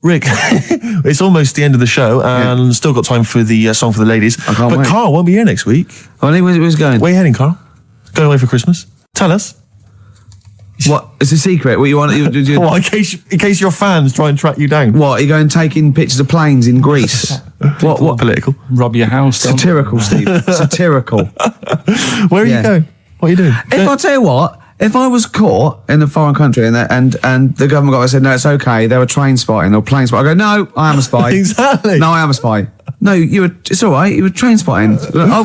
Rick, it's almost the end of the show, and still got time for the song for the ladies. I can't wait. Carl won't be here next week. Oh, where's going? Where are you heading, Carl? Going away for Christmas? Tell us. What? It's a secret. What you want? Well, in case your fans try and track you down. What? Are you going taking pictures of planes in Greece? What? Political? Rob your house. Satirical, Steve. Satirical. Where are you going? What are you doing? If I tell you what, if I was caught in a foreign country and the government got said, no, it's okay, they were train spotting or plane spotting, I go, no, I am a spy. Exactly. No, I am a spy. No, it's all right, you were train spotting. I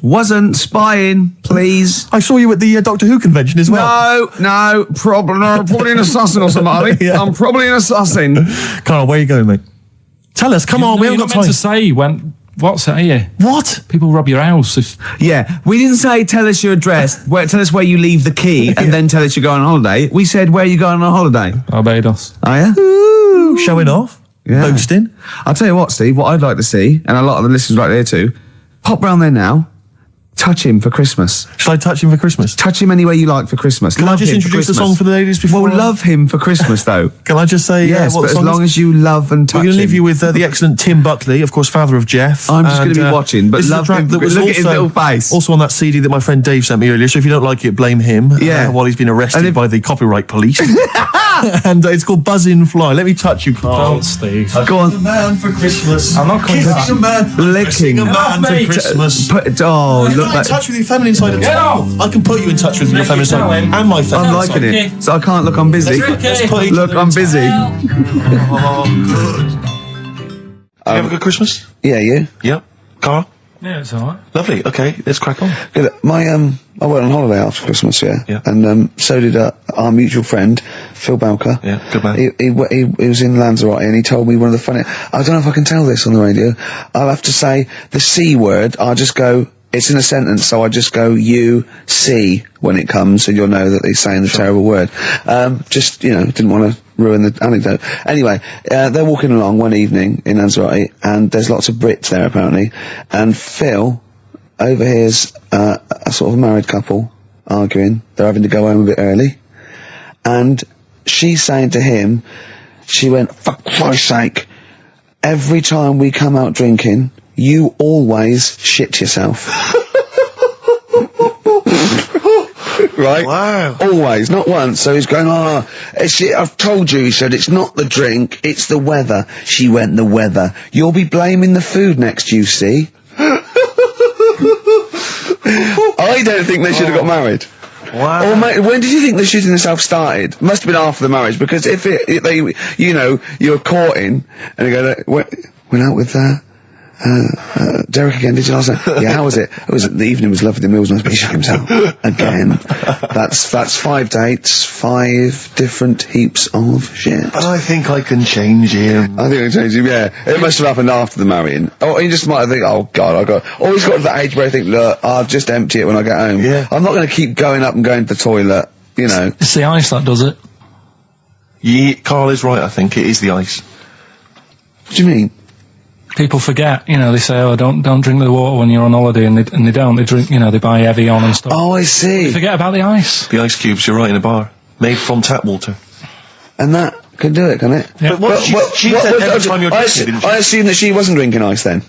wasn't spying, please. I saw you at the Doctor Who convention as well. No, probably an assassin or something. Yeah. I'm probably an assassin. Carl, where are you going, mate? Tell us, come on, we haven't got time. To say when. What's that here? What? People rob your house. Yeah, we didn't say tell us your address, tell us where you leave the key, and then tell us you're going on holiday. We said where you going on holiday. Barbados. Oh, yeah? Ooh, showing off. Yeah. Boasting. I'll tell you what, Steve, what I'd like to see, and a lot of the listeners right there too, pop round there now, touch him for Christmas. Shall I touch him for Christmas? Touch him any way you like for Christmas. Can I just introduce the song for the ladies before? Well, love him for Christmas, though. Can I just say yes, what but the song as long is? as you love and touch him. We're going to leave you with the excellent Tim Buckley, of course, father of Jeff. I'm just going to be watching, but this love is a track him. that was Look at his little face. Also on that CD that my friend Dave sent me earlier, so if you don't like it, blame him. Yeah. While he's been arrested by the copyright police. And it's called Buzzin' Fly. Let me touch you, Carl. Don't, Steve. Go on. A man for Christmas. I'm not coming back. Kissing a man. Licking. A man for Christmas. Look Get in touch with your feminine side of town. I can put you in touch with your feminine side and my feminine I'm liking side. it. So I can't look, I'm busy. Look, I'm busy. Oh, good. You have a good Christmas? Yeah, you? Yep. Carl? Yeah, it's alright. Lovely. Okay, let's crack on. Good. I went on holiday after Christmas, Yeah. and so did our mutual friend Phil Bowker. Yeah, good man. He was in Lanzarote, and he told me one of the funny. I don't know if I can tell this on the radio. I'll have to say the C word. I'll just go. It's in a sentence, so I just go you see when it comes, and you'll know that he's saying the terrible word. Just didn't want to ruin the anecdote. Anyway, they're walking along one evening in Lanzarote, and there's lots of Brits there apparently, and Phil overhears a sort of married couple arguing. They're having to go home a bit early, and she's saying to him, she went, "For Christ's sake, every time we come out drinking, you always shit yourself." Right? Wow. Always, not once. So he's going, I've told you, he said, it's not the drink, it's the weather. She went, the weather. You'll be blaming the food next, you see. I don't think they should have got married. Wow. Or when did you think the shooting itself started? Must have been after the marriage, because if you're courting, and you go, went out with Derek again, did you last night? Yeah, how was it? The evening was lovely, the meals must be shut himself. Again. That's 5 dates, 5 different heaps of shit. But I think I can change him. I think I can change him, yeah. It must have happened after the marrying. Or you just might think, oh God, always got to that age where I think, look, I'll just empty it when I get home. Yeah. I'm not going to keep going up and going to the toilet, It's the ice that does it. Yeah, Carl is right, I think. It is the ice. What do you mean? People forget, they say, oh, don't drink the water when you're on holiday, and they don't. They drink, they buy Evian and stuff. Oh, I see. They forget about the ice. The ice cubes, you're right, in a bar. Made from tap water. And that can do it, can it? Yeah. But she said every time you're drinking, didn't she? I assume that she wasn't drinking ice then.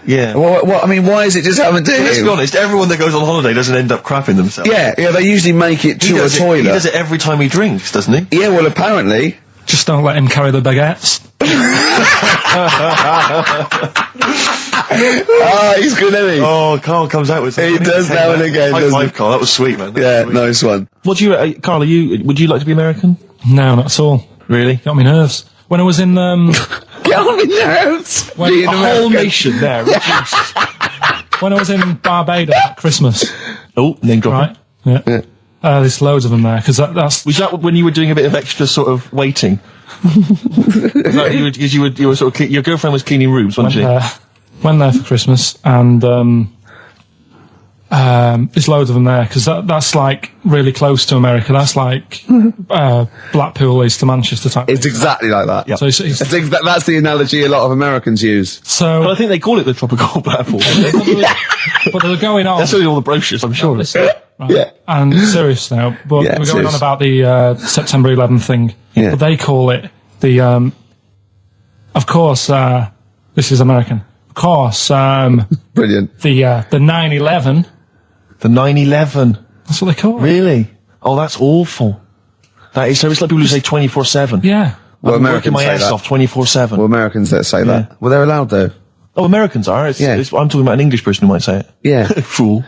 Yeah. I mean, why is it just happened to him? Let's be honest, everyone that goes on holiday doesn't end up crapping themselves. Yeah, they usually make it to a toilet. He does it every time he drinks, doesn't he? Yeah, well, apparently. Just don't let him carry the baguettes. He's good, isn't he? Oh, Carl comes out with something. He does now and again, High doesn't five, he? Carl. That was sweet, man. Yeah, nice one. What do you, Carl, would you like to be American? No, not at all. Really? Got me nerves. When I was in, Get on my nerves! when Being a whole American. nation there reduced. When I was in Barbados at Christmas, Oh, name dropping. right? Yeah. There's loads of them there, because that's... Was that when you were doing a bit of extra sort of waiting? Because you were sort of, your girlfriend was cleaning rooms, wasn't she? Went there for Christmas, and there's loads of them there, because that's like really close to America. That's like Blackpool is to Manchester type. It's exactly like that. So it's That's the analogy a lot of Americans use. so, Well, I think they call it the tropical platform. but they're going on. That's only all the brochures, I'm sure. Right. Yeah. And serious now, but Yeah, we're going on serious. about the September 11th thing. Yeah. But they call it the Of course, this is American. Of course, Brilliant. the 9/11. The 9/11. That's what they call it. Really? Oh, that's awful. That is, so it's like people who say 24/7. Yeah. Well, I'm working Americans my say ass that. off 24/7. Well, Americans that say that. Yeah. Well, they're allowed though. Oh, Americans are. I'm talking about an English person who might say it. Yeah. Fool.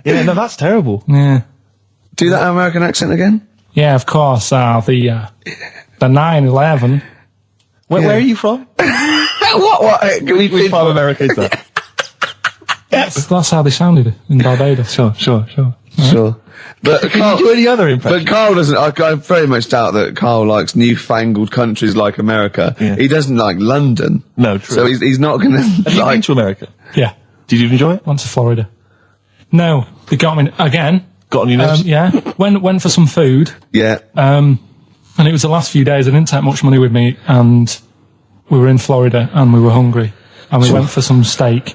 Yeah, no, that's terrible. Yeah. Do that American accent again? Yeah, of course, the 9/11. Where are you from? What? Which part of America is that? That's how they sounded in Barbados. Sure. Sure. But Can you do any other impression? But Carl doesn't. I very much doubt that Carl likes newfangled countries like America. Yeah. He doesn't like London. No, true. So he's not going to Have you been like. to America? Yeah. Did you enjoy it? Went to Florida. No, they got me again. Got on your nerves? Yeah. Went for some food. Yeah. And it was the last few days. I didn't take much money with me, and we were in Florida, and we were hungry, and we went for some steak,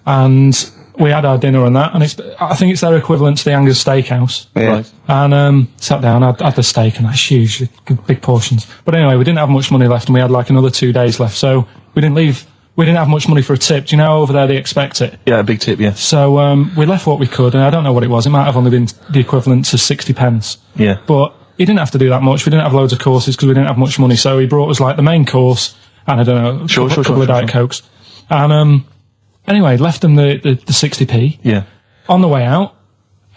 and we had our dinner and that, and I think it's their equivalent to the Angus Steakhouse. Yeah. Right. And sat down, had the steak, and that's huge, big portions. But anyway, we didn't have much money left, and we had like another 2 days left, so we didn't leave. We didn't have much money for a tip. Do you know over there they expect it? Yeah, a big tip, yeah. So we left what we could, and I don't know what it was. It might have only been the equivalent to 60 pence. Yeah. But he didn't have to do that much. We didn't have loads of courses because we didn't have much money. So he brought us like the main course and I don't know, a couple of Diet Cokes. And anyway, left him the 60p Yeah. on the way out,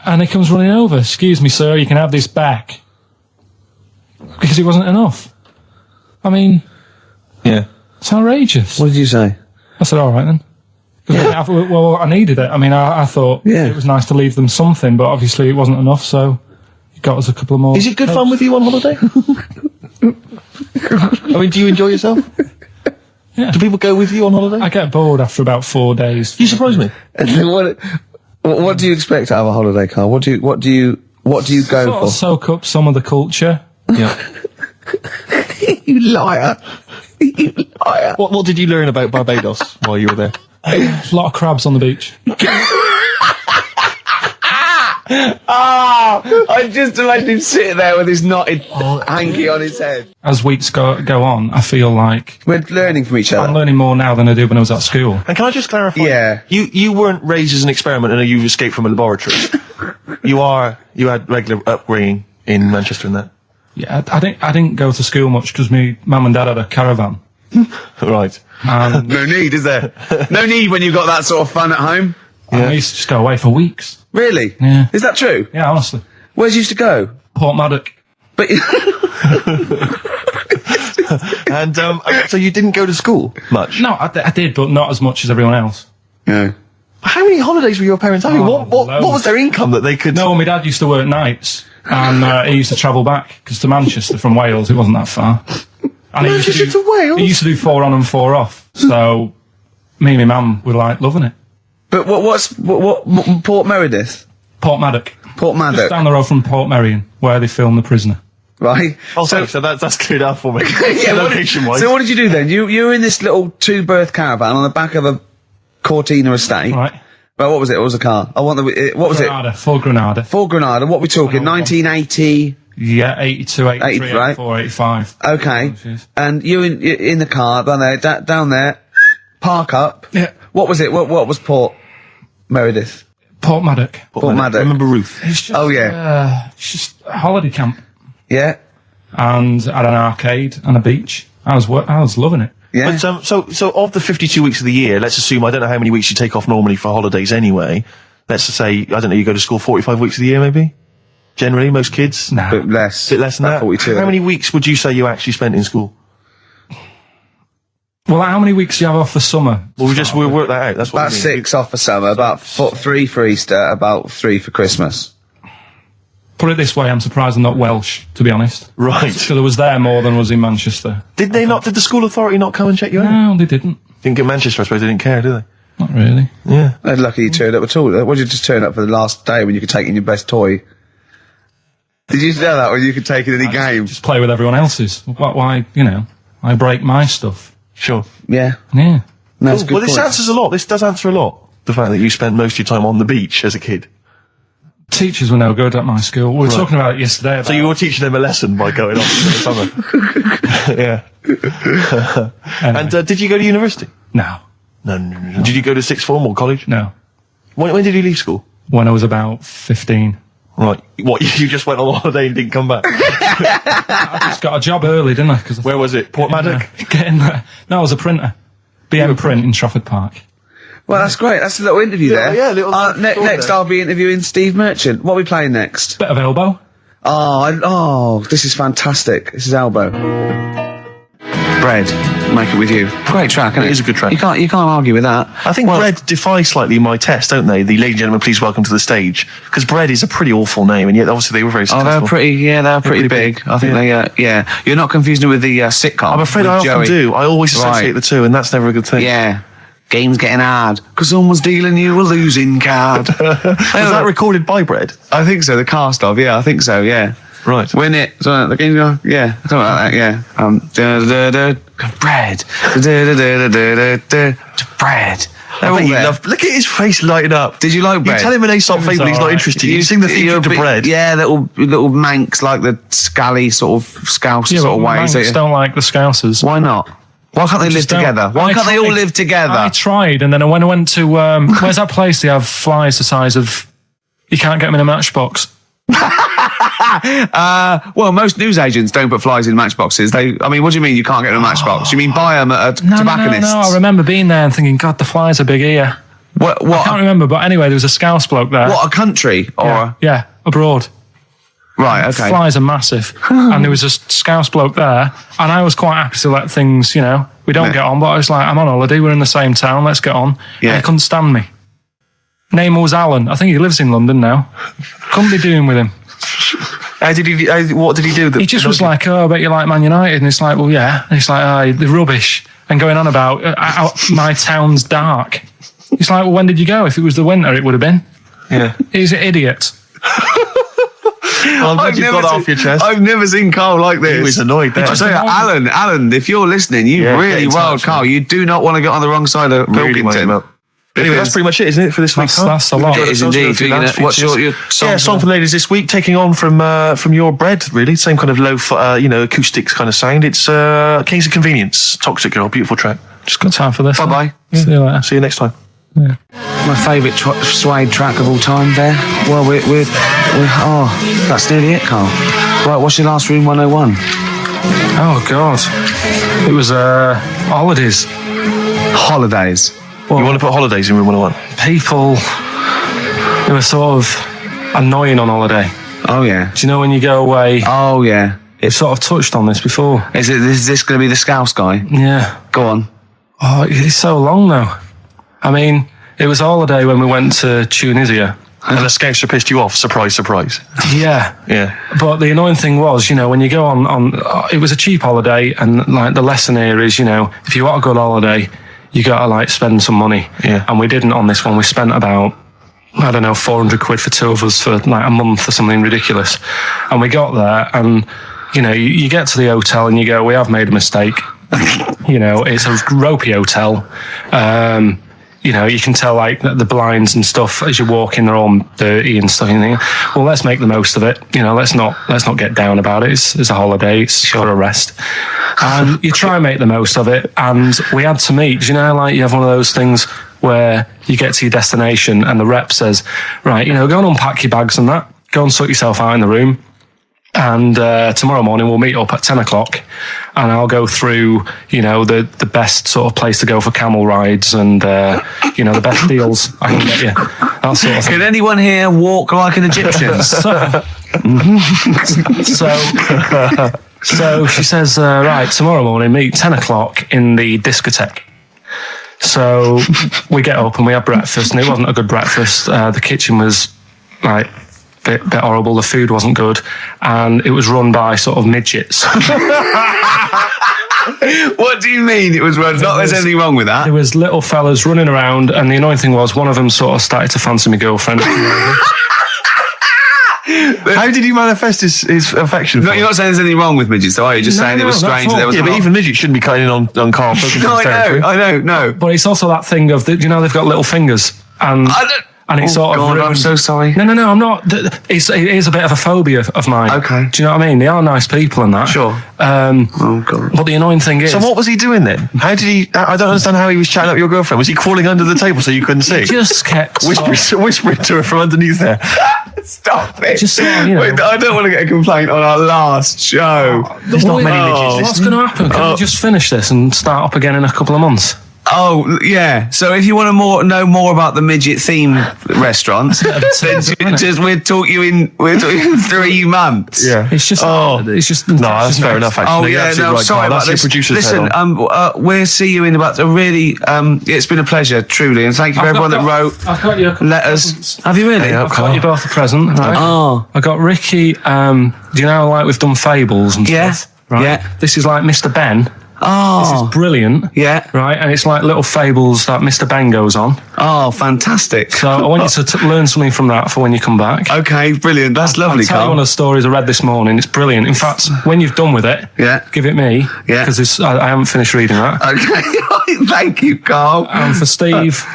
and he comes running over. Excuse me, sir, you can have this back. Because it wasn't enough. I mean, Yeah. it's outrageous. What did you say? I said, all right then. 'Cause well, I needed it. I mean, I thought it was nice to leave them something, but obviously it wasn't enough, so he got us a couple of more. Is it good fun with you on holiday? I mean, do you enjoy yourself? Yeah. Do people go with you on holiday? I get bored after about 4 days. You surprise me. And then what do you expect out of a holiday, Carl? What do you go Sort for? of soak up some of the culture. Yeah. You liar! You liar! What did you learn about Barbados while you were there? A lot of crabs on the beach. I just imagine him sitting there with his knotted hanky on his head. As weeks go on, I feel like We're learning from each I'm other. learning more now than I did when I was at school. And can I just clarify? Yeah. You weren't raised as an experiment and you escaped from a laboratory. You had regular upbringing in Manchester and that. Yeah, I didn't go to school much because my mum and dad had a caravan. Right. And No need, is there? No need when you've got that sort of fun at home. I used to just go away for weeks. Really? Yeah. Is that true? Yeah, honestly. Where's you used to go? Port Maddock. But And so you didn't go to school much? No, I did, but not as much as everyone else. no. How many holidays were your parents having? Oh, What loads. was their income that they could... No, my dad used to work nights, and he used to travel back, because to Manchester from Wales, it wasn't that far. And he used Manchester to Wales? He used to do 4 on and 4 off, so me and my mum were like loving it. But what Port Meredith? Port Maddock. Port Just Maddock, down the road from Port Merion, where they filmed The Prisoner. right? Oh, so that's cleared up for me. Yeah, Location-wise. so what did you do then? You were in this little 2-berth caravan on the back of a Cortina estate. Right. Well, what was it? What was the car? I want the. What was Granada, full Granada. it? Ford Granada. What we talking? 1980. Yeah, 82, 83, 80, right? 84, 85. Okay. Oh, jeez. And you in the car down there, down there, park up. Yeah. What was it? What was Port Meredith? Port Maddock. Port Maddock. Remember Ruth? It's just, Oh, yeah. it's just a holiday camp. Yeah. And had an arcade and a beach. I was loving it. Yeah. But, so of the 52 weeks of the year, let's assume, I don't know how many weeks you take off normally for holidays anyway. Let's just say, I don't know, you go to school 45 weeks of the year maybe? Generally, most kids? Nah. Bit less. Bit less than About that? 42. How many weeks would you say you actually spent in school? Well, how many weeks do you have off for summer? Well, we'll work that out. That's what About I mean. 6 off for summer, about 3 for Easter, about 3 for Christmas. Put it this way, I'm surprised I'm not Welsh, to be honest. Right. Because I was there more than was in Manchester. Did the school authority not come and check you out? No, they didn't. Didn't get Manchester, I suppose they didn't care, do they? Not really. Yeah. They're lucky you turned up at all. What did you just turn up for the last day when you could take in your best toy? Did you know that when you could take in any game? Just play with everyone else's. Why, I break my stuff. Sure. Yeah. Yeah. No, that's a good Well, this point. answers a lot. This does answer a lot. The fact that you spent most of your time on the beach as a kid. Teachers were no good at my school. We were talking about it yesterday. About So you were teaching them a lesson by going off for the summer. Yeah. Anyway. And did you go to university? No. No. Did you go to sixth form or college? No. When did you leave school? When I was about 15. Right. What, you just went on holiday and didn't come back? I just got a job early, didn't I? Where was it? Port Maddock? Getting there. No, I was a printer. BM Print in Trafford Park. Well, that's great. That's a little interview there. Yeah, little next, there. I'll be interviewing Steve Merchant. What are we playing next? Bit of elbow. Oh, this is fantastic. This is Elbow. Bread. Make it with you. Great track, isn't it? It is a good track. You can't argue with that. I think Bread defy slightly my test, don't they? The ladies and gentlemen, please welcome to the stage. Because Bread is a pretty awful name, and yet obviously they were very successful. Oh, they were pretty big. I think they. You're not confusing it with the sitcom. I'm afraid I often do. I always associate the two, and that's never a good thing. Yeah. Game's getting hard because someone's dealing you a losing card. Was that recorded by Bread? I think so. The cast of, I think so. Yeah. Right. Win it. So the game's going. Yeah. Something like that. Yeah. Bread. Bread. Look at his face lighting up. Did you like Bread? You tell him an Aesop fable, he's not interested. You sing the theme to Bread. Yeah, little manx like the scally sort of scouse sort of ways. Manx don't like the Scousers. Why not? Why can't they live together? Why can't they all live together? I tried, and then when I went to where's that place they have flies the size of you can't get them in a matchbox. Well, most newsagents don't put flies in matchboxes. What do you mean you can't get in a matchbox? You mean buy them at a tobacconist? No, I remember being there and thinking, God, the flies are big here. What? I can't remember, but anyway, there was a Scouse bloke there. What, a country? Or Yeah, abroad. Right, okay. Flies are massive. And there was a Scouse bloke there, and I was quite happy to let things, we don't get on, but I was like, I'm on holiday, we're in the same town, let's get on. Yeah. And he couldn't stand me. Name was Alan. I think he lives in London now. Couldn't be doing with him. What did he do? He just was like, I bet you like Man United. And it's like, well, yeah. And it's like, they're rubbish. And going on about my town's dark. It's like, well, when did you go? If it was the winter, it would have been. Yeah. He's an idiot. I'm glad you got off your chest. I've never seen Carl like this. He was annoyed there. I tell you, Alan, if you're listening, you really wild Carl. You do not want to get on the wrong side of Pilkington. Anyway, that's pretty much it, isn't it, for this week? That's a lot. It is indeed. What's your song? Song for the ladies this week, taking on from your Bread, really. Same kind of low, acoustics kind of sound. It's Kings of Convenience, Toxic Girl, beautiful track. Just got time for this. Bye-bye. See you later. See you next time. Yeah. My favourite suede track of all time there. Well, we're that's nearly it, Carl. Right, what's your last Room 101? Oh, God. It was holidays. Holidays. Well, You want to put holidays in Room 101? people who are sort of annoying on holiday. Oh, yeah. Do you know when you go away? Oh, yeah. We've sort of touched on this before. Is this going to be the Scouse guy? Yeah. Go on. Oh, it's so long though. I mean, it was a holiday when we went to Tunisia. And the Scouser pissed you off, surprise, surprise. Yeah. Yeah. But the annoying thing was, when you go on it was a cheap holiday, and like the lesson here is, if you want a good holiday, you got to spend some money. Yeah. And we didn't on this one. We spent about, I don't know, 400 quid for two of us for a month or something ridiculous. And we got there and, you get to the hotel and you go, we have made a mistake. It's a ropey hotel. You can tell the blinds and stuff as you walk in, they're all dirty and stuff. And you think, well, let's make the most of it. Let's not get down about it. It's a holiday. It's for a rest. And you try and make the most of it. And we had to meet. You have one of those things where you get to your destination and the rep says, right, go and unpack your bags and that. Go and sort yourself out in the room. And tomorrow morning we'll meet up at 10 o'clock and I'll go through, the best sort of place to go for camel rides and, the best deals I can get you. That sort of thing. Can anyone here walk like an Egyptian? So she says, right, tomorrow morning meet 10 o'clock in the discotheque. So we get up and we have breakfast, and it wasn't a good breakfast. The kitchen was bit horrible. The food wasn't good, and it was run by sort of midgets. What do you mean it was run? Not there's anything wrong with that. There was little fellas running around, and the annoying thing was one of them sort of started to fancy my girlfriend. How did he manifest his affection? No, you're not saying there's anything wrong with midgets, though, are you? Just saying it was strange. There was but even midgets shouldn't be cutting in on Karl Pilkington's territory. I know. But it's also that thing of, they've got little fingers, and And it's sort of God, I'm ruined- so sorry. No, I'm not. It is a bit of a phobia of mine. Okay. Do you know what I mean? They are nice people and that. Sure. Oh, God. But the annoying thing is... So what was he doing then? How did he... I don't understand how he was chatting up your girlfriend. Was he crawling under the table so you couldn't see? He just kept... Whispering to her from underneath there. Stop it. Just sort of, you know- Wait, I don't want to get a complaint on our last show. There's not many midgets What's listening. going to happen? Can we just finish this and start up again in a couple of months? Oh, yeah. So if you want to know more about the midget theme restaurant, then we'll talk you in 3 months. Yeah. It's just... It's just... No, that's fair enough, actually. Oh, You're yeah, absolutely no, right, sorry Carl. about That's your this. producer's head Listen, on. we'll see you in about a really... it's been a pleasure, truly, and thank you for everyone that wrote I've got you letters. Have you really? Yeah, I've got you both a present, right? Oh. I got Ricky, do you know, like, we've done Fables and Yeah. stuff, right? Yeah. This is like Mr. Ben. Oh. This is brilliant. Yeah. Right, and it's like little fables that Mr. Ben goes on. Oh, fantastic. So I want you to learn something from that for when you come back. Okay, brilliant. That's lovely, I'll tell you one Carl. of the stories I read this morning. It's brilliant. In fact, when you've done with it, Yeah. give it me. Yeah. Because I haven't finished reading that. Okay, thank you, Carl. And for Steve,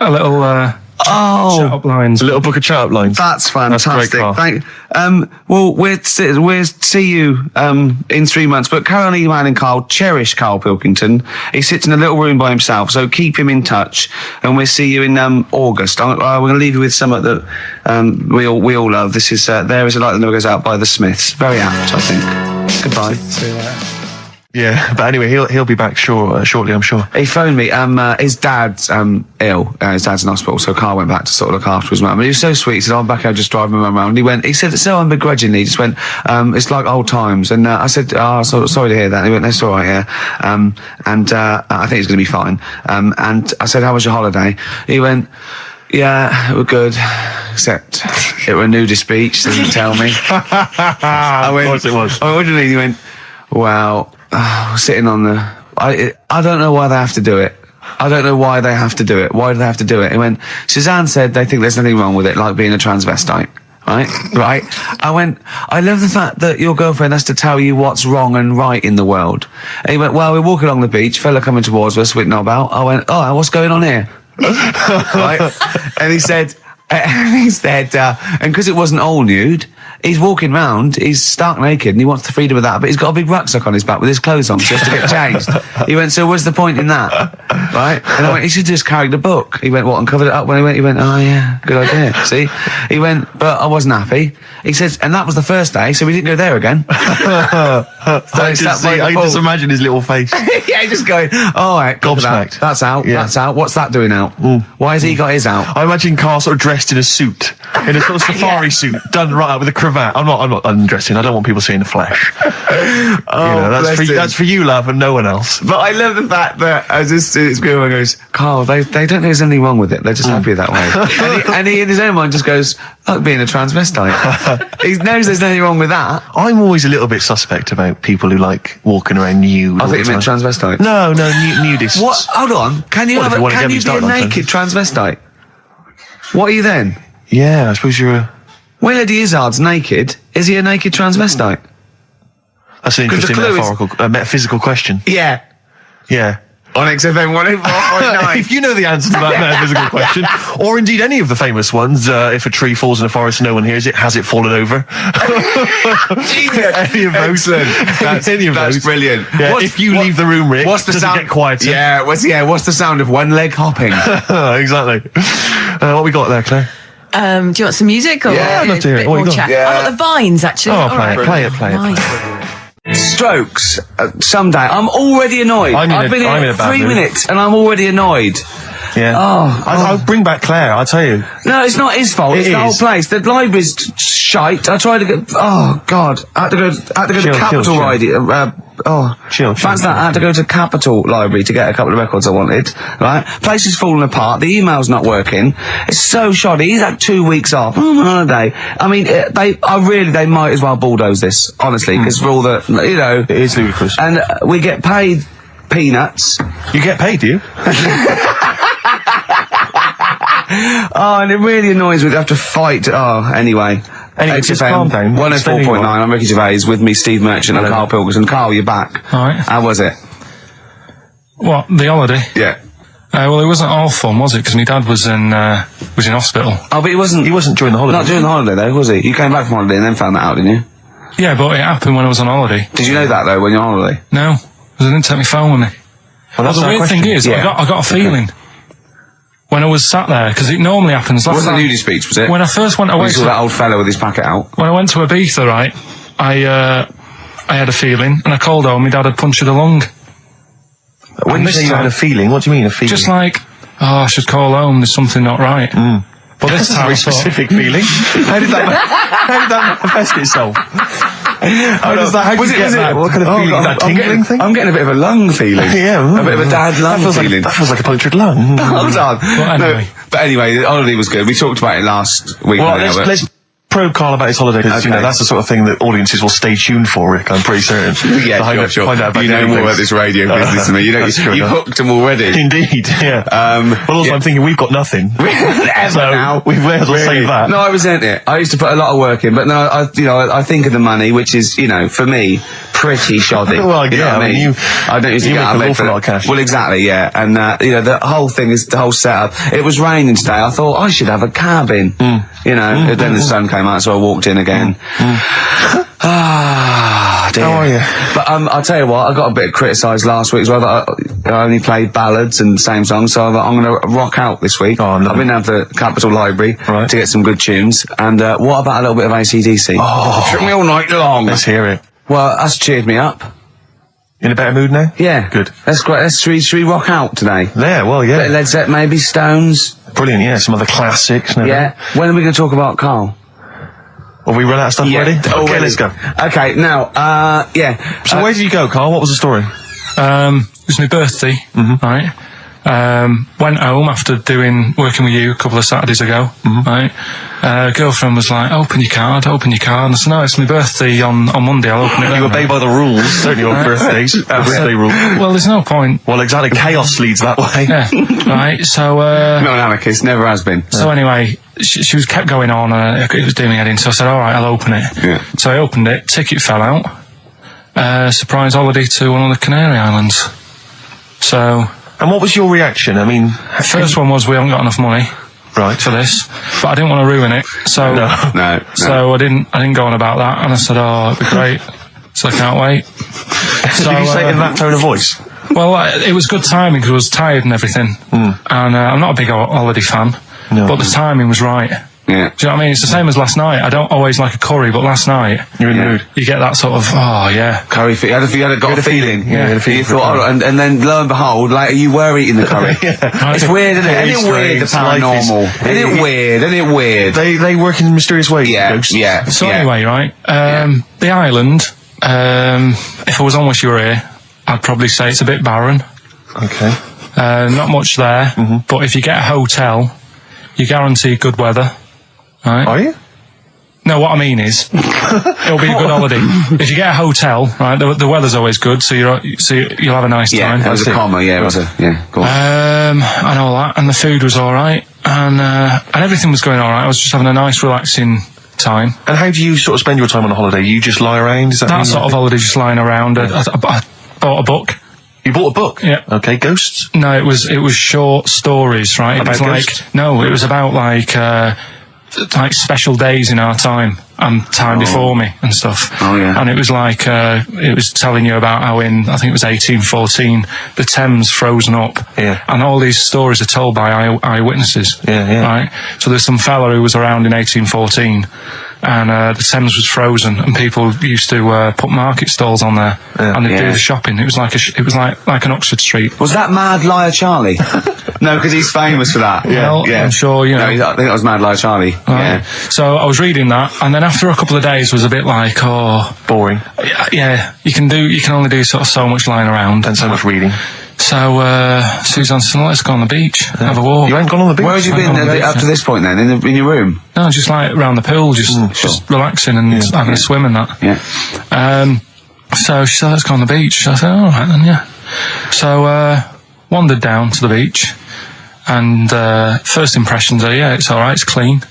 a little shut up lines. A little book of chat-up lines. That's fantastic. great, Carl. Well, we'll see you in 3 months. But carry on emailing Carl. Cherish Karl Pilkington. He sits in a little room by himself, so keep him in touch. And we'll see you in August. We're going to leave you with something that we all love. This is There Is a Light That Never Goes Out by the Smiths. Very apt, I think. Goodbye. See you later. Yeah, but anyway, he'll be back shortly, I'm sure. He phoned me. His dad's ill. His dad's in hospital, so Carl went back to sort of look after his mum. And he was so sweet. He said, "I'm back here just driving my mum around." And he said so unbegrudgingly. He just went, "It's like old times." And I said, sorry to hear that." And he went, "That's all right, yeah." I think he's going to be fine. And I said, "How was your holiday?" He went, "Yeah, it was good, except it was a nudist beach, so didn't tell me." I went, Of course it was. I went, what do you mean? He went, "Well, sitting on the... I don't know why they have to do it. I don't know why they have to do it. Why do they have to do it?" He went, "Suzanne said they think there's nothing wrong with it, like being a transvestite." Right? I went, "I love the fact that your girlfriend has to tell you what's wrong and right in the world." And he went, "Well, we're walking along the beach, fella coming towards us with knob out." I went, "Oh, what's going on here?" Right? And he said, and because it wasn't all nude, he's walking round, he's stark naked, and he wants the freedom of that, but he's got a big rucksack on his back with his clothes on, just to get changed. He went, "So what's the point in that?" Right? And I went, "He should just carried a book." He went, "What, and covered it up?" When he went, "Oh yeah, good idea." See? He went, "But I wasn't happy." He says, and that was the first day, so we didn't go there again. I can just imagine his little face. Yeah, just going, "All right, Gobsmacked. That's out, Yeah. that's out. What's that doing out? Why has he got his out?" I imagine Carl sort of dressed in a suit, in a sort of safari suit, done right up with a cravat. I'm not undressing. I don't want people seeing the flesh. That's for you, love, and no one else. But I love the fact that as this girl goes, "Carl, they don't think there's anything wrong with it. They're just happy that way." and he in his own mind just goes, "Like being a transvestite." He knows there's nothing wrong with that. I'm always a little bit suspect about people who like walking around nude. I all think the you meant time. transvestite. No, nudists. What? Hold on. Can you Well, if you wanna get me be a started on naked transvestite? What are you then? Yeah, I suppose you're a... When Eddie Izzard's naked, is he a naked transvestite? That's an 'Cause the interesting clue is- metaphysical question. Yeah. Yeah. On XFM 104.9. If you know the answer to that metaphysical question, or indeed any of the famous ones, if a tree falls in a forest and no one hears it, has it fallen over? Any of those. That's brilliant. Yeah, if you leave the room, Rick, what's the does sound? it get quieter? Yeah, what's the sound of one leg hopping? Exactly. What we got there, Claire? Do you want some music or Yeah, I'd love to hear a it. bit What you more got? chat? Yeah. I've got the vines actually. Oh, All play right. it, play it, play it. Nice. Strokes. Someday. I'm already annoyed. I've been I'm in here a bad 3 mood. minutes and I'm already annoyed. Yeah. I'll bring back Claire, I'll tell you. No, it's not his fault. It It's the whole is. place. The library's shite. I tried to get. Oh God! I had to go to Capital Library. Chill. Fancy that. I had to go to Capital Library to get a couple of records I wanted. Right? Place is falling apart. The email's not working. It's so shoddy. He's had 2 weeks off on holiday. I mean, they might as well bulldoze this, honestly, because for all the, It is ludicrous. and we get paid peanuts. You get paid, do you? Oh, and it really annoys me to have to fight. Oh, anyway. Anyway, just calm down. 104.9, I'm Ricky Gervais with me, Steve Merchant and Karl Pilkington. Karl, you're back. All right. How was it? What, the holiday? Yeah. Well, it wasn't all fun, was it? Because my dad was in hospital. Oh, but he wasn't during the holiday. Not during the holiday, though, was he? You came back from holiday and then found that out, didn't you? Yeah, but it happened when I was on holiday. Did you know that, though, when you're on holiday? No, because I didn't take my phone with me. Well, that's the our weird question. thing is, Yeah. I got a feeling when I was sat there, because it normally happens. It wasn't a nudist speech, was it? When I first went When away, you saw that old fella with his packet out. when I went to Ibiza, right, I had a feeling, and I called home. My dad had punctured a lung. When And you this say you had time- a feeling, what do you mean a feeling? Just like, I should call home. There's something not right. But this That's a time, very I thought, specific feeling. How did that manifest itself? How did you get that? What kind of feeling? Is that tingling thing? I'm getting a bit of a lung feeling. Yeah, A bit of a dad lung feeling. That feels like a punctured lung. Hold on. anyway. But anyway, the holiday was good. We talked about it last week. Well, now, but- let's probe Karl about his holiday, because Okay. that's the sort of thing that audiences will stay tuned for, Rick, I'm pretty certain. Yeah, sure. Find out about You know daily more things. about this radio business than me. You know, That's true you've enough. hooked them already. Indeed, yeah. But also, yeah. I'm thinking we've got nothing. Ever now. we may as well save that. No, I resent it. I used to put a lot of work in, but no, I think of the money, which is, for me, pretty shoddy. Well, You know yeah, what I mean, I don't usually you get make out an of bed awful for lot of that. cash. Well, exactly, yeah. And, the whole thing is, the whole setup. It was raining today. I thought, I should have a cabin. And then the sun came out, so I walked in again. Ah, dear. How are you? But I'll tell you what, I got a bit criticised last week as well that I only played ballads and same songs, so I'm going to rock out this week. Oh, I've lovely. been down to the Capitol Library Right. to get some good tunes. And what about a little bit of AC/DC? Oh. It took me all night long. Let's hear it. Well, that's cheered me up. In a better mood now? Yeah. Good. That's great. Should we rock out today? Yeah, well, Bit of yeah. Led Zeppelin, maybe Stones. Brilliant, yeah. Some other classics. and everything. Yeah. When are we going to talk about Karl? Have we run out of stuff already? Okay, already. let's go. Okay, now, yeah. So where did you go, Karl? What was the story? it was my birthday, right? Went home after working with you a couple of Saturdays ago, right? Girlfriend was like, open your card. And I said, no, it's my birthday on Monday, I'll open it then. You obey by the rules, certainly on birthdays. Birthday rule. Well, there's no point. Well, exactly. Chaos leads that way. Yeah, right, so, Not an anarchist, never has been. so anyway, she was kept going on, it was doing me head in, so I said, alright, I'll open it. Yeah. So I opened it, ticket fell out, surprise holiday to one of the Canary Islands. So, And what was your reaction? I mean, first one was we haven't got enough money right. for this, but I didn't want to ruin it, so No. so I didn't go on about that, and I said, oh, it'd be great, so I can't wait. So, Did you say it in that tone of voice? well, it was good timing because I was tired and everything, and I'm not a big holiday fan, No. but the timing was right. Yeah. Do you know what I mean? It's the same as last night. I don't always like a curry, but last night You're in the Yeah. mood. you get that sort of, oh yeah. Curry, you had a feeling. Yeah, you had a feeling You for thought, curry. and then lo and behold, later you were eating the curry. It's weird, isn't it? Very Isn't it weird, the strange. Life is- paranormal? Isn't it weird? Isn't it weird? They work in mysterious ways. Yeah, ghosts. yeah. So yeah. anyway, right, the island, if I was on Wish You Were Here, I'd probably say it's a bit barren. Okay. Not much there, but if you get a hotel, you guarantee good weather. Right? Are you? No, what I mean is, it'll be a good holiday. If you get a hotel, right, the weather's always good, so you'll have a nice Yeah, time. it was a comma, yeah, it was a, yeah, cool. And all that, and the food was all right, and everything was going all right. I was just having a nice, relaxing time. And how do you sort of spend your time on a holiday? You just lie around? Is that That sort of holiday, just lying around. I bought a book. You bought a book? Yeah. Okay, ghosts? No, it was short stories, right? It About was like ghosts? no, it was about like special days in our time and time before me and stuff. Oh, yeah. And it was like it was telling you about how I think it was 1814 the Thames frozen up. Yeah. And all these stories are told by eyewitnesses. Yeah. Right. So there's some fella who was around in 1814. And the Thames was frozen, and people used to put market stalls on there, and they'd do the shopping. It was like like an Oxford Street. Was that Mad Liar Charlie? No, because he's famous for that. Well, I'm sure, you know. No, I think that was Mad Liar Charlie. Yeah. So I was reading that, and then after a couple of days was a bit like, oh, Boring. yeah, you can only do sort of so much lying around. And so much reading. So Suzanne said, let's go on the beach, have a walk. You ain't gone on the beach? Where had you been up to this point then? In your room? No, just like around the pool, just relaxing and having a swim and that. Yeah. So she said, let's go on the beach. I said, all right then, yeah. So wandered down to the beach, and first impressions are, yeah, it's all right, it's clean.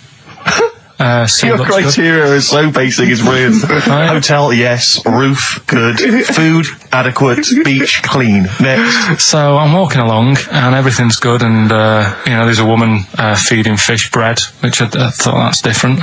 Sea Your looks good. criteria is so basic, it's brilliant. Hotel, yes. Roof, good. Food, adequate. Beach, clean. Next. So I'm walking along and everything's good, and there's a woman feeding fish bread, which I thought that's different.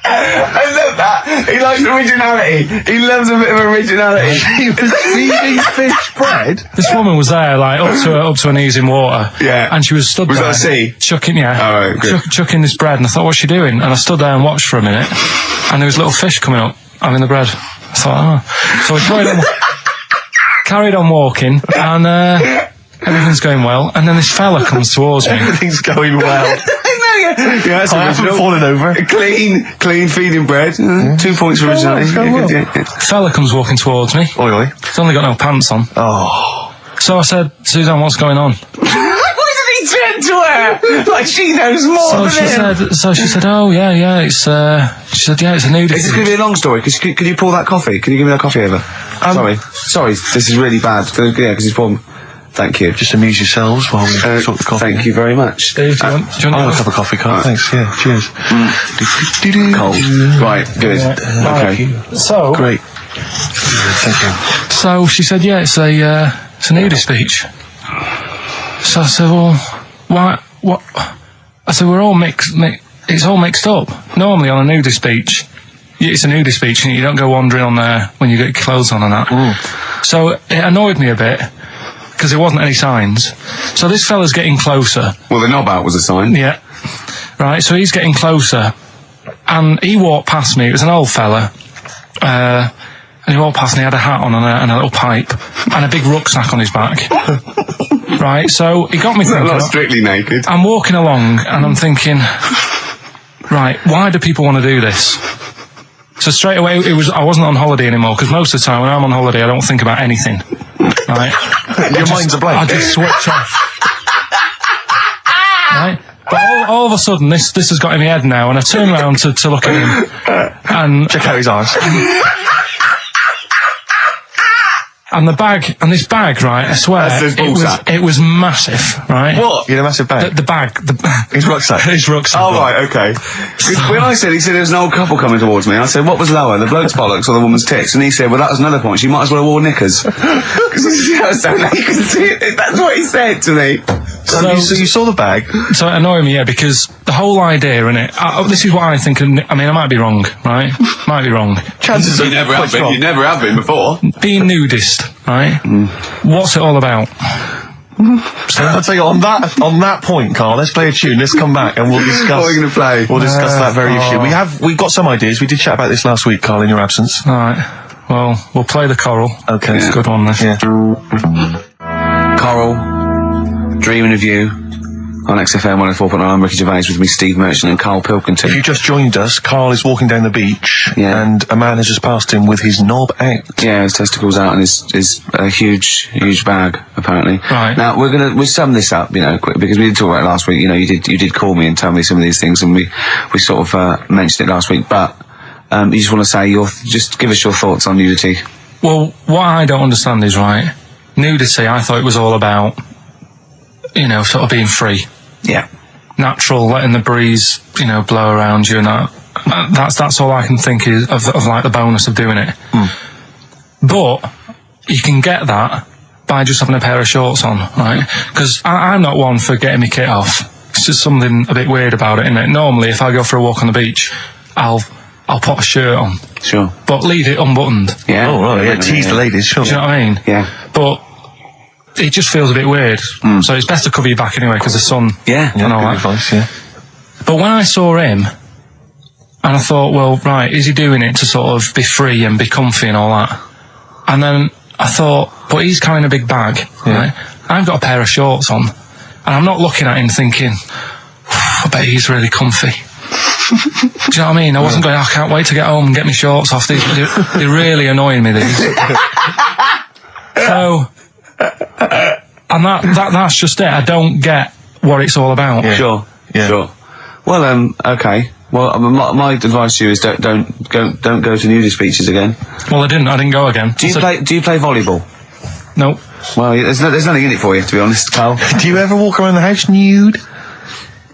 I love that. He likes originality. He loves a bit of originality. He was feeding fish bread. This woman was there, like up to her knees in water. Yeah. And she was stood Was there. that a sea? Chucking, yeah. All right, good. Chucking this bread, and I thought, what's she doing? And I stood there and watched for a minute, and there was little fish coming up, having the bread. I thought, So we carried on walking, and everything's going well, and then this fella comes towards me. Everything's going well. Yeah, that's I haven't fallen over. Clean feeding bread. 2 points for originality. Fella comes walking towards me. Oi, oi. He's only got no pants on. Oh. So I said, Suzanne, what's going on? Why did he turn to her? Like she knows more So than him. she said, oh yeah, it's she said, yeah, it's a nudity. Is this going to be a long story? Could you pour that coffee? Can you give me that coffee over? Sorry, this is really bad. Yeah, because he's pouring. Thank you. Just amuse yourselves while we sort the coffee. Thank you very much. Dave, do you want I'll have a cup of coffee, Carl. Thanks, yeah, cheers. Cold. Right, good. Okay. So Great. Thank you. So she said, yeah, it's a nudist beach. So I said, well, why? What? I said, we're all mixed. It's all mixed up. Normally on a nudist beach, it's a nudist beach, and you don't go wandering on there when you get clothes on and that. So it annoyed me a bit, because there wasn't any signs. So this fella's getting closer. Well, the knob out was a sign. Yeah. Right, so he's getting closer. And he walked past me. It was an old fella. And he walked past and he had a hat on and a little pipe. And a big rucksack on his back. Right, so he got me thinking. Not strictly naked. I'm walking along and I'm thinking, right, why do people want to do this? So straight away, I wasn't on holiday anymore, because most of the time when I'm on holiday, I don't think about anything. Right? Your mind's a blank. I just switch off. Right? But all of a sudden, this has got in my head now, and I turn around to look at him, and Check out his eyes. and this bag, right? I swear, it was massive, right? What? You had a massive bag? The bag, His rucksack? his rucksack. Oh, right, okay. When he said there was an old couple coming towards me, I said, what was lower, the bloke's bollocks or the woman's tits? And he said, well, that was another point. She might as well have worn knickers. Because that's what he said to me. So you saw the bag? So it annoyed me, yeah, because the whole idea in it, this is what I think, I mean, I might be wrong, right? Might be wrong. Chances You never have been. You never have been before. Being nudist, right? What's it all about? I'll tell you, on that point, Carl, let's play a tune, let's come back and we'll discuss. What are we going to play? We'll discuss that very issue. We've got some ideas. We did chat about this last week, Carl, in your absence. Alright, well, we'll play the choral. Okay. It's a good one, this. Yeah. Coral, Dreaming of You, on XFM 104.9. I'm Ricky Gervais, with me Steve Merchant and Karl Pilkington. If you just joined us, Carl is walking down the beach, Yeah. and a man has just passed him with his knob out. Yeah, his testicles out and his huge bag, apparently. Right. Now, we'll sum this up, quick, because we did talk about it last week. You did call me and tell me some of these things, and we sort of mentioned it last week, but you just want to say just give us your thoughts on nudity. Well, what I don't understand is, right, nudity, I thought it was all about, sort of being free. Yeah. Natural, letting the breeze, blow around you and that. That's all I can think is of like the bonus of doing it. But you can get that by just having a pair of shorts on, right? Because I'm not one for getting my kit off. It's just something a bit weird about it, isn't it? Normally, if I go for a walk on the beach, I'll put a shirt on. Sure. But leave it unbuttoned. Yeah. Oh, right, yeah, tease the ladies, sure. Do you know what I mean? Yeah. But it just feels a bit weird. So it's best to cover your back anyway, because the sun Yeah. and all Good that. advice, yeah. But when I saw him, and I thought, well, right, is he doing it to sort of be free and be comfy and all that? And then I thought, but he's carrying a big bag, right? I've got a pair of shorts on, and I'm not looking at him thinking, I bet he's really comfy. Do you know what I mean? I wasn't going, I can't wait to get home and get my shorts off. They're really annoying me, these. So, and that's just it. I don't get what it's all about. Yeah. Sure. Yeah. Sure. Well, okay. Well, my advice to you is don't go to nudist beaches again. Well, I didn't go again. Do you play volleyball? No. Well, there's nothing in it for you, to be honest, Carl. Do you ever walk around the house nude?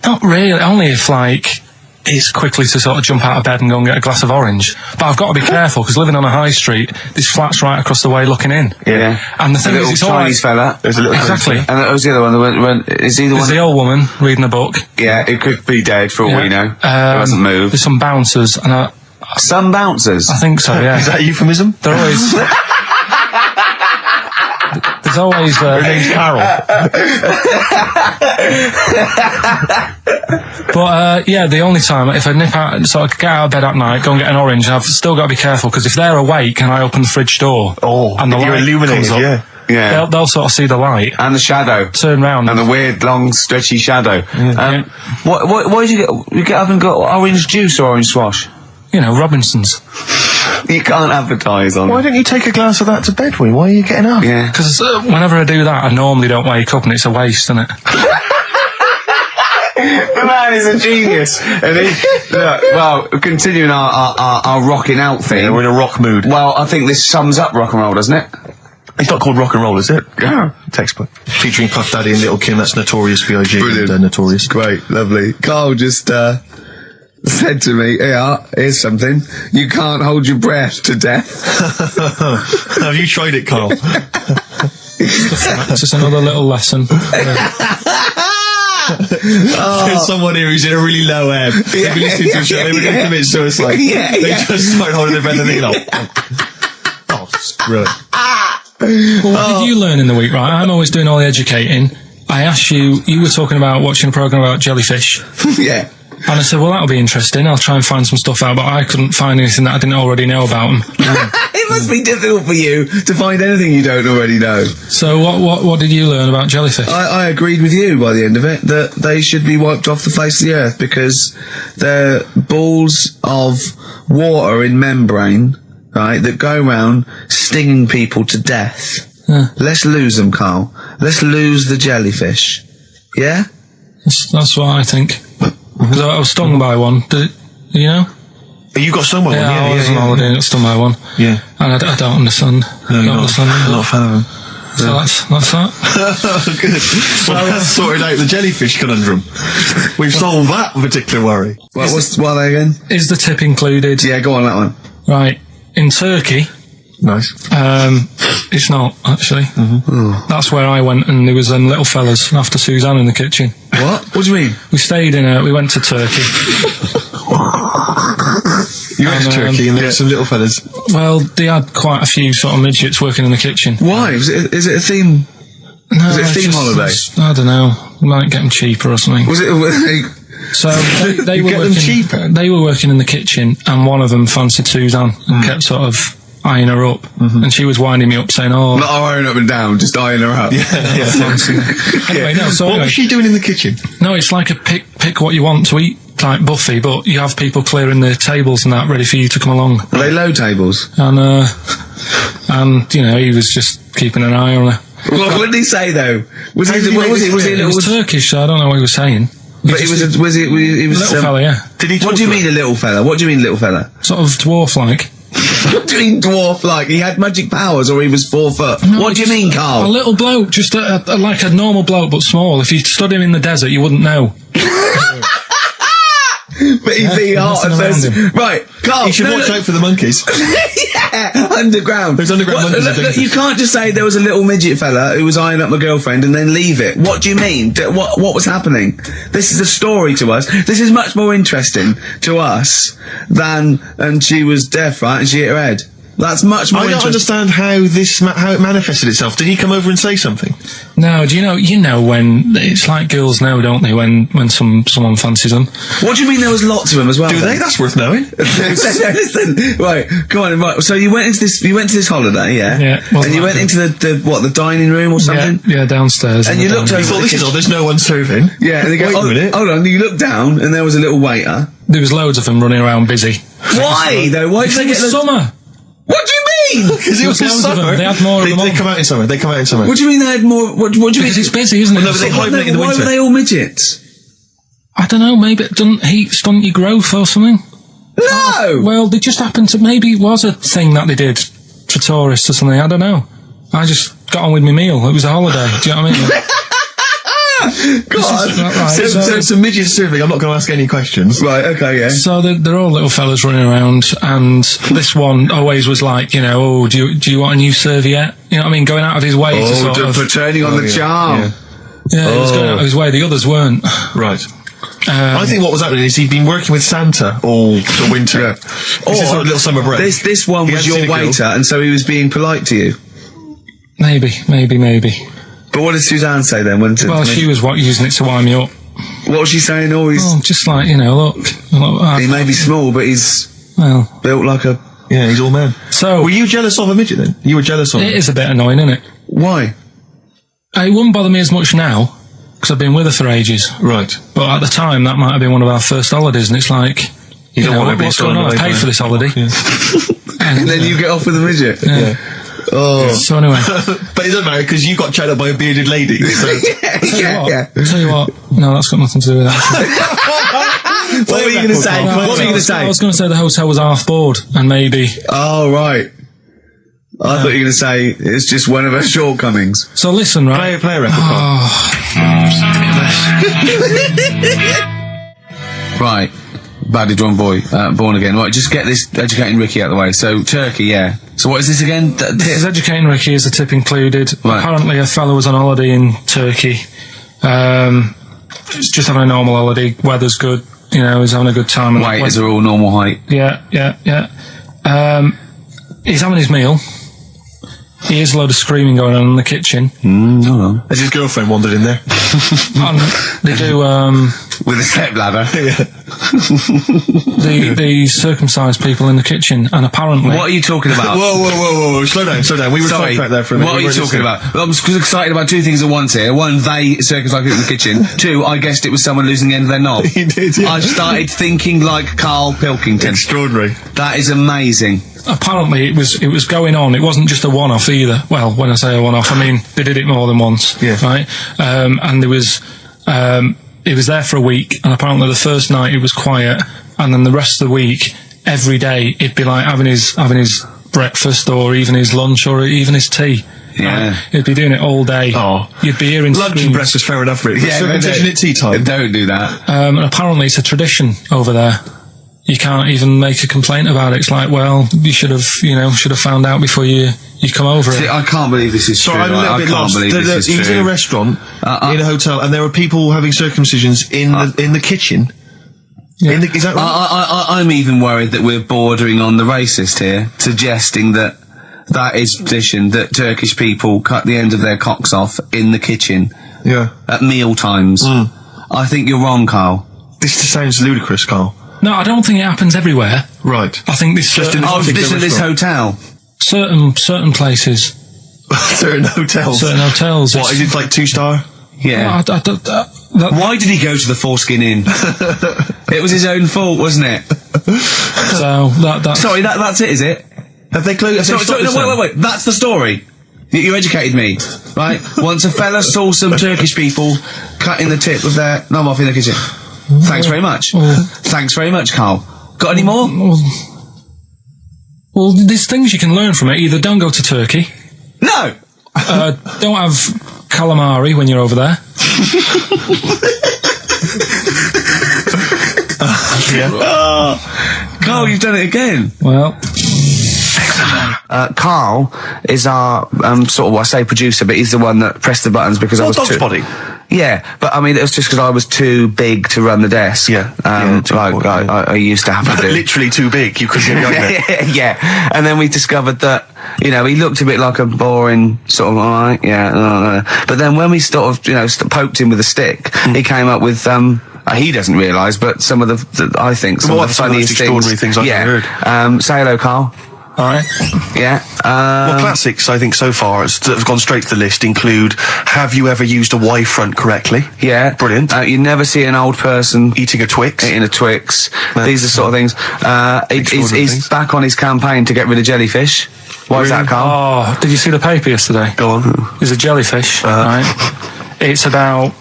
Not really. Only if, like, it's quickly to sort of jump out of bed and go and get a glass of orange. But I've got to be careful, because living on a high street, there's flats right across the way looking in. Yeah. And the thing is, it's Chinese fella. There's a little Exactly. And that was the other one. Is he the There's one? the old woman reading a book. Yeah, it could be dead for all we know. It hasn't moved. There's some bouncers, and Some bouncers. I think so, yeah. Is that a euphemism? They're always... There's always... Her name's Carol. But, yeah, the only time, if I nip out, so I get out of bed at night, go and get an orange, I've still got to be careful, because if they're awake and I open the fridge door... and the you're light illuminated, comes up, yeah. Yeah. they'll sort of see the light, And the shadow. turn round... And the weird, long, stretchy shadow. What did you get up and got orange juice or orange swash? You know, Robinson's. You can't advertise on. Why don't you take a glass of that to bed with? Why are you getting up? Yeah. Because whenever I do that, I normally don't wake up, and it's a waste, isn't it? The man is a genius. And well, continuing our rocking out thing. Yeah, we're in a rock mood. Well, I think this sums up rock and roll, doesn't it? It's not called rock and roll, is it? Yeah. Textbook. Featuring Puff Daddy and Little Kim, that's Notorious B.I.G. Brilliant. and Notorious. Great, lovely. Carl just said to me, here's something. You can't hold your breath to death. Have you tried it, Carl? It's just another little lesson. There's someone here who's in a really low ebb. They've been listening to the show, they were going to commit suicide. They just started holding their breath and they're like, oh, screw it. Well, what did you learn in the week, right? I'm always doing all the educating. I asked you were talking about watching a programme about jellyfish. Yeah. And I said, well, that'll be interesting. I'll try and find some stuff out, but I couldn't find anything that I didn't already know about them. It must be difficult for you to find anything you don't already know. So what did you learn about jellyfish? I agreed with you by the end of it that they should be wiped off the face of the earth because they're balls of water in membrane, right, that go around stinging people to death. Let's lose them, Carl. Let's lose the jellyfish. Yeah? That's what I think. Because I was stung by one. You know? You got stung by one? Yeah, I was on holiday and got stung by one. Yeah. And I don't understand. No, I you're don't understand not. I'm not a fan of them. So that's that. Good. Well, that's sorted out the jellyfish conundrum. We've solved that particular worry. What are they again? Is the tip included? Yeah, go on that one. Right. In Turkey, Nice. it's not, actually. That's where I went, and there was them little fellas after Suzanne in the kitchen. What? What do you mean? We went to Turkey. You went to Turkey and there were some little fellas. Well, they had quite a few sort of midgets working in the kitchen. Why? Is it a theme? No, Was it a theme holiday? I don't know. We might get them cheaper or something. Was it? So they You were get them working. cheaper? They were working in the kitchen, and one of them fancied Suzanne and kept sort of eyeing her up, and she was winding me up, saying, "Oh, Not iron up and down, just eyeing her up. fancy." Anyway, no. So What anyway, was she doing in the kitchen? no, it's like a pick what you want to eat type buffet, but you have people clearing the tables and that ready for you to come along. Are they low tables? And you know, he was just keeping an eye on her. What did he say though? Was How he? did he What make was it he? Was he? clear? It was Turkish, so I don't know what he was saying. But he was. He was. A little fella, yeah, Did he talk What do you to her? mean a little fella? What do you mean little fella? sort of dwarf-like. What do you mean dwarf like? He had magic powers or he was 4 foot? No, What do you mean, A Carl? little bloke, just like a normal bloke, but small. If you stood him in the desert, you wouldn't know. But he'd be hot nothing and around there's... Right, Carl. You should watch out for the monkeys. Yeah, underground. There's underground monkeys Look, in look, Texas. you can't just say there was a little midget fella who was eyeing up my girlfriend and then leave it. What do you mean? What was happening? This is a story to us. This is much more interesting to us than... And she was deaf, right? And she hit her head. That's much more I don't interesting. understand how it manifested itself. Did he come over and say something? No, do you know when it's like girls know, don't they? When someone fancies them. What do you mean there was lots of them as well? Do they? That's worth knowing. Listen, right, come on, right. So you went to this holiday, yeah? Yeah, well, and you went into the dining room or something? Yeah, downstairs. And you looked You over thought, the this is kitchen. odd, there's no one serving. Yeah, and they go, Wait a minute. hold on, you looked down and there was a little waiter. There was loads of them running around busy. Why, though? Why did Because they it get was summer. What do you mean? Because it was Loads of them. summer. They had more of them They on. come out in summer. They come out in summer. What do you mean they had more? What do you mean? Because it's busy, isn't it? Well, no, but they hibernate in the Why winter. were they all midgets? I don't know, maybe it doesn't heat stunt your growth or something. No! Well, they just happened to, maybe it was a thing that they did for tourists or something, I don't know. I just got on with my meal, it was a holiday, do you know what I mean? God. Right, So it's a midget surfing. I'm not going to ask any questions. Right, okay, yeah. So they're all little fellas running around, and this one always was like, you know, oh, do you want a new serviette? You know what I mean? Going out of his way to sort of... for turning on the charm. Yeah, he was going out of his way, the others weren't. Right. I think what was happening is he'd been working with Santa all sort of winter. Yeah. This is sort of little summer break. This one He was hadn't your seen a girl. waiter, and so he was being polite to you. Maybe. But what did Suzanne say then? Well, she was using it to wind me up. What was she saying? Oh, he's... Oh, just like, you know, look he may be small, but he's well, built like a... Yeah, he's all man. so Were you jealous of a midget then? You were jealous of it him? is a bit annoying, isn't it? Why? It wouldn't bother me as much now, because I've been with her for ages. Right. But at the time, that might have been one of our first holidays, and it's like, you don't know, want to be what's going on? I paid for this holiday. And then you get off with a midget? Yeah. Oh. So anyway, But it doesn't matter because you got chatted up by a bearded lady. So. yeah. tell you what, no, that's got nothing to do with that. What were you going to say? What were you going to I say? was going to say the hotel was half board, and maybe. Oh, right. I thought you were going to say it's just one of her shortcomings. So listen, right? Play a record. Right. Badly drawn boy, born again. Right, just get this educating Ricky out of the way. So, Turkey, yeah. So what is this again? This is educating Ricky, is the tip included. Right. Apparently a fellow was on holiday in Turkey. Just having a normal holiday, weather's good, you know, he's having a good time. And Waiters are all normal height. Yeah. He's having his meal. He hears a load of screaming going on in the kitchen. Hold on. Has his girlfriend wandered in there? And they do, With a step ladder. the circumcised people in the kitchen, and apparently... What are you talking about? Whoa. Slow down. We were Sorry, sidetracked there for a minute. what are We you were talking listening. about? I'm excited about two things at once here. One, they circumcised people in the kitchen. Two, I guessed it was someone losing the end of their knob. He did, yeah. I started thinking like Karl Pilkington. Extraordinary. That is amazing. Apparently it was going on. It wasn't just a one-off either. Well, when I say a one-off, I mean they did it more than once. Yeah. Right. And there was it was there for a week, and apparently the first night it was quiet, and then the rest of the week, every day it'd be like having his breakfast, or even his lunch, or even his tea. Yeah. Right? He'd be doing it all day. Oh. You'd be hearing Lunch and screams. breakfast, fair enough, really. Yeah, Circumcision at tea time. Don't do that. And apparently it's a tradition over there. You can't even make a complaint about it. It's like, well, you should have found out before you come over See, it. I can't believe this is Sorry, true. I'm a little bit I can't lost. believe this is He was true. in a restaurant, in a hotel, and there were people having circumcisions in the kitchen. Yeah. Is that right? I'm even worried that we're bordering on the racist here, suggesting that is tradition, that Turkish people cut the end of their cocks off in the kitchen Yeah. at meal times. I think you're wrong, Carl. This just sounds ludicrous, Carl. No, I don't think it happens everywhere. Right. I think this Just in this Oh, particular this at this restaurant. hotel. certain places, Certain hotels. certain hotels. What, is it like 2-star? Yeah. Why did he go to the Foreskin Inn? It was his own fault, wasn't it? That's Sorry, that's it, is it? Have they closed? Sorry, no, wait. That's the story. You educated me, right? Once a fella saw some Turkish people cutting the tip of their knob off in the kitchen. Thanks very much. Thanks very much, Carl. Got any more? Well, there's things you can learn from it. Either don't go to Turkey, No! don't have calamari when you're over there. Carl, you've done it again. Well, Carl is our sort of, I say producer, but he's the one that pressed the buttons because I was Dog's too... body. Yeah, but I mean, it was just because I was too big to run the desk. Yeah, too like important, I used to have to do. Literally too big. You couldn't get behind it. Yeah, and then we discovered that, you know, he looked a bit like a boring sort of, alright, yeah, but then when we sort of, you know, poked him with a stick, he came up with, he doesn't realise, but some of the I think, some Well, of the some of the funniest extraordinary things I've yeah. heard. Say hello, Carl. alright. Yeah. Well, classics, I think, so far, that have gone straight to the list include, have you ever used a Y front correctly? Yeah. Brilliant. You never see an old person Eating a Twix? eating a Twix. That's, These are sort of things. extraordinary He's things. back on his campaign to get rid of jellyfish. Why is that, Carl? Oh, did you see the paper yesterday? Go on. There's a jellyfish, right? It's about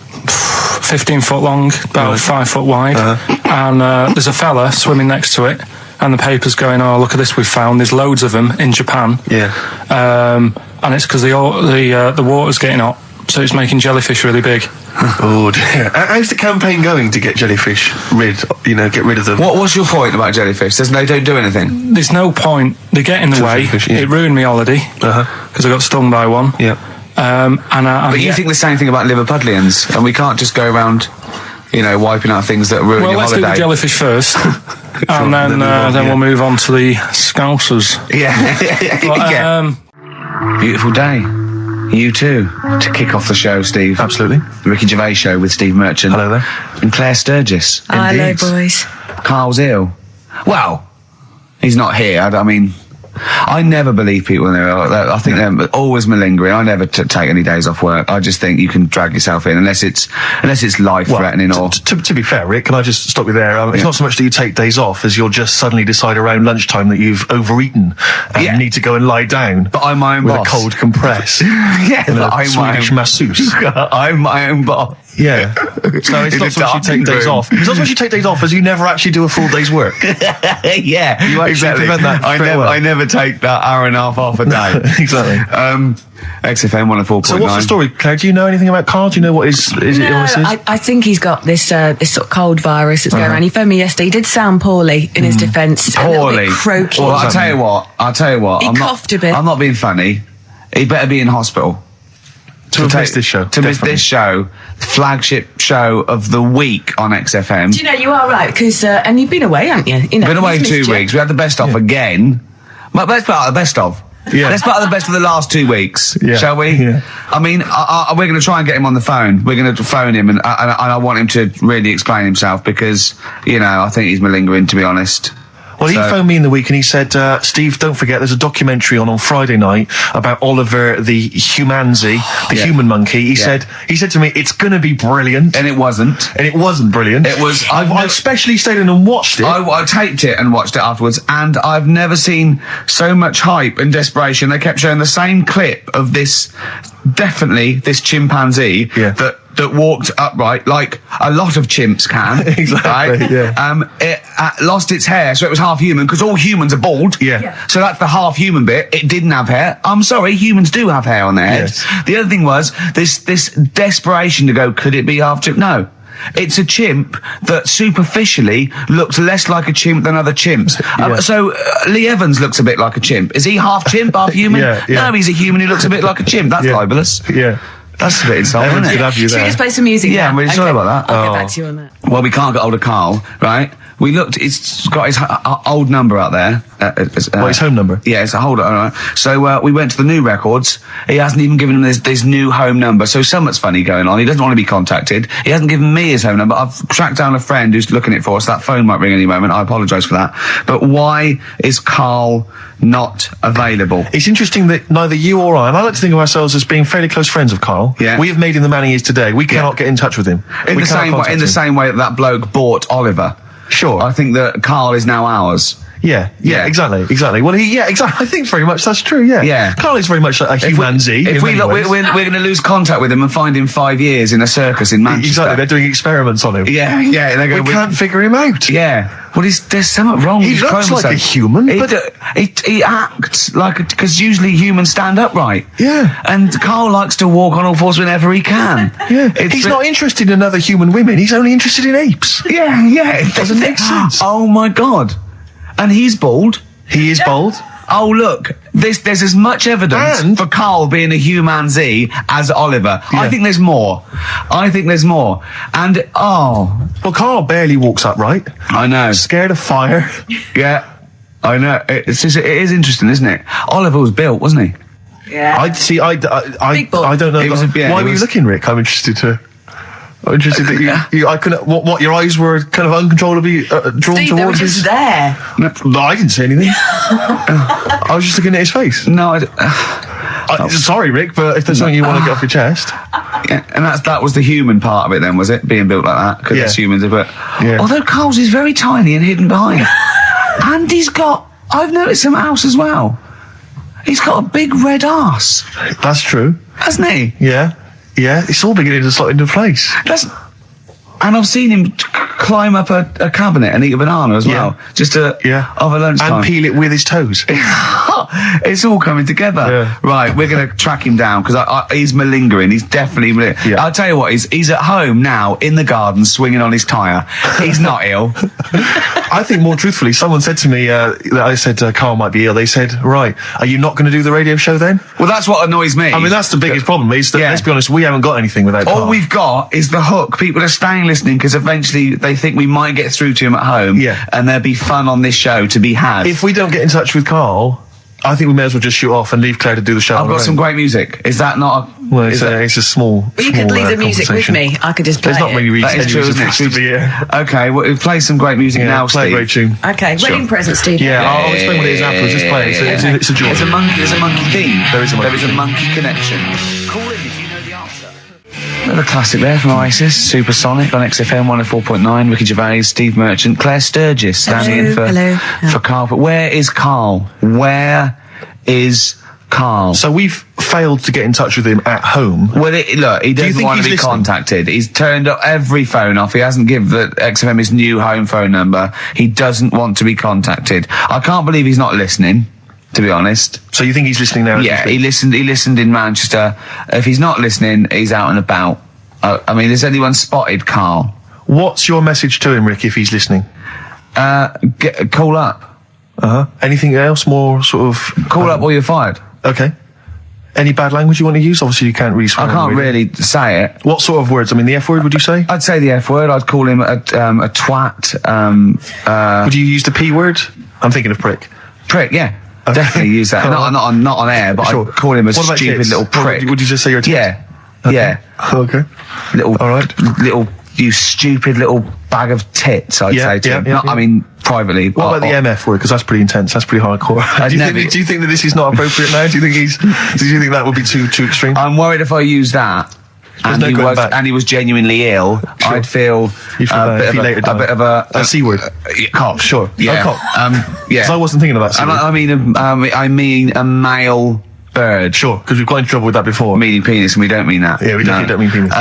15 foot long, about 5 foot wide, and there's a fella swimming next to it, and the paper's going, "Oh, look at this! We've found there's loads of them in Japan." Yeah. And it's because the water's getting hot, so it's making jellyfish really big. Oh dear. How's the campaign going to get jellyfish get rid of them? What's your point about jellyfish? They don't do anything. There's no point. They get in the way. Jellyfish, yeah. It ruined me holiday because I got stung by one. Yeah. But you think the same thing about Liverpudlians, and we can't just go around, wiping out things that ruin Well, your let's holiday. do the jellyfish first, and then we'll move on to the Scousers. Yeah. But, Beautiful day. You too. To kick off the show, Steve. Absolutely. The Ricky Gervais Show with Steve Merchant. Hello there. And Claire Sturgis. Hello, Indeed. boys. Carl's ill. Well, he's not here. I mean, I never believe people when they're ill. I think they're always malingering. I never take any days off work. I just think you can drag yourself in unless it's life-threatening or... To be fair, Rick, can I just stop you there? It's not so much that you take days off as you'll just suddenly decide around lunchtime that you've overeaten and you need to go and lie down. But I'm my own with boss. a cold compress. Yeah, and but a I'm my Swedish own... masseuse. I'm my own boss. Yeah. So it's In not a so much you take darkened days room. off. It's not so much you take days off as you never actually do a full day's work. Yeah, You actually exactly. prevent that straight away. I never take that hour and a half off a day. Exactly. XFM 104.9. So what's the story, Claire? Do you know anything about Carl? Do you know what his illness is? I think he's got this sort of cold virus that's going around. He phoned me yesterday. He did sound poorly in his defence. A little Poorly. bit croaky. Well, I'll tell you what. He I'm coughed a bit. I'm not being funny. He better be in hospital. To miss this show. To miss definitely. this show, flagship show of the week on XFM. Do you know, you are right, because, and you've been away, haven't you? Been away 2 weeks. We had the best of again. But let's part of the best of. Yeah. Let's part of the best of the last 2 weeks, Yeah. shall we? Yeah. I mean, we're going to try and get him on the phone. We're going to phone him, and I want him to really explain himself because, I think he's malingering, to be honest. Well, he phoned me in the week and he said, Steve, don't forget, there's a documentary on Friday night about Oliver the Humanzi, the human monkey. He said to me, it's going to be brilliant. And it wasn't. And it wasn't brilliant. It was. I especially stayed in and watched it. I taped it and watched it afterwards, and I've never seen so much hype and desperation. They kept showing the same clip of this chimpanzee that walked upright like a lot of chimps can. Exactly, right? yeah. It lost its hair, so it was half human, because all humans are bald. Yeah. So that's the half human bit. It didn't have hair. I'm sorry, humans do have hair on their heads. Yes. The other thing was this desperation to go, could it be half chimp? No. It's a chimp that superficially looks less like a chimp than other chimps. So Lee Evans looks a bit like a chimp. Is he half chimp, half human? Yeah. No, he's a human who looks a bit like a chimp. That's libelous. Yeah. That's a bit insulting, Evans isn't could it? have you Should we there. just play some music Yeah, now? I'm really sorry about that. I'll get back to you on that. Well, we can't get hold of Carl, right? We looked, it's got his old number out there. His home number? Yeah, it's a hold on. Right. So we went to the new records. He hasn't even given him this new home number. So something's funny going on. He doesn't want to be contacted. He hasn't given me his home number. I've tracked down a friend who's looking it for us. That phone might ring any moment. I apologise for that. But why is Carl not available? It's interesting that neither you or I, and I like to think of ourselves as being fairly close friends of Carl. Yeah. We have made him the man he is today. We cannot get in touch with him. In We the cannot same way, contact in the him. same way that bloke bought Oliver. Sure. I think that Carl is now ours. Yeah, exactly. Well, exactly. I think very much that's true. Yeah, Yeah. Carl is very much like a humanzi. If we look, we're going to lose contact with him and find him 5 years in a circus in Manchester. Exactly. They're doing experiments on him. Yeah. They're going. We can't figure him out. Yeah. Well, there's something wrong. He with his looks like a chromosomes. human, He acts like because usually humans stand upright. Yeah. And Carl likes to walk on all fours whenever he can. Yeah. He's not interested in other human women. He's only interested in apes. Yeah. It doesn't make sense. Oh my God. And he's bald. He is bald. Oh look, there's as much evidence And- for Carl being a humanzi as Oliver. Yeah. I think there's more. And Well, Carl barely walks upright. I know. Scared of fire. Yeah, I know. It is interesting, isn't it? Oliver was built, wasn't he? Yeah. I ball. don't know. It was Why were you looking, Rick? I'm interested that you I couldn't. What? Your eyes were kind of uncontrollably drawn Steve, they were towards just his. there. No, I didn't say anything. I was just looking at his face. No, Sorry, Rick, but if there's something you want to get off your chest, yeah, and that was the human part of it then, was it? Being built like that, because Yeah. it's humans. But Yeah. although Carl's is very tiny and hidden behind, and I've noticed something else as well. He's got a big red arse, that's true. hasn't he? Yeah, it's all beginning to slot into place. And I've seen him climb up a cabinet and eat a banana as well. Just over lunchtime. And peel it with his toes. It's all coming together. Yeah. Right, we're going to track him down because he's malingering. He's definitely malingering. Yeah. I'll tell you what, he's at home now in the garden swinging on his tyre. He's not ill. I think more truthfully, someone said to me that I said Carl might be ill. They said, right, are you not going to do the radio show then? Well, that's what annoys me. I mean, that's the biggest problem is that, let's be honest, we haven't got anything without Carl. All we've got is the hook. People are staying listening because eventually they think we might get through to him at home. Yeah. And there'll be fun on this show to be had. If we don't get in touch with Carl, I think we may as well just shoot off and leave Claire to do the show. I've got some great music. Is that not a... Well, it's a small. Well, you could leave the music with me. I could just play There's not many reasons. That is true, isn't it? To be here. Okay, well, play some great music now, play Steve. a great tune. Okay, wedding present, Steve. Yeah, I'll explain what it is afterwards. Just play it. It's a joy. There's a monkey theme. There is a monkey monkey connection. Call in if you know the answer. Another classic there from Oasis, Supersonic on XFM 104.9. Ricky Gervais, Steve Merchant, Claire Sturgis standing in for Carl. But where is Carl? Where is Carl? So we've failed to get in touch with him at home. Well, look, he doesn't want to be contacted. He's turned up every phone off. He hasn't given the XFM his new home phone number. He doesn't want to be contacted. I can't believe he's not listening, to be honest. So you think he's listening now? Yeah, he listened in Manchester. If he's not listening, he's out and about. I mean, has anyone spotted Carl? What's your message to him, Rick, if he's listening? Call up. Anything else more sort of... Call up or you're fired. Okay. Any bad language you want to use? Obviously, you can't really swear. I can't really say it. What sort of words? I mean, the F word, would you say? I'd say the F word. I'd call him a twat. Would you use the P word? I'm thinking of prick. Prick, yeah. Definitely use that. Not on air, but Sure. I'd call him a What about stupid tits? little prick. Would you just say you're a tit? Yeah. Okay. Yeah. Okay. All right. You stupid little bag of tits, I'd say to him. I mean, privately. What about the MF word? Because that's pretty intense. That's pretty hardcore. Do you think that this is not appropriate now? Do you think that would be too extreme? I'm worried if I use that and he was genuinely ill, Sure. I'd feel a bit of a C word. Cock. Sure. Yeah. Cock. Yeah. Because I wasn't thinking of that. And I mean a male bird. Sure, because we've got into trouble with that before. Meaning penis, and we don't mean that. Yeah, we definitely don't mean penis.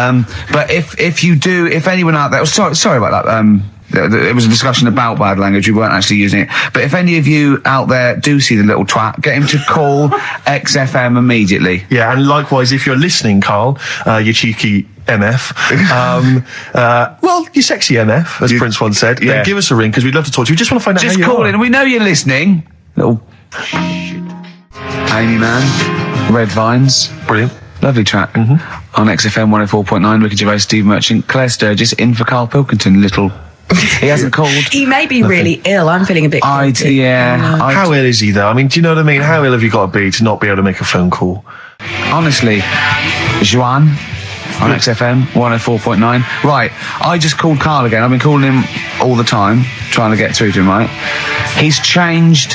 But if anyone out there, sorry about that. There was a discussion about bad language. We weren't actually using it. But if any of you out there do see the little twat, get him to call XFM immediately. Yeah, and likewise, if you're listening, Carl, you cheeky MF, well, you sexy MF, as Prince once said, then give us a ring, because we'd love to talk to you. We just want to find out how you are. Just call in, and we know you're listening. Little Amy Man, Red Vines. Brilliant. Lovely track. On XFM 104.9, Ricky Gervais, Steve Merchant, Claire Sturgis, in for Karl Pilkington, little... He hasn't called. He may be really ill. I'm feeling a bit guilty. How ill is he, though? I mean, do you know what I mean? How ill have you got to be to not be able to make a phone call? Honestly, Juan on XFM 104.9. Right, I just called Carl again. I've been calling him all the time, trying to get through to him, right? He's changed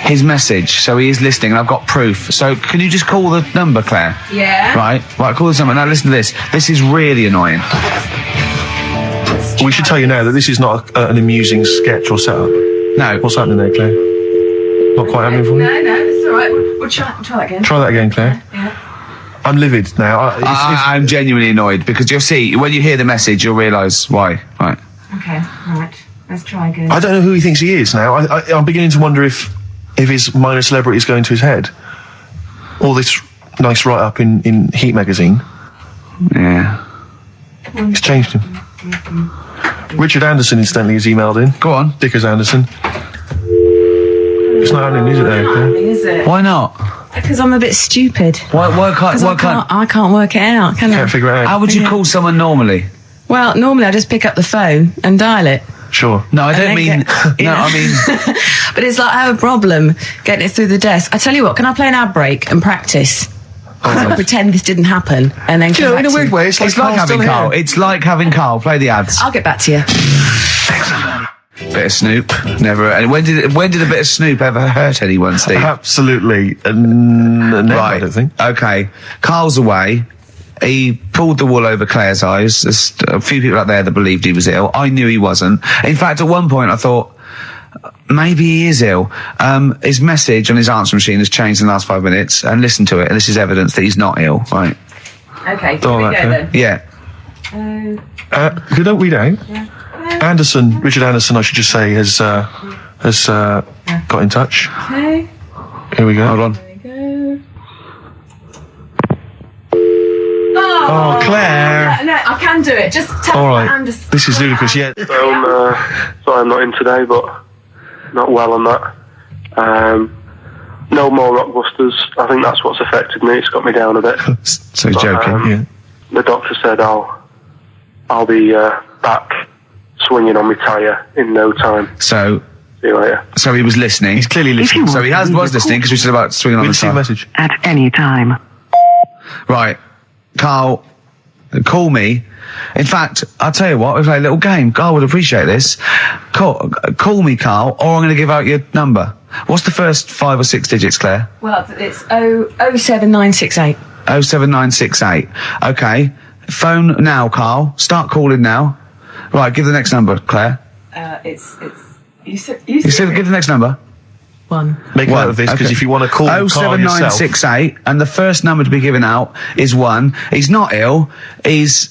his message, so he is listening, and I've got proof. So can you just call the number, Claire? Yeah. Right, call this number. Now listen to this. This is really annoying. We should tell you now that this is not an amusing sketch or setup. No. What's happening there, Claire? Not quite happening for you? No, it's all right. We'll try that again. Try that again, Claire. Yeah. I'm livid now. I'm genuinely annoyed, because you'll see, when you hear the message, you'll realise why. Right. Okay, right. Let's try again. I don't know who he thinks he is now. I'm beginning to wonder if his minor celebrity is going to his head. All this nice write-up in Heat magazine. Yeah. It's changed him. Richard Anderson, incidentally, has emailed in. Go on. Dickers Anderson. It's not happening, is it, there? Is it? Why not? Because I'm a bit stupid. I can't work it out, can I? Can't figure it out. How would you call someone normally? Well, normally I just pick up the phone and dial it. Sure. No, I don't mean... I mean... But it's like I have a problem getting it through the desk. I tell you what, can I play an ad break and practice? I'll pretend this didn't happen and then come back in a weird way, it's like having Carl. It's like having Carl. Play the ads. I'll get back to you. Bit of Snoop. Never. And when did a bit of Snoop ever hurt anyone, Steve? Absolutely. Never, right. I don't think. Okay. Carl's away. He pulled the wool over Claire's eyes. There's a few people out there that believed he was ill. I knew he wasn't. In fact, at one point I thought, maybe he is ill. His message on his answer machine has changed in the last 5 minutes, and listen to it, and this is evidence that he's not ill, right? Okay, here we go then. Yeah. Who don't read out? Richard Anderson, I should just say, has got in touch. Okay. Here we go. Hold on. There we go. Oh, Claire. No, I can do it. Just tell All me right. Anderson. This is ludicrous, yeah. Sorry I'm not in today, but not well on that. No more Rockbusters. I think that's what's affected me. It's got me down a bit. So he's joking. Yeah. The doctor said I'll be back swinging on my tyre in no time. So See you later. he was listening. He's clearly listening. So he was listening because we said about swinging on We the see a side. message. At any time. Right, Carl, call me. In fact, I'll tell you what, we play a little game. Carl would appreciate this. Call me, Carl, or I'm going to give out your number. What's the first 5 or 6 digits, Claire? Well, it's 07968. 07968. Okay. Phone now, Carl. Start calling now. Right, give the next number, Claire. You said You said give the next number. 1. Make a note of this, because Okay. if you want to call Carl yourself... 07968, and the first number to be given out is 1. He's not ill.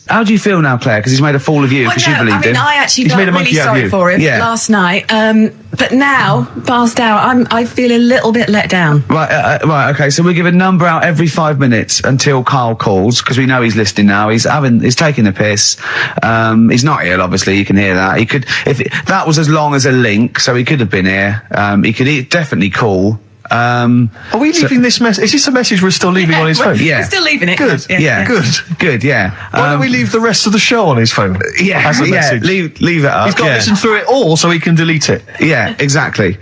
How do you feel now, Claire? Because he's made a fool of you, because you believed him. I actually He's felt made a really monkey out of sorry you. for him Yeah. last night. But now, passed out, I feel a little bit let down. Right, okay, so we give a number out every 5 minutes until Carl calls, because we know he's listening now. He's taking the piss. He's not ill, obviously, you can hear that. That was as long as a link, so he could have been here. He could definitely call. Are we leaving this message? Is this a message we're still leaving on his phone? Yeah. We're still leaving it. Good. Yeah. Good, yeah. Why don't we leave the rest of the show on his phone? As a message? Leave it up. He's got to yeah. listen through it all so he can delete it. Yeah, exactly.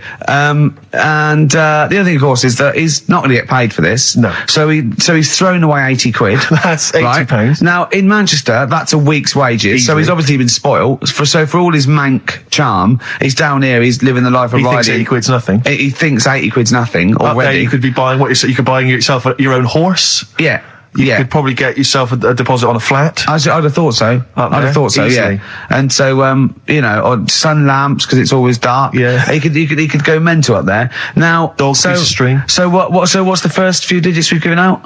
And the other thing, of course, is that he's not going to get paid for this. No. So he's thrown away 80 quid. That's 80 pounds. Now, in Manchester, that's a week's wages. So Easily. he's obviously been spoilt. So for all his mank charm, he's down here, he's living the life of He thinks riding. 80 quid's nothing. He thinks 80 quid's nothing Up there, already. you could be buying you could buy yourself your own horse. Yeah. You Yeah. could probably get yourself a deposit on a flat. I'd have thought so. Up I'd have there, thought so, easily. yeah. And so, or sun lamps because it's always dark. Yeah. He could go mental up there. Now, Dog piece of string. So what's the first few digits we've given out?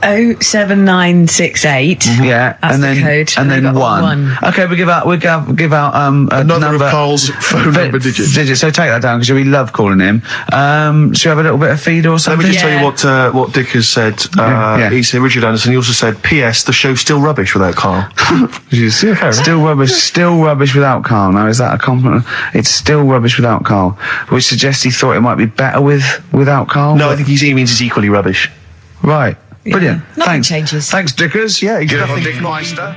07968. Yeah, That's and the then code. and We've then got 1. Okay, we give out a Another number of Carl's phone number digits. So take that down because we love calling him. Should we have a little bit of feed or Let something? me just tell you what Dick has said. Yeah. He said, Richard Anderson, he also said, P.S. the show's still rubbish without Carl. Yeah, fair enough. Still rubbish without Carl. Now, is that a compliment? It's still rubbish without Carl, which suggests he thought it might be better without Carl. No, I think he means it's equally rubbish. Right. Brilliant. Nothing Thanks. changes. Thanks, Dickers. Yeah, he's Good nothing- old Dick Meister.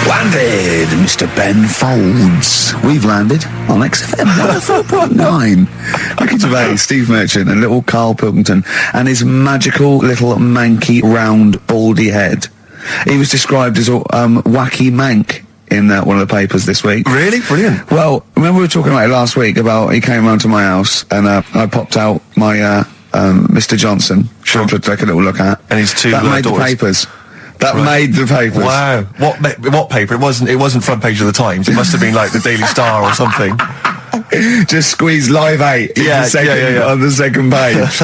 Landed, Mr. Ben Folds. We've landed on XFM 104.9. Ricky Gervais, Steve Merchant, and little Karl Pilkington, and his magical little manky, round, baldy head. He was described as a wacky mank in one of the papers this week. Really? Brilliant. Well, remember we were talking about it last week about he came round to my house and I popped out my Mr. Johnson Sure. to take a little look at. And his two that made daughters. the papers. That Right. made the papers. Wow. What paper? It wasn't front page of the Times. It must have been like the Daily Star or something. Just squeeze Live 8 in Yeah, the second, yeah. on the second page.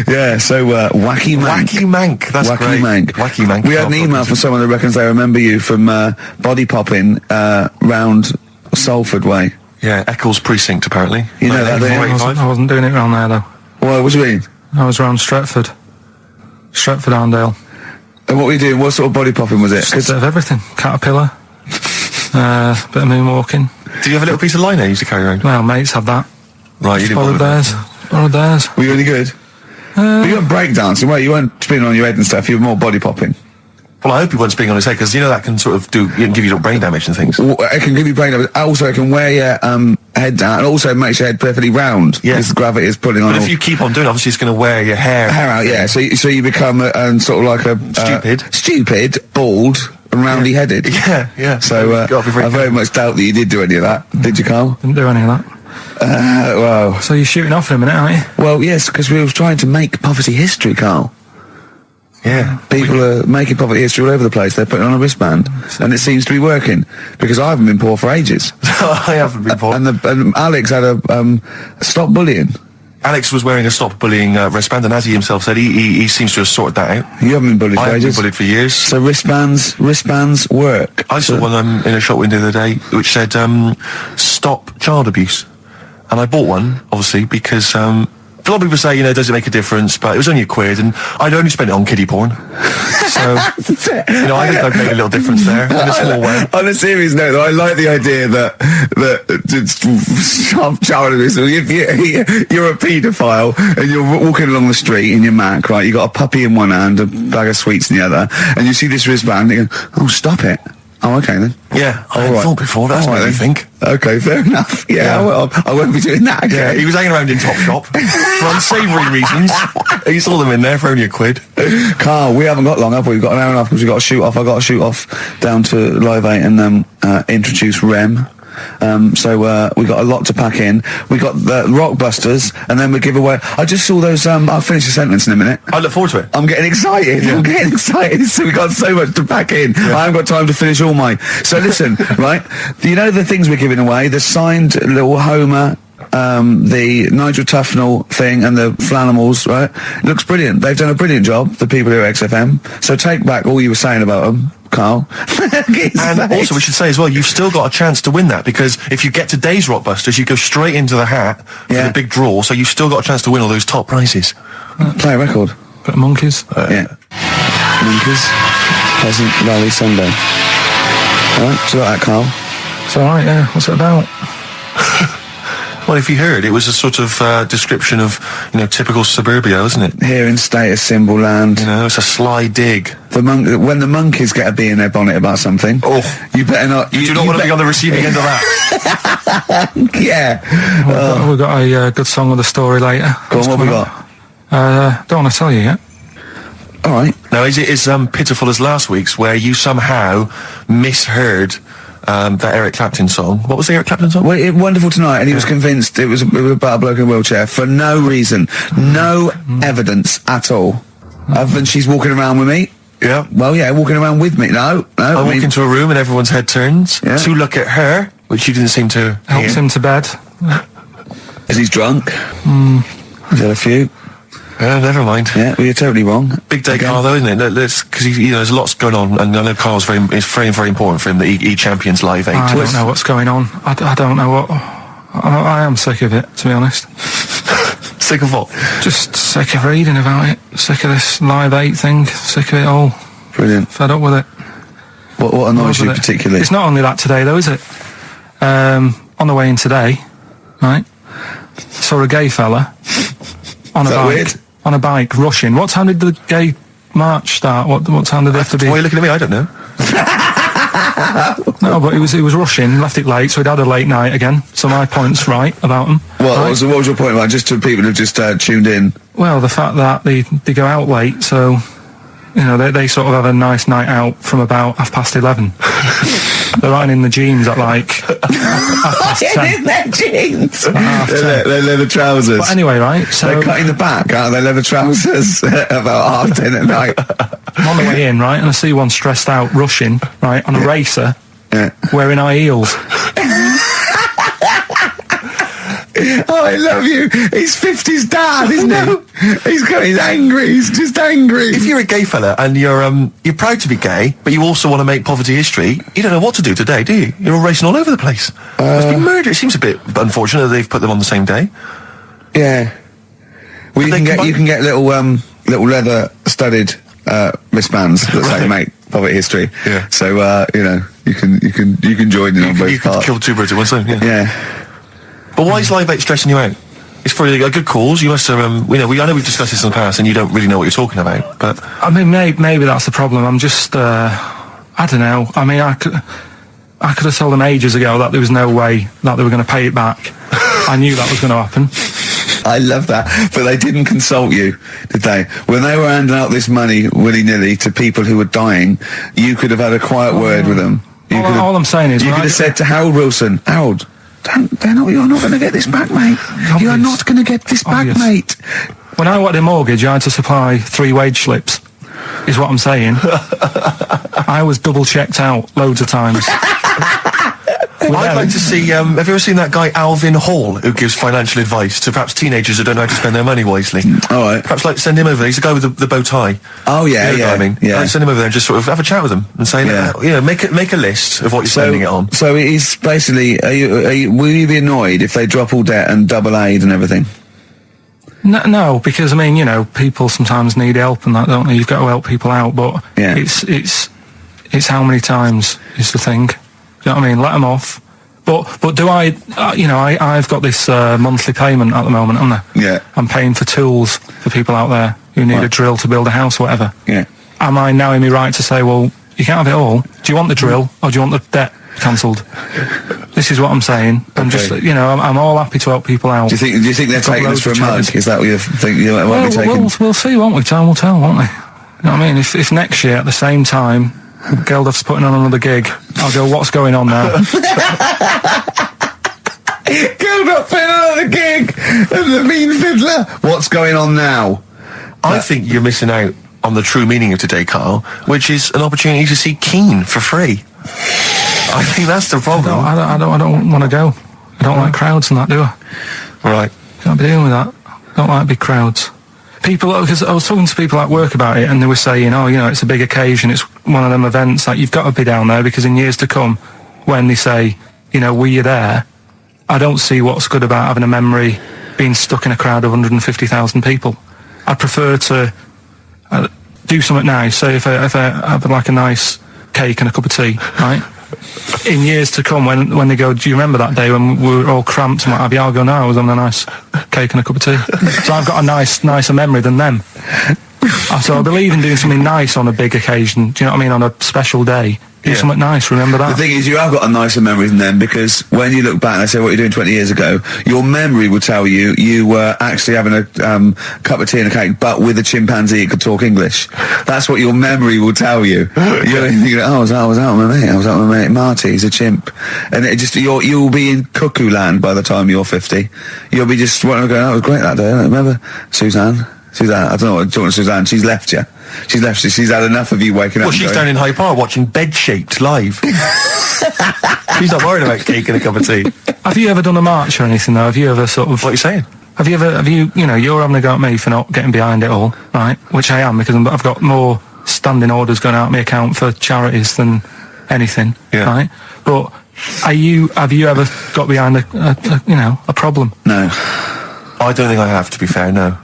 Yeah, so wacky mank. Wacky mank. That's Wacky great. mank. Wacky mank. We had an email from someone that reckons they remember you from body popping round Salford Way. Yeah, Eccles Precinct, apparently. You know that, don't you? 485. I wasn't doing it round there though. Well, what do you mean? I was round Stretford, Arndale. And what were you doing? What sort of body popping was it? Just a bit of everything. Caterpillar, bit of moonwalking. Did you have a little piece of line you used to carry around? Well, mates had that. Right, you didn't Borrowed bother with theirs. Borrowed theirs. Were you any good? But you weren't breakdancing, were you? You weren't spinning on your head and stuff. You were more body popping. that. Well, I hope he wasn't spinning on his head, because you know that can sort of give you little brain damage and things. Well, it can give you brain damage. Also, it can wear your head down, and also makes your head perfectly round. Yeah. Because the gravity is pulling on. But all if you keep on doing it, obviously it's going to wear your hair. hair out, yeah. So you become sort of like a stupid, bald, and roundy headed. Yeah. So You've got to be I very careful. much doubt that you did do any of that. Did you, Carl? Didn't do any of that. Well, So you're shooting off in a minute, aren't you? well, yes, because we were trying to make poverty history, Carl. Yeah. People are making poverty history all over the place. They're putting it on a wristband, and it seems to be working because I haven't been poor for ages. I haven't been poor. And Alex had a stop bullying. Alex was wearing a stop bullying wristband, and as he himself said, he seems to have sorted that out. You haven't been bullied for I haven't ages. been bullied for years. So wristbands work. I saw one in a shop window the other day which said, stop child abuse. And I bought one, obviously, because a lot of people say, does it make a difference? But it was only £1, and I'd only spent it on kiddie porn. So, I think I've made a little difference there in a small way. On a serious note, though, I like the idea that child abuse. If you're a paedophile and you're walking along the street in your Mac, right? You got a puppy in one hand, a bag of sweets in the other, and you see this wristband, and you go, "Oh, stop it." Oh, okay then. Yeah, I hadn't thought before. That's what I think. Okay, fair enough. Yeah, well, I won't be doing that again. Yeah, he was hanging around in Topshop for unsavoury reasons. You saw them in there for only £1. Carl, we haven't got long, have we? We've got an hour and a half because we've got to shoot off. I've got to shoot off down to Live 8 and introduce Rem. So we got a lot to pack in. We got the Rockbusters, and then we give away. I just saw those. I'll finish the sentence in a minute. I look forward to it. I'm getting excited. Yeah. I'm getting excited. So we got so much to pack in. Yeah. I haven't got time to finish all my. So listen, right? You know the things we're giving away. The signed little Homer. The Nigel Tufnell thing and the Flanimals, right? It looks brilliant. They've done a brilliant job, the people here at XFM. So take back all you were saying about them, Carl. And also we should say as well, you've still got a chance to win that, because if you get today's Rockbusters, you go straight into the hat for the big draw, so you've still got a chance to win all those top prizes. Play a record. Bit of Monkeys. Yeah. Monkeys. Pleasant Valley Sunday. Alright, do you like that, Carl? It's alright, yeah. What's it about? Well, if you heard, it was a sort of description of, typical Suburbia, isn't it? Here in status symbol land. It's a sly dig. When the monkeys get a bee in their bonnet about something, you better not. You do not want to be on the receiving end of that. Yeah. We've got a good song with a story later. Go on, what have we got? Don't want to tell you yet. All right. Now, is it as pitiful as last week's, where you somehow misheard that Eric Clapton song? What was the Eric Clapton song? Well, Wonderful Tonight, and he was convinced it was about a bloke in a wheelchair for no reason, no evidence at all, other than she's walking around with me. Yeah. Well, yeah, walking around with me. No. I walk into a room and everyone's head turns to look at her, which you didn't seem to Helps him to bed. Is he's drunk? He's had a few. Never mind. Yeah, well, you're totally wrong. Big day, Carl, though, isn't it? Because there's lots going on, and I know Carl's it's very, very important for him that he champions Live 8. I don't know what's going on. I don't know what. I am sick of it, to be honest. Sick of what? Just sick of reading about it. Sick of this Live 8 thing. Sick of it all. Brilliant. Fed up with it. What annoys you particularly? It's not only that today, though, is it? On the way in today, right, saw a gay fella on a bike. Weird? On a bike, rushing. What time did the gay march start? What time did they have to be? Why are you looking at me? I don't know. No, but he was rushing, left it late, so he'd had a late night again. So my point's right about him. What was your point about, just to people who've just tuned in? Well, the fact that they go out late, so they sort of have a nice night out from about 11:30. They're riding in the jeans at like 10:30. In their jeans. They're leather trousers. But anyway, right, so they're cutting the back out of their leather trousers about 10:30 at night. I'm on the way in, right, and I see one stressed out, rushing, right, on a racer, wearing high heels. Oh, I love you. He's 50's dad, isn't he? He's angry. He's just angry. If you're a gay fella and you're proud to be gay, but you also want to make poverty history, you don't know what to do today, do you? You're all racing all over the place. Must be murder. It seems a bit unfortunate that they've put them on the same day. Yeah. Well, you can get little leather studded wristbands that say "Make Poverty History." Yeah. So you can join in on both You can parts. kill two birds with one stone. Yeah. But why is Live 8 stressing you out? It's for a good cause. You must have. I know we've discussed this in the past, and you don't really know what you're talking about. But I mean, maybe that's the problem. I'm just, I don't know. I mean, I could have told them ages ago that there was no way that they were going to pay it back. I knew that was going to happen. I love that. But they didn't consult you, did they? When they were handing out this money willy-nilly to people who were dying, you could have had a quiet word with them. All I'm saying is, you could have said to Harold Wilson, Harold, you're not going to get this back, mate. You are not going to get this back, mate. When I wanted a mortgage, I had to supply 3 wage slips, is what I'm saying. I was double checked out loads of times. I'd like to see, have you ever seen that guy Alvin Hall, who gives financial advice to perhaps teenagers who don't know how to spend their money wisely? All right. Perhaps like send him over there. He's the guy with the bow tie. Oh, yeah, You know what I mean? yeah. Like, send him over there and just sort of have a chat with him and say, make a list of what you're spending it on. So he's basically, will you be annoyed if they drop all debt and double aid and everything? No, because I mean, people sometimes need help and that, don't they? You've got to help people out, but Yeah. it's how many times is the thing. Do you know what I mean? Let them off. But do I? I've got this monthly payment at the moment, haven't I? Yeah. I'm paying for tools for people out there who need a drill to build a house, or whatever. Yeah. Am I now in my right to say, well, you can't have it all? Do you want the drill or do you want the debt cancelled? This is what I'm saying. I'm just, I'm all happy to help people out. Do you think they're taking us for a mug? Is that what you think? You might Well, be taking? we'll see, won't we? Time will tell, won't we? You know what I mean? If next year at the same time Geldof's putting on another gig, I'll go, what's going on now? Geldof putting on another gig and the mean fiddler. What's going on now? I think you're missing out on the true meaning of today, Carl, which is an opportunity to see Keane for free. I think that's the problem. No, I don't want to go. I don't like crowds and that, do I? Right. Can't be dealing with that. Don't like big crowds. People, because I was talking to people at work about it, and they were saying, it's a big occasion, it's one of them events, like, you've got to be down there, because in years to come, when they say, were you there, I don't see what's good about having a memory being stuck in a crowd of 150,000 people. I prefer to do something nice. Say if I have like a nice cake and a cup of tea, right? In years to come, when they go, do you remember that day when we were all cramped and what have you? I'll go, no, I was having a nice cake and a cup of tea. So I've got a nicer memory than them. So I believe in doing something nice on a big occasion. Do you know what I mean? On a special day. Do something nice, remember that? The thing is, you have got a nicer memory than them, because when you look back and say what you're doing 20 years ago, your memory will tell you were actually having a cup of tea and a cake, but with a chimpanzee that could talk English. That's what your memory will tell you. You're thinking, I was out with my mate. I was out with my mate Marty. He's a chimp, and it just you'll be in cuckoo land by the time you're 50. You'll be just going, that was great that day. Remember Suzanne, I don't know what talking to Suzanne. She's left you. She's left you. She's had enough of you waking up. Well, she's down in Hyde Park watching Bed-Shaped live. She's not worried about cake and a cup of tea. Have you ever done a march or anything, though? Have you ever sort of... What are you saying? Have you, you're having a go at me for not getting behind it all, right? Which I am, because I've got more standing orders going out of my account for charities than anything, right? But have you ever got behind a problem? No. I don't think I have, to be fair, no.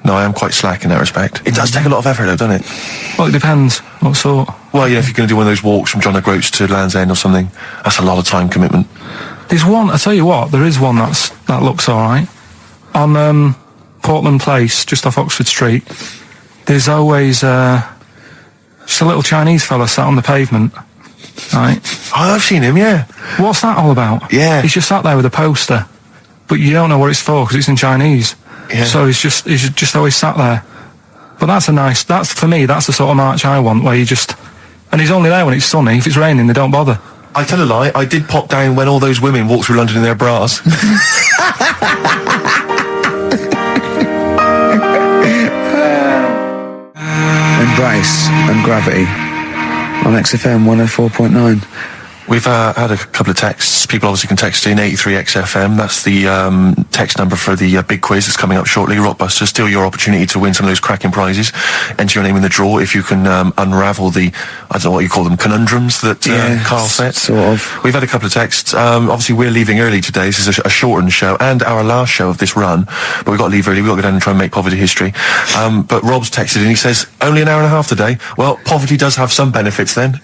No, I am quite slack in that respect. It does take a lot of effort, though, doesn't it? Well, it depends. What sort? Well, if you're going to do one of those walks from John O'Groats to Land's End or something, that's a lot of time commitment. There's one, I tell you what, there is one that looks alright. On Portland Place, just off Oxford Street, there's always just a little Chinese fella sat on the pavement, right? Oh, I've seen him, yeah. What's that all about? Yeah. He's just sat there with a poster, but you don't know what it's for because it's in Chinese. Yeah. So he's just always sat there. But that's for me, that's the sort of march I want, where and he's only there when it's sunny. If it's raining, they don't bother. I tell a lie, I did pop down when all those women walked through London in their bras. Embrace and Gravity on XFM 104.9. We've had a couple of texts. People obviously can text in 83XFM. That's the text number for the big quiz that's coming up shortly. Rockbusters, still your opportunity to win some of those cracking prizes. Enter your name in the draw if you can unravel the, I don't know what you call them, conundrums that Carl set. Sort of. We've had a couple of texts. Obviously, we're leaving early today. This is a shortened show and our last show of this run. But we've got to leave early. We've got to go down and try and make poverty history. But Rob's texted and he says, only an hour and a half today. Well, poverty does have some benefits then.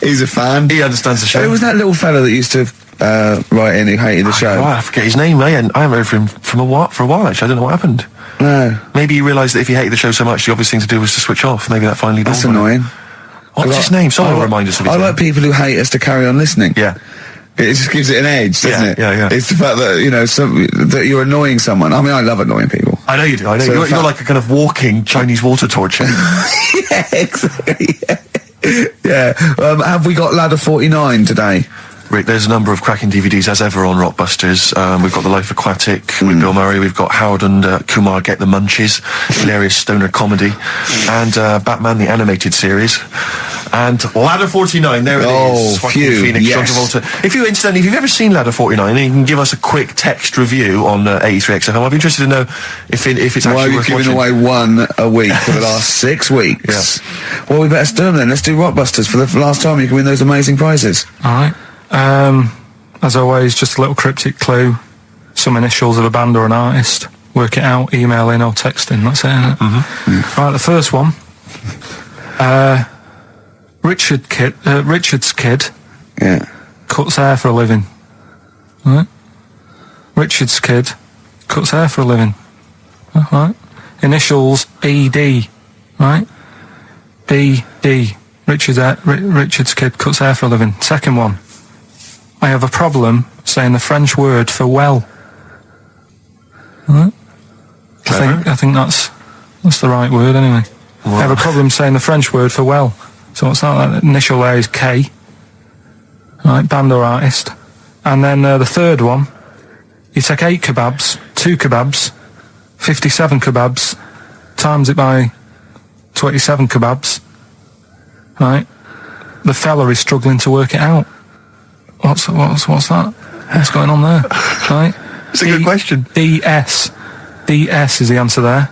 He's a fan. He understands the show. Who was that little fella that used to write in who hated the show? I forget his name. I haven't heard from him for a while, actually. I don't know what happened. No. Maybe he realised that if he hated the show so much, the obvious thing to do was to switch off. Maybe that finally dawned That's on him. annoying. What's his name? Someone will remind us of his I name. like people who hate us to carry on listening. Yeah. It just gives it an edge, doesn't it? Yeah. It's the fact that, that you're annoying someone. I mean, I love annoying people. I know you do. I know. So You're like a kind of walking Chinese water torch. Yeah, exactly. Yeah. Have we got Ladder 49 today? Rick, there's a number of cracking DVDs as ever on Rockbusters. We've got The Life Aquatic with Bill Murray. We've got Howard and Kumar Get the Munchies, hilarious stoner comedy, and Batman the Animated Series. And Ladder 49, there it is. Fucking phew, Phoenix, John yes. Travolta. If you've ever seen Ladder 49, then you can give us a quick text review on 83 XFM. I'd be interested to know if it's Why are actually we worth giving watching. away one a week for the last 6 weeks? Yeah. Well, we better do them then. Let's do Rockbusters for the last time. You can win those amazing prizes. All right. As always, just a little cryptic clue. Some initials of a band or an artist. Work it out, email in or text in. That's it, isn't it? Mm-hmm. Right, the first one. Richard's kid Yeah. cuts hair for a living. Right? Richard's kid cuts hair for a living. Right? Initials ED. Right? BD. Richard's kid cuts hair for a living. Second one. I have a problem saying the French word for well. Right? I think that's the right word anyway. I have a problem saying the French word for well. So what's that? That initial there is K. Right, band or artist. And then the third one, you take 8 kebabs, 2 kebabs, 57 kebabs, times it by 27 kebabs. Right? The fella is struggling to work it out. What's that? What's going on there? Right? It's a good question. DS is the answer there.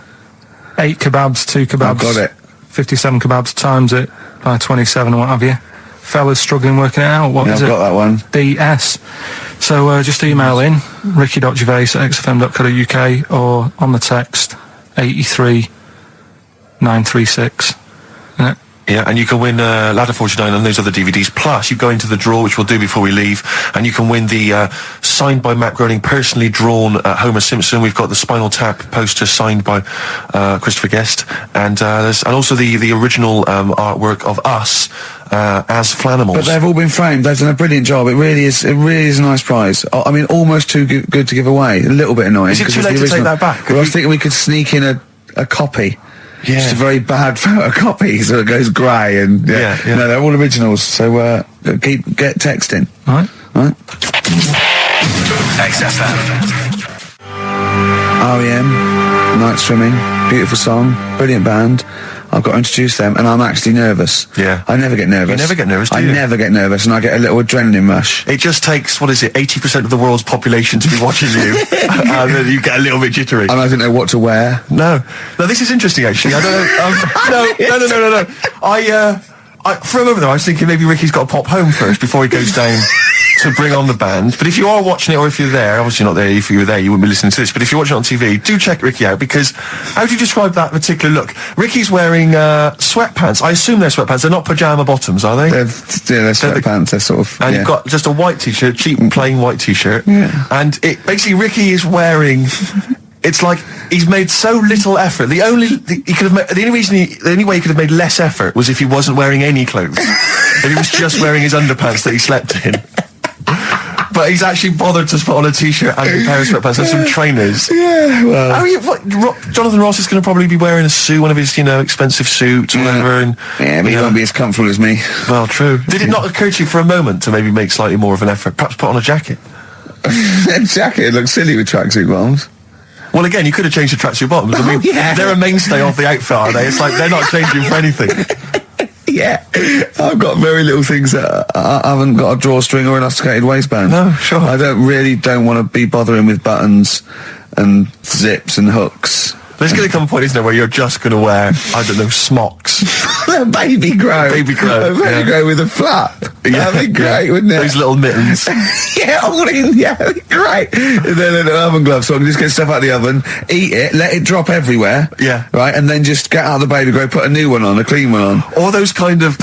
8 kebabs, 2 kebabs. I've got it. 57 kebabs, times it by 27 or what have you. Fella's struggling working it out. What is I've it? got that one. DS. So just email in ricky.gervais@xfm.co.uk or on the text 83936. Yeah. Yeah, and you can win Ladder 49 and those other DVDs. Plus, you go into the draw, which we'll do before we leave, and you can win the signed by Matt Groening, personally drawn Homer Simpson. We've got the Spinal Tap poster signed by Christopher Guest, and also the original artwork of us as Flanimals. But they've all been framed. They've done a brilliant job. It really is a nice prize. I mean, almost too good to give away. A little bit annoying. Is it 'cause too it's late the to take original. that back? Well, I was thinking we could sneak in a copy. Yeah. Just a very bad photocopy, so it goes grey and Yeah. No, they're all originals. So get texting. Right. Right. XFM. REM, Night Swimming, beautiful song, brilliant band. I've got to introduce them, and I'm actually nervous. Yeah. I never get nervous. You never get nervous, do I you? never get nervous, and I get a little adrenaline rush. It just takes, 80% of the world's population to be watching you, and then you get a little bit jittery. And I don't know what to wear. No, this is interesting actually. I don't know. No. For a moment there, I was thinking maybe Ricky's got to pop home first before he goes down to bring on the band. But if you are watching it, or if you're there, obviously not there. If you were there, you wouldn't be listening to this. But if you're watching it on TV, do check Ricky out, because how do you describe that particular look? Ricky's wearing sweatpants. I assume they're sweatpants. They're not pajama bottoms, are they? They're sweatpants. They're sort of. And you've got just a white t-shirt, cheap and plain white t-shirt. Yeah. And basically Ricky is wearing. It's like he's made so little effort. The only way he could have made less effort was if he wasn't wearing any clothes. If he was just wearing his underpants that he slept in. But he's actually bothered to put on a t-shirt and a pair of sweatpants and some trainers. Yeah, well. Jonathan Ross is going to probably be wearing a suit, one of his, expensive suits or whatever. And, but he won't be as comfortable as me. Well, true. Did it not occur to you for a moment to maybe make slightly more of an effort? Perhaps put on a jacket? That jacket looks silly with tracksuit bottoms. Well, again, you could have changed the tracksuit bottoms. I mean, they're a mainstay of the outfit, are they? It's like they're not changing for anything. Yeah, I've got very little things that I haven't got a drawstring or elasticated waistband. No, sure. I don't want to be bothering with buttons and zips and hooks. There's going to come a point, isn't there, where you're just going to wear, I don't know, smocks. A baby grow. Baby grow, A baby grow with a flap. That'd be great, wouldn't it? Those little mittens. That'd be great. And then an oven glove, so I can just get stuff out of the oven, eat it, let it drop everywhere. Yeah. Right, and then just get out of the baby grow, put a new one on, a clean one on. Or those kind of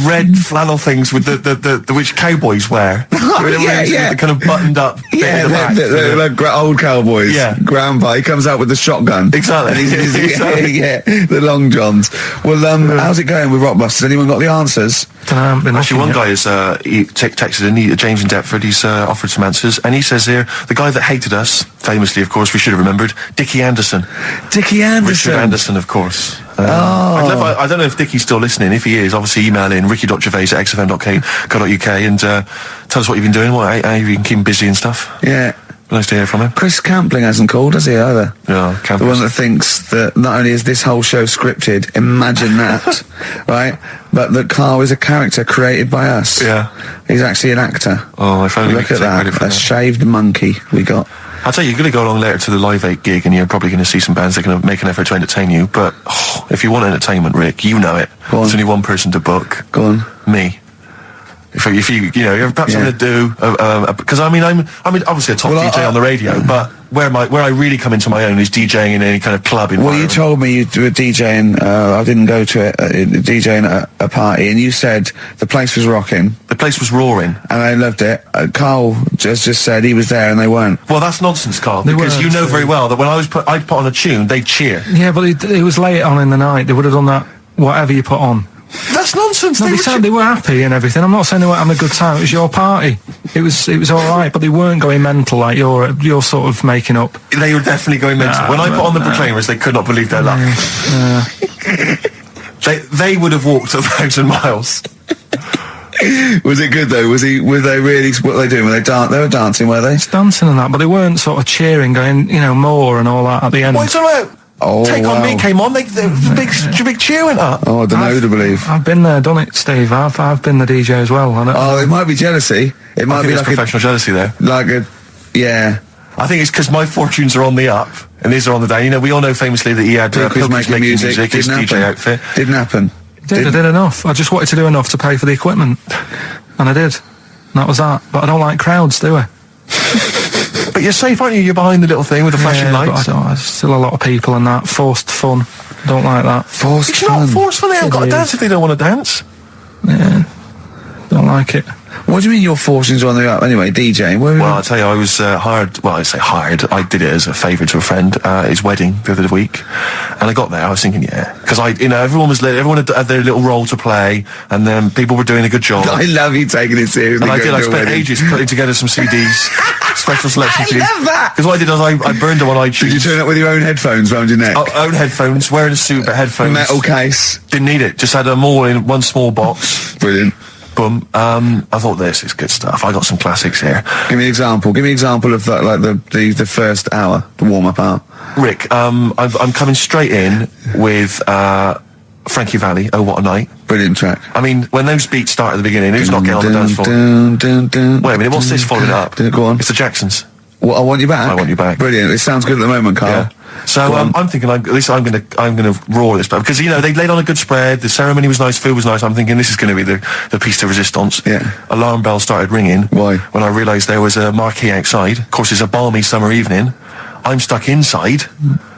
red flannel things with the which cowboys wear. The kind of buttoned up bit in the back. The old cowboys. Yeah. Grandpa, he comes out with the shotgun. Exactly. And the long johns. Well, how's it going with Rockbusters? Anyone got the answers? Actually, one guy has texted in, James in Deptford, he's offered some answers, and he says here, the guy that hated us, famously, of course, we should have remembered, Dickie Anderson. Dickie Anderson. Richard Anderson, of course. I don't know if Dickie's still listening. If he is, obviously email in ricky.gervais@xfm.co.uk and tell us what you've been doing, how you been keeping busy and stuff. Yeah. Nice to hear from him. Chris Campling hasn't called, has he, either? Yeah, The one that thinks that not only is this whole show scripted, imagine that, right? but that Karl is a character created by us. Yeah. He's actually an actor. Oh, if only we Look could at take credit that. for A that. shaved monkey we got. I'll tell you, you're going to go along later to the Live 8 gig and you're probably going to see some bands that are going to make an effort to entertain you. But if you want entertainment, Rick, you know it. Go on. There's only one person to book. Go on. Me. If you you're perhaps Yeah. going to do, because I'm obviously a top Well, DJ on the radio, but where I really come into my own is DJing in any kind of club Well, environment. you told me you were DJing, I didn't go to it, DJing at a party, and you said the place was rocking, The place was roaring. and I loved it. Karl just said he was there and they weren't. Well, that's nonsense, Carl, They because you weren't, know so- very well that when I'd put on a tune, they'd cheer. Yeah, but it was late on in the night. They would have done that, whatever you put on. That's nonsense. No, they were happy and everything. I'm not saying they weren't having a good time. It was your party. It was all right, but they weren't going mental like you're sort of making up. They were definitely going mental. When I put on the Proclaimers, they could not believe their luck. They would have walked 1,000 miles. Was it good though? Were they really, what were they doing? They were dancing, were they? It's dancing and that, but they weren't sort of cheering, going, more and all that at the end. What are you talking about? Oh, Take On Me wow. came on, big cheer went up. Oh, I don't know to believe. I've been there, done it, Steve. I've been the DJ as well. Oh, it might be jealousy. It I might think be it's like professional jealousy there. yeah. I think it's because my fortunes are on the up and these are on the down. You know, we all know famously that he had Pilkington making music. his Didn't DJ happen. outfit. Didn't happen. I did enough. I just wanted to do enough to pay for the equipment. And I did. And that was that. But I don't like crowds, do I? But you're safe, aren't you? You're behind the little thing with the flashing But lights. there's still a lot of people and that. Forced fun. Don't like that. Forced It's fun. not forceful. They haven't got to It dance is. if they don't want to dance. Yeah. Don't like it. What do you mean your fortunes are on the up? Anyway, DJing. Where were Well, I'll tell you, I was hired. Well, I say hired. I did it as a favour to a friend. His wedding the other week, and I got there. I was thinking, because everyone had their little role to play, and then people were doing a good job. I love you taking it seriously. And I did. I going to a spent wedding. ages putting together some CDs, special selection I CDs. love that. Because what I did was I burned them on iTunes. Did you turn up with your own headphones round your neck? Own headphones, wearing a suit, but headphones. Metal case. Didn't need it. Just had them all in one small box. Brilliant. Boom. I thought this is good stuff. I got some classics here. Give me an example. Give me an example of that, like the first hour, the warm up hour. Rick, I'm coming straight in with Frankie Valli. Oh, what a night! Brilliant track. I mean, when those beats start at the beginning, who's not getting on the dance floor? Wait a minute, what's this following up? Go on. It's the Jacksons. Well, I Want You Back. I Want You Back. Brilliant. It sounds good at the moment, Carl. Yeah. So Go on. I'm thinking, at least I'm gonna roar this, because they laid on a good spread. The ceremony was nice, food was nice. I'm thinking this is going to be the piece de resistance. Yeah. Alarm bell started ringing. Why? When I realised there was a marquee outside. Of course, it's a balmy summer evening. I'm stuck inside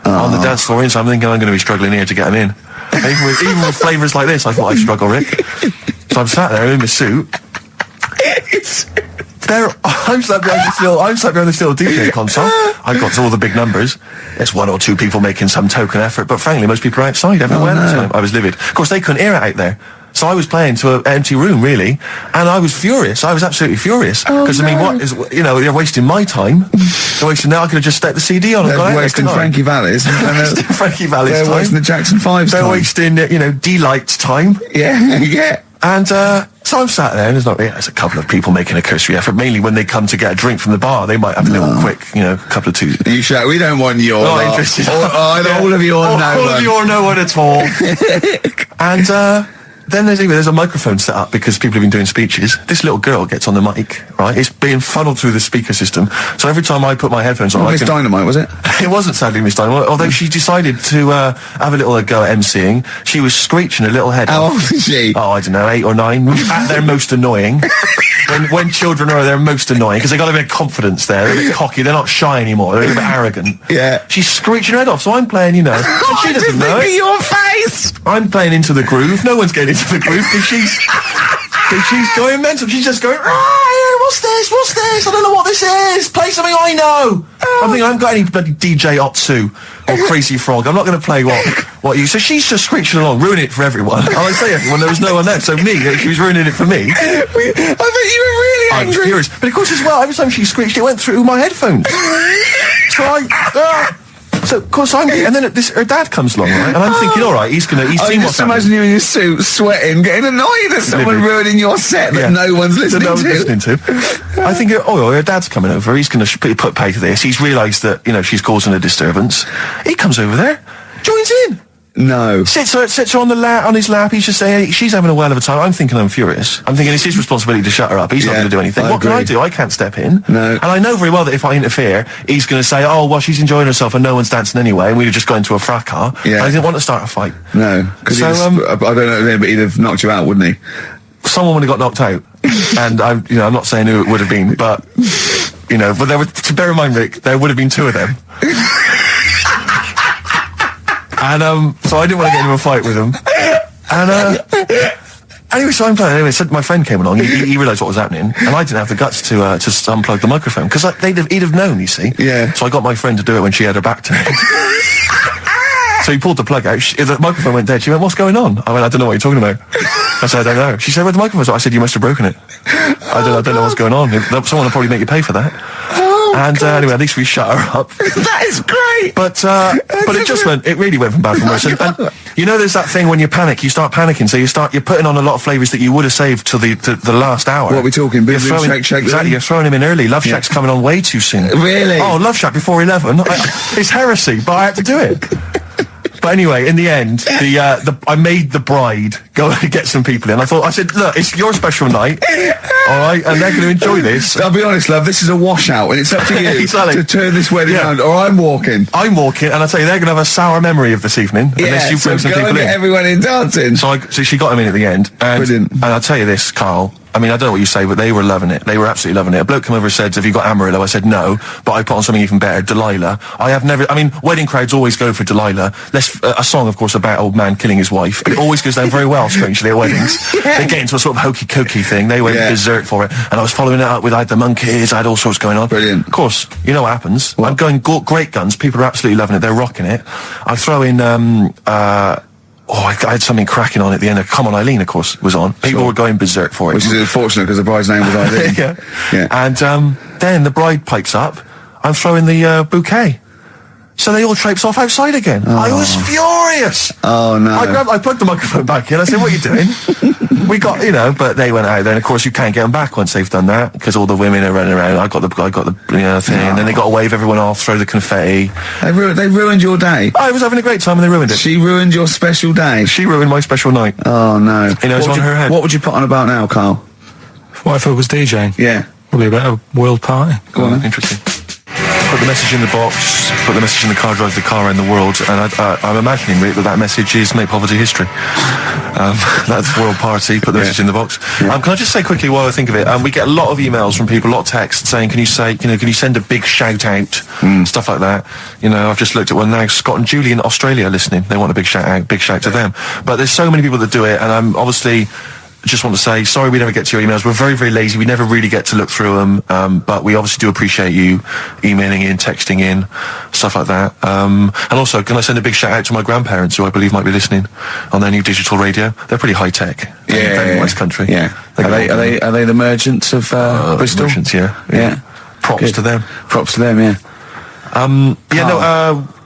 on the dance floor. So I'm thinking I'm going to be struggling here to get them in. Even with flavours like this, I thought I'd struggle, Rick. So I'm sat there in my suit. I'm sat behind this little DJ console. I've got all the big numbers. There's one or two people making some token effort, but frankly, most people are outside everywhere. no. This time. I was livid. Of course, they couldn't hear it out there. So I was playing to an empty room, really, and I was furious. I was absolutely furious. Because, what is, they're wasting my time. They're wasting now. I could have just stuck the CD on and They're gone out there, wasting couldn't I? Frankie Valli's. Frankie Valli's They're time. wasting the Jackson 5's They're time. wasting, D-Light's time. Yeah, yeah. And so I'm sat there, and there's a couple of people making a cursory effort. Mainly when they come to get a drink from the bar, they might have a little quick, couple of twos. You shout, we don't want your Not lot. interested. All of you or no All one. of you or no one at all. And then there's a microphone set up because people have been doing speeches. This little girl gets on the mic, right? It's being funneled through the speaker system. So every time I put my headphones on, Miss Dynamite, was it? It wasn't sadly Miss Dynamite, although she decided to have a little go at MCing. She was screeching her little head How off. old is she? Oh, I don't know, 8 or 9. At their most annoying. When children are their most annoying, because they got a bit of confidence there. They're a bit cocky. They're not shy anymore. They're a bit arrogant. Yeah. She's screeching her head off, so I'm playing, and she doesn't know it. your face! I'm playing into the groove. No one's getting into the groove because she's going mental. She's just going, what's this? What's this? I don't know what this is. Play something I know. I'm thinking I haven't got any bloody DJ Otsu or Crazy Frog. I'm not going to play what you. So she's just screeching along, ruining it for everyone. And I say everyone, there was no one there. So me, she was ruining it for me. I bet you were really I was angry. furious. But of course as well, every time she screeched, it went through my headphones. So of course and then her dad comes along, right? And I'm thinking, all right, he's I seen what's just imagine happening. you in your suit, sweating, getting annoyed at someone Livid. ruining your set that Yeah. no one's listening That no one's to. listening to. I think, her dad's coming over. He's going to put pay to this. He's realised that, she's causing a disturbance. He comes over there, joins in. No. Sits her on his lap. He's just saying, she's having a whale of a time. I'm thinking I'm furious. I'm thinking it's his responsibility to shut her up. He's not Yeah, going to do anything. I What can I agree. do? I can't step in. No. And I know very well that if I interfere, he's going to say, oh, well, she's enjoying herself and no one's dancing anyway, and we've just got into a fracas. Yeah. I didn't want to start a fight. No. Because So, I don't know, but he'd have knocked you out, wouldn't he? Someone would have got knocked out. And I'm not saying who it would have been, but, but there were, to bear in mind, Rick, there would have been two of them. And, so I didn't want to get into a fight with him. And, anyway, so I'm playing. Anyway, so my friend came along. He realised what was happening, and I didn't have the guts to unplug the microphone because he'd have known. You see. Yeah. So I got my friend to do it when she had her back to me. So he pulled the plug out. The microphone went dead. She went, "What's going on?" I went, "I don't know what you're talking about." I said, "I don't know." She said, "Where's the microphone?" I said, "You must have broken it." I don't know what's going on. Someone will probably make you pay for that. And anyway, at least we shut her up. That is great. But it really went from bad from worse. And there's that thing when you panic, you start panicking, so you're putting on a lot of flavours that you would have saved till the last hour. What are we talking? Boom, boom, shake, shake. Exactly, you're throwing him in early. Love Shack's coming on way too soon. Really? Oh, Love Shack before 11. It's heresy, but I had to do it. But anyway, in the end, I made the bride go and get some people in. I said, look, it's your special night, all right, and they're going to enjoy this. I'll be honest, love, this is a washout, and it's up to you Exactly. to turn this wedding around, or I'm walking. I'm walking, and I tell you, they're going to have a sour memory of this evening unless you bring some go people and get in. everyone in dancing. So she got him in at the end. And, Brilliant. And I'll tell you this, Carl. I mean, I don't know what you say, but they were loving it. They were absolutely loving it. A bloke came over and said, "Have you got Amarillo?" I said, "No," but I put on something even better, Delilah. Wedding crowds always go for Delilah. A song, of course, about old man killing his wife. It always goes down very well, strangely, at weddings. They get into a sort of hokey-cokey thing. They went berserk for it. And I was following it up with, I had the monkeys, I had all sorts going on. Brilliant. Of course, you know what happens. What? I'm going great guns. People are absolutely loving it. They're rocking it. I throw in, I had something cracking on at the end. Come On Eileen, of course, was on. People were going berserk for it. Which is unfortunate because the bride's name was Eileen. Yeah. And then the bride pipes up. I'm throwing the bouquet. So they all traipse off outside again. I was furious. Oh, no. I plugged the microphone back in. I said, "What are you doing?" We got, but they went out there. And of course, you can't get them back once they've done that because all the women are running around. I got the thing. And then they got to wave everyone off, throw the confetti. They ruined your day. I was having a great time and they ruined it. She ruined your special day. She ruined my special night. Oh, no. It's on her head. What would you put on about now, Carl? What if I was DJing? Yeah. Probably a better world party. Go on, interesting. Put the message in the box, put the message in the car, drive the car around the world, and I'm imagining, Rick, that message is make poverty history. That's world party, put the message in the box. Can I just say quickly while I think of it, we get a lot of emails from people, a lot of texts saying, can you send a big shout out, stuff like that. I've just looked at one now, Scott and Julie in Australia listening, they want a big shout to them. But there's so many people that do it, and I'm obviously just want to say, sorry we never get to your emails. We're very, very lazy. We never really get to look through them. But we obviously do appreciate you emailing in, texting in, stuff like that. And also, can I send a big shout out to my grandparents, who I believe might be listening on their new digital radio? They're pretty high tech. Very nice country. Yeah. Are they the merchants of Bristol? Merchants, yeah. Props Good. to them. Props to them, yeah.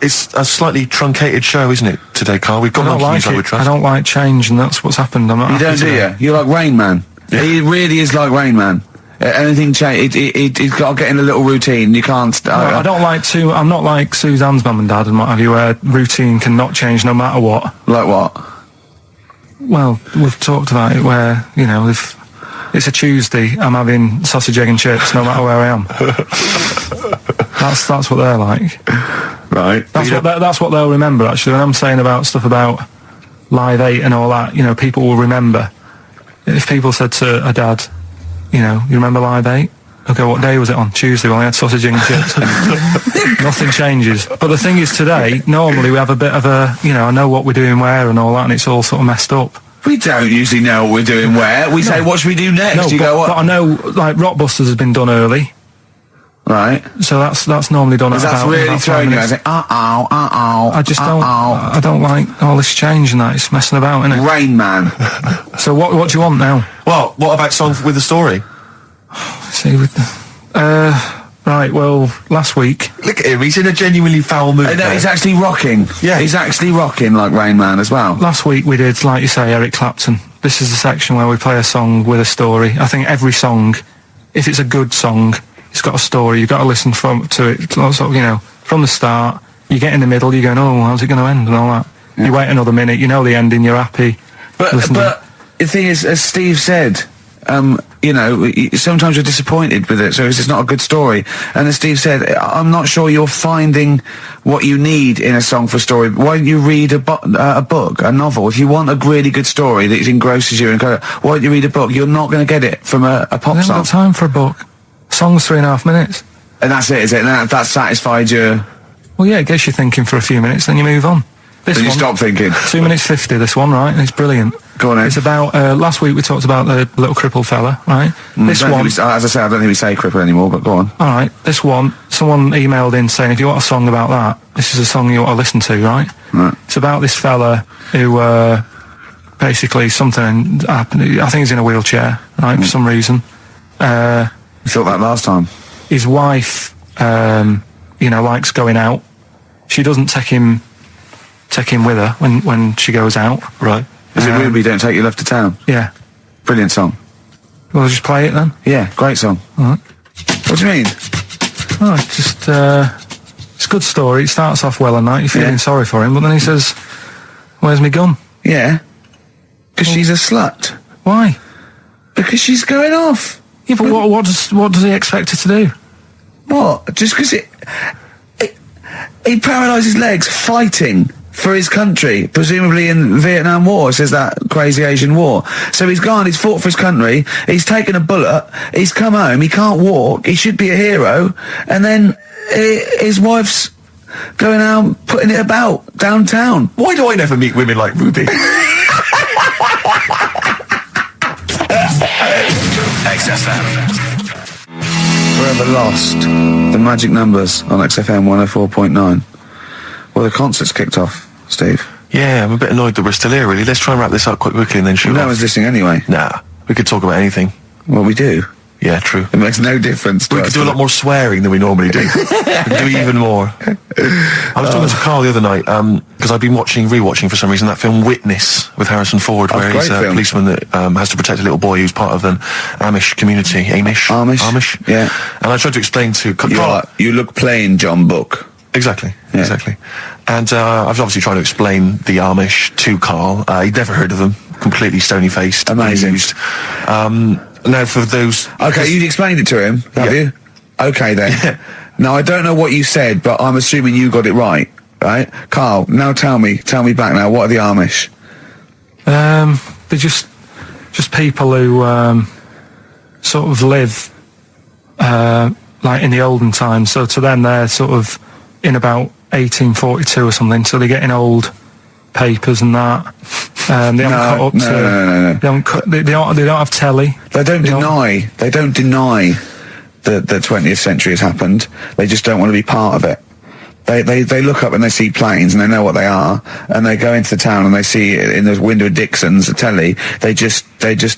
It's a slightly truncated show, isn't it, today, Carl? We've got I don't no like news, I would it. trust. I don't like change, and that's what's happened. I'm not You happy don't, do today. you? You're like Rain Man. Yeah. He really is like Rain Man. Anything change, it's got to get in a little routine. You can't. I don't like to. I'm not like Suzanne's mum and dad and what have you, where routine cannot change no matter what. Like what? Well, we've talked about it where, if it's a Tuesday, I'm having sausage, egg and chips no matter where I am. That's what they're like. Right. That's what they'll remember, actually. When I'm saying about stuff about Live 8 and all that, people will remember. If people said to a dad, you remember Live 8? Okay, what day was it on? Tuesday. Well, I had sausage, egg and chips. Nothing changes. But the thing is, today, normally we have a bit of a, I know what we're doing where and all that, and it's all sort of messed up. We don't usually know what we're doing where. We say, what should we do next? But I know, like, Rockbusters has been done early. Right. So that's normally done at That's about really 5 throwing you. I minutes. say, I just don't. I don't like all this change and that. It's messing about, isn't it? Rain Man. So what do you want now? Well, what about Song with the Story? See with the. Right. Well, last week. Look at him, he's in a genuinely foul mood. No, he's actually rocking. Yeah. He's actually rocking like Rain Man as well. Last week we did, like you say, Eric Clapton. This is the section where we play a song with a story. I think every song, if it's a good song, it's got a story. You've got to listen to it, sort of, from the start. You get in the middle, you're going, oh, how's it going to end and all that. You wait another minute, you know the ending, you're happy. But the thing is, as Steve said, you know, sometimes you're disappointed with it, so it's just not a good story. And as Steve said, I'm not sure you're finding what you need in a song for story. Why don't you read a book, a novel? If you want a really good story that engrosses you, why don't you read a book? You're not going to get it from a pop I haven't song. got time for a book. Song's 3.5 minutes. And that's it, is it? And that satisfied you? Well, yeah, it gets you thinking for a few minutes, then you move on. This Then you one, stop thinking. 2 minutes 50, this one, right? It's brilliant. Go on then. It's about, last week we talked about the little crippled fella, right? This one, as I say, I don't think we say cripple anymore, but go on. alright, this one, someone emailed in saying, if you want a song about that, this is a song you ought to listen to, right? Right. It's about this fella who, basically something happened, I think he's in a wheelchair, right, for some reason. You thought that last time. His wife, you know, likes going out. She doesn't take him with her when she goes out. Right. Is it Ruby, Don't Take Your Love to Town? Yeah. Brilliant song. Well, just play it then. Yeah, great song. Alright. What do you mean? Oh, it's just, it's a good story. It starts off well and night. You're feeling sorry for him, but then he says, where's my gun? Yeah. Because she's a slut. Why? Because she's going off. Yeah, but what does he expect her to do? What? Just because he paralysed his legs fighting for his country, presumably in Vietnam War, says that crazy Asian war. So he's gone, he's fought for his country, he's taken a bullet, he's come home, he can't walk, he should be a hero, and then his wife's going out putting it about downtown. Why do I never meet women like Ruby? XFM. Forever Lost, the magic numbers on XFM 104.9. Well, the concert's kicked off, Steve. Yeah, I'm a bit annoyed that we're still here, really. Let's try and wrap this up quite quickly and then shoot No off. one's listening anyway. Nah, we could talk about anything. Well, we do. Yeah, true. It makes no difference to We us. could do a lot more swearing than we normally do. We could do even more. I was talking to Carl the other night, because I've been rewatching for some reason, that film Witness with Harrison Ford, where he's a great film. policeman that has to protect a little boy who's part of an Amish community. Amish? Yeah. And I tried to explain to Carl... You look plain, John Book. Exactly, Yeah. exactly. And I was obviously trying to explain the Amish to Carl. He'd never heard of them. Completely stony-faced. Amazing. Amused. Now for those... Okay, you explained it to him, have you? Okay then. Yeah. Now I don't know what you said, but I'm assuming you got it right, right? Carl, now tell me back now, what are the Amish? They're just people who sort of live like in the olden times. So to them, they're sort of in about 1842 or something. So they're getting old papers and that. They haven't cut up to. No. They don't have telly. They don't deny that the 20th century has happened. They just don't want to be part of it. They look up and they see planes and they know what they are, and they go into the town and they see it in the window of Dixon's, a telly. They just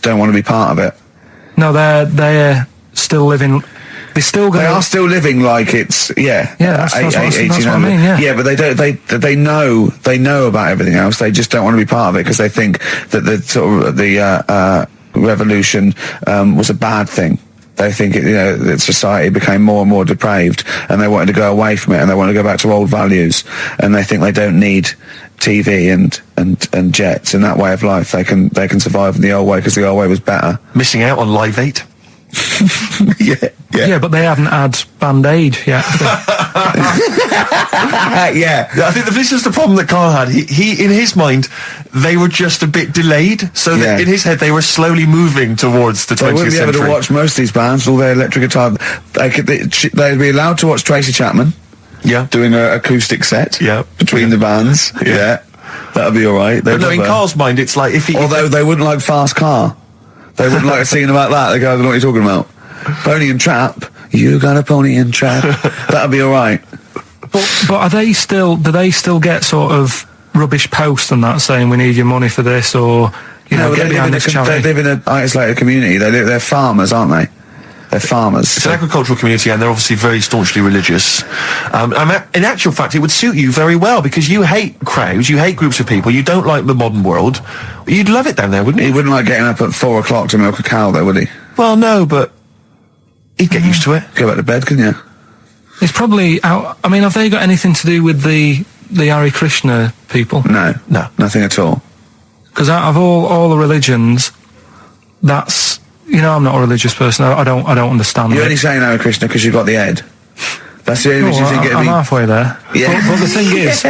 don't want to be part of it. No, they're still living. They are still living like it's that's what I mean. Yeah, but they know about everything else. They just don't want to be part of it because they think that the sort of the revolution was a bad thing. They think that society became more and more depraved, and they wanted to go away from it, and they want to go back to old values, and they think they don't need TV and jets in that way of life. They can survive in the old way because the old way was better. Missing out on Live 8. Yeah, but they haven't had Band-Aid yet. Yeah. I think this is the problem that Carl had. He in his mind, they were just a bit delayed, so that in his head they were slowly moving towards the 20th century. They wouldn't be able to watch most of these bands, all their electric guitar. They'd be allowed to watch Tracy Chapman. Yeah. Doing an acoustic set. Yeah. Between the bands. Yeah. That'd be all right. But no, in Carl's mind, it's like if he... Although they wouldn't like Fast Car. They wouldn't like singing about that. They go, I don't know what you're talking about. Pony and Trap. You got a pony and trap. That'd be all right. But are they still? Do they still get sort of rubbish posts and that saying we need your money for this, or get behind this charity? They live in an isolated community. They're farmers, aren't they? They're farmers. It's an agricultural community, and they're obviously very staunchly religious. In actual fact, it would suit you very well because you hate crowds, you hate groups of people, you don't like the modern world. You'd love it down there, wouldn't you? He wouldn't like getting up at 4 o'clock to milk a cow, though, would he? Well, no, but he'd get used to it. Go back to bed, couldn't you? It's probably out. I mean, have they got anything to do with the the Hare Krishna people? No, nothing at all. Because out of all the religions, that's, I'm not a religious person. I don't understand. You're only saying Hare Krishna because you've got the head. That's the only reason you think it'd I'm be... halfway there. Yeah. But the thing is,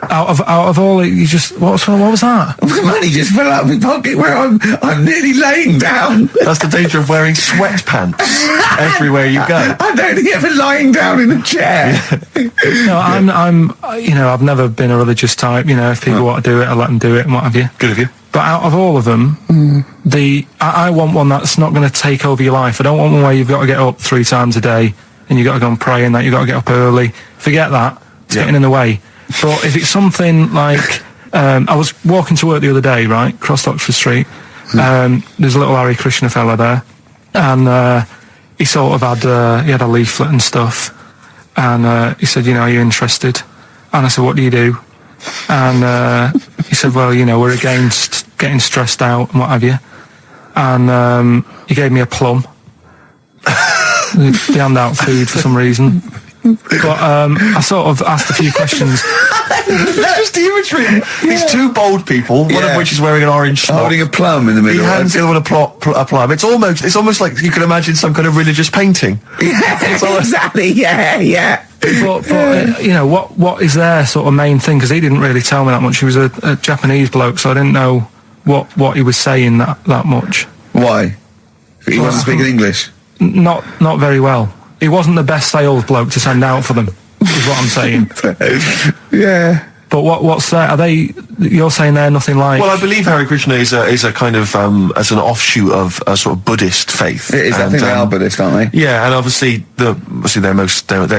out of all, you just what was that? Money just fell out of my pocket where I'm nearly laying down. That's the danger of wearing sweatpants everywhere you go. I'm only ever lying down in a chair. No, I've never been a religious type. If people want to do it, I let them do it and what have you. Good of you. But out of all of them, I want one that's not going to take over your life. I don't want one where you've got to get up 3 times a day and you've got to go and pray and that, you've got to get up early. Forget that. It's getting in the way. But if it's something like, I was walking to work the other day, right, across Oxford Street, there's a little Hare Krishna fella there, and he sort of had, he had a leaflet and stuff, and he said, are you interested? And I said, what do you do? And he said, well, we're against getting stressed out and what have you. And he gave me a plum. They hand out food for some reason. But I sort of asked a few questions. Just the imagery. These 2 bald people, one of which is wearing an orange smock, holding a plum in the middle. He hands the other one a plum. It's almost like you can imagine some kind of religious painting. Exactly. Yeah. But what is their sort of main thing? Because he didn't really tell me that much. He was a Japanese bloke, so I didn't know what he was saying that much. Why? He wasn't speaking English? Not very well. He wasn't the best sales bloke to send out for them, is what I'm saying. Yeah. But what's that? Are they? You're saying they're nothing like? Well, I believe Hare Krishna is a kind of as an offshoot of a sort of Buddhist faith. It is. I think they are Buddhist, aren't they? Yeah, and obviously their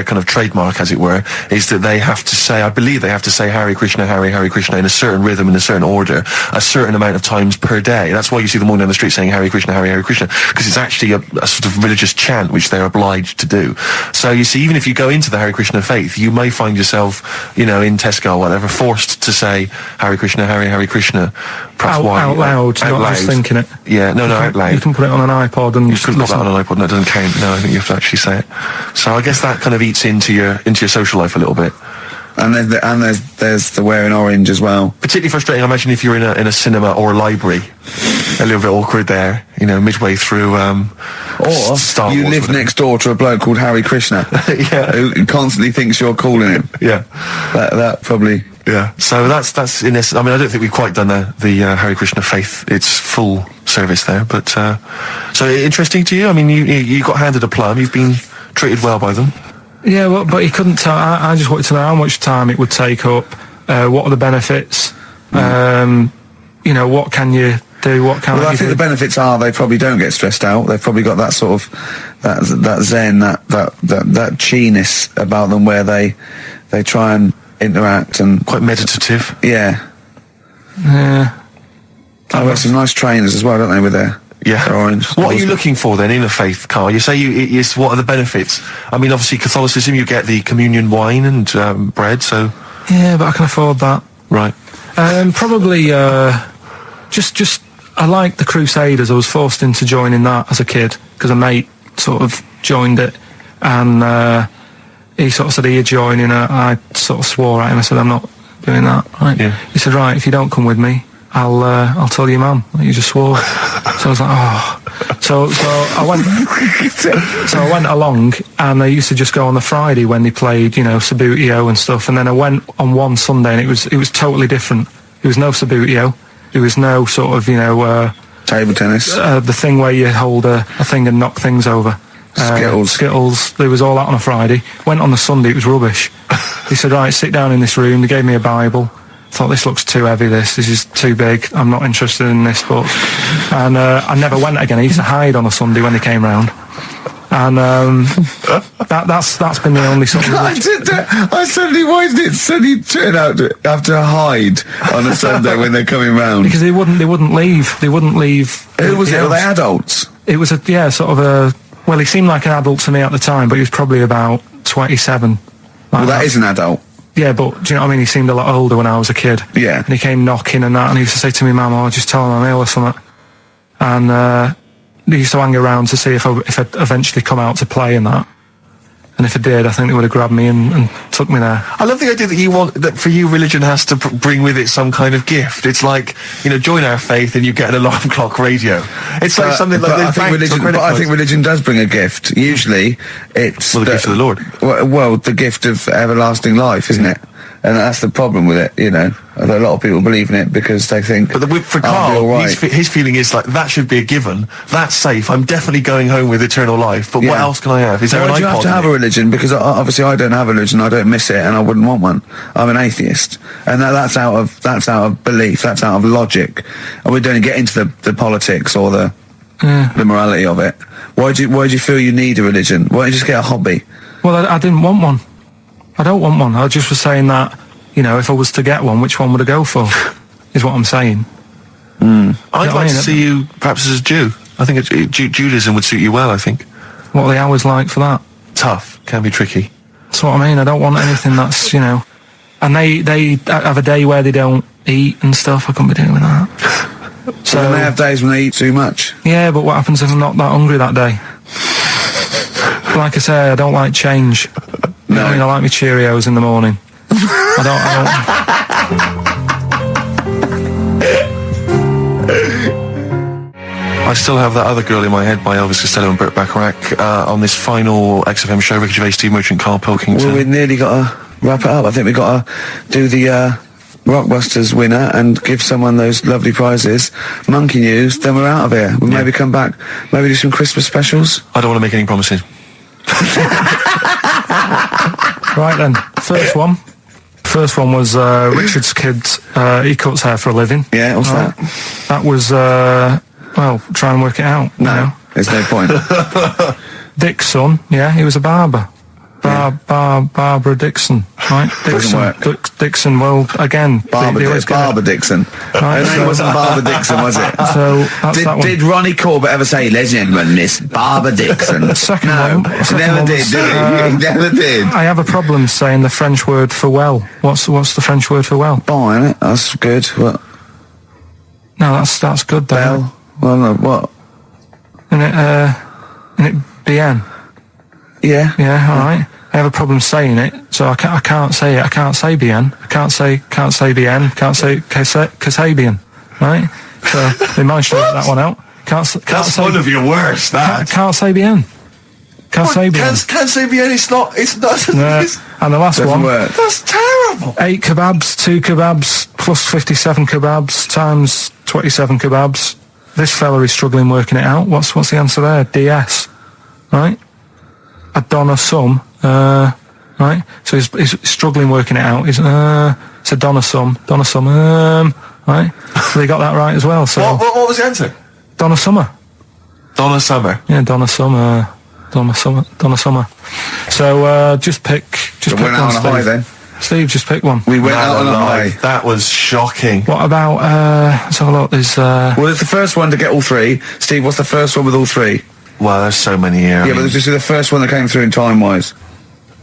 kind of trademark, as it were, is that they have to say. I believe they have to say Hare Krishna, Hare Krishna in a certain rhythm, in a certain order, a certain amount of times per day. That's why you see them walking down the street saying Hare Krishna, Hare Krishna, because it's actually a sort of religious chant which they're obliged to do. So you see, even if you go into the Hare Krishna faith, you may find yourself, in Tesco or whatever, forced to say Hare Krishna, Hare Krishna. Perhaps out loud, not just thinking it. Yeah, no, out loud. You can put it on an iPod and you can put that on an iPod. No, it doesn't count. No, I think you have to actually say it. So I guess that kind of eats into your social life a little bit. And there's the wearing orange as well. Particularly frustrating, I imagine, if you're in a cinema or a library. A little bit awkward there, midway through. Or Star you Wars, live next door to a bloke called Hare Krishna, yeah, who constantly thinks you're calling him. Yeah, that probably. Yeah, so that's in this. I mean, I don't think we've quite done the Hare Krishna faith its full service there, but so interesting to you. I mean, you got handed a plum. You've been treated well by them. Yeah, well, but he couldn't tell. I just wanted to know how much time it would take up. What are the benefits? What can you do? What can I think the benefits are they probably don't get stressed out. They've probably got that sort of that zen, that chi-ness about them, where they try and interact and quite meditative. Yeah. I've got some nice trainers as well, don't they, with their orange. What are you looking for then in a faith, Karl? You say what are the benefits? I mean, obviously Catholicism, you get the communion wine and bread, so... Yeah, but I can afford that. Right. Probably, just, I like the Crusaders. I was forced into joining that as a kid, because a mate sort of joined it, and he sort of said, are you joining? I sort of swore at him. I said, I'm not doing that. Right? Yeah. He said, right, if you don't come with me, I'll tell your mum that you just swore. So I was like, oh. So I went. So I went along, and I used to just go on the Friday when they played, Suburbia and stuff. And then I went on one Sunday, and it was totally different. There was no Suburbia. There was no sort of, table tennis. The thing where you hold a thing and knock things over. Skittles. There was all that on a Friday. Went on the Sunday. It was rubbish. He said, right, sit down in this room. They gave me a Bible. Thought, this looks too heavy, this is too big, I'm not interested in this book. And I never went again. I used to hide on a Sunday when they came round. And that's been the only sort of... why did it suddenly turn out to have to hide on a Sunday when they're coming round? Because they wouldn't leave. Who was it? Were they adults? It was well, he seemed like an adult to me at the time, but he was probably about 27. Well, that is an adult. Yeah, but do you know what I mean? He seemed a lot older when I was a kid. Yeah. And he came knocking and that, and he used to say to me, Mum, I'll just tell him I'm ill or something. And he used to hang around to see if I'd eventually come out to play and that. And if I did, I think they would have grabbed me and took me there. I love the idea that you want that for you, religion has to bring with it some kind of gift. It's like, you know, join our faith and you get an alarm clock radio. It's like something like I think religion does bring a gift. Usually, it's the gift of the Lord. Well, the gift of everlasting life, isn't it? And that's the problem with it, you know. A lot of people believe in it because they think. But for I'll be Karl, all right. his feeling is like that should be a given. That's safe. I'm definitely going home with eternal life. But what Yeah. else can I have? Is there Why an do you have iPod to have in a it? religion? Because obviously I don't have a religion. I don't miss it, and I wouldn't want one. I'm an atheist, and that's out of belief. That's out of logic. And we don't get into the politics or the morality of it. Why do you feel you need a religion? Why don't you just get a hobby? Well, I didn't want one. I don't want one. I just was saying that, you know, if I was to get one, which one would I go for? Is what I'm saying. I'd I like mean? to see you perhaps as a Jew. I think Judaism would suit you well. I think What are the hours like for that? tough can be tricky. That's what I mean. I don't want anything that's, you know... And they have a day where they don't eat and stuff. I couldn't be doing that. So then they have days when they eat too much. Yeah, but what happens if I'm not that hungry that day? Like I say, I don't like change. You know what I mean? I like my Cheerios in the morning. I still have that other girl in my head by Elvis Costello and Burt Bacharach on this final XFM show. Ricky Gervais, Steve Merchant, Karl Pilkington. Well, we nearly got to wrap it up. I think we've got to do the Rockbusters winner and give someone those lovely prizes. Monkey news, then we're out of here. We'll maybe come back, maybe do some Christmas specials. I don't want to make any promises. Right then, first one. First one was Richard's kids. He cuts hair for a living. Yeah, what's that? That was, well, try and work it out. you know. There's no point. Dick's son, yeah, he was a barber. Barbara Dixon, right? Doesn't work. Dixon, well, again, Barber Dixon. Right, Her name wasn't Barbara Dixon, was it? So that's that one. Did Ronnie Corbett ever say, "Ladies and gentlemen, Miss Barbara Dixon"? Second No, one. he Second never one did, was, did he? He never did. I have a problem saying the French word for well. What's the French word for well? Bon, innit? That's good. What? No, that's good though. Bell? Well, no, what? Isn't it bien? Yeah. Yeah, all right. I have a problem saying it, so I can't say it. I can't say bien. I can't say bien. Can't say Kasabian. Right? So they managed to work that one out. Can't That's say, one of your worst. That. Can't say bien. Can't say bien. Can't say bien. It's not. No. And the last Doesn't one. work. That's terrible. 8 kebabs, 2 kebabs, plus 57 kebabs, times 27 kebabs. This fella is struggling working it out. What's the answer there? DS. Right? A Donna sum. Right? So he's struggling working it out. It's a Donna sum. Right? So they got that right as well. So What was the answer? Donna Summer. Donna Summer. Yeah, Donna Summer. So just pick So pick went out one, on a high Steve. then. Steve, just pick one. We went out on a high. That was shocking. What about let's have a look. There's Well, it's the first one to get all three. Steve, what's the first one with all three? Well, there's so many here. Yeah, but it's just the first one that came through in time-wise.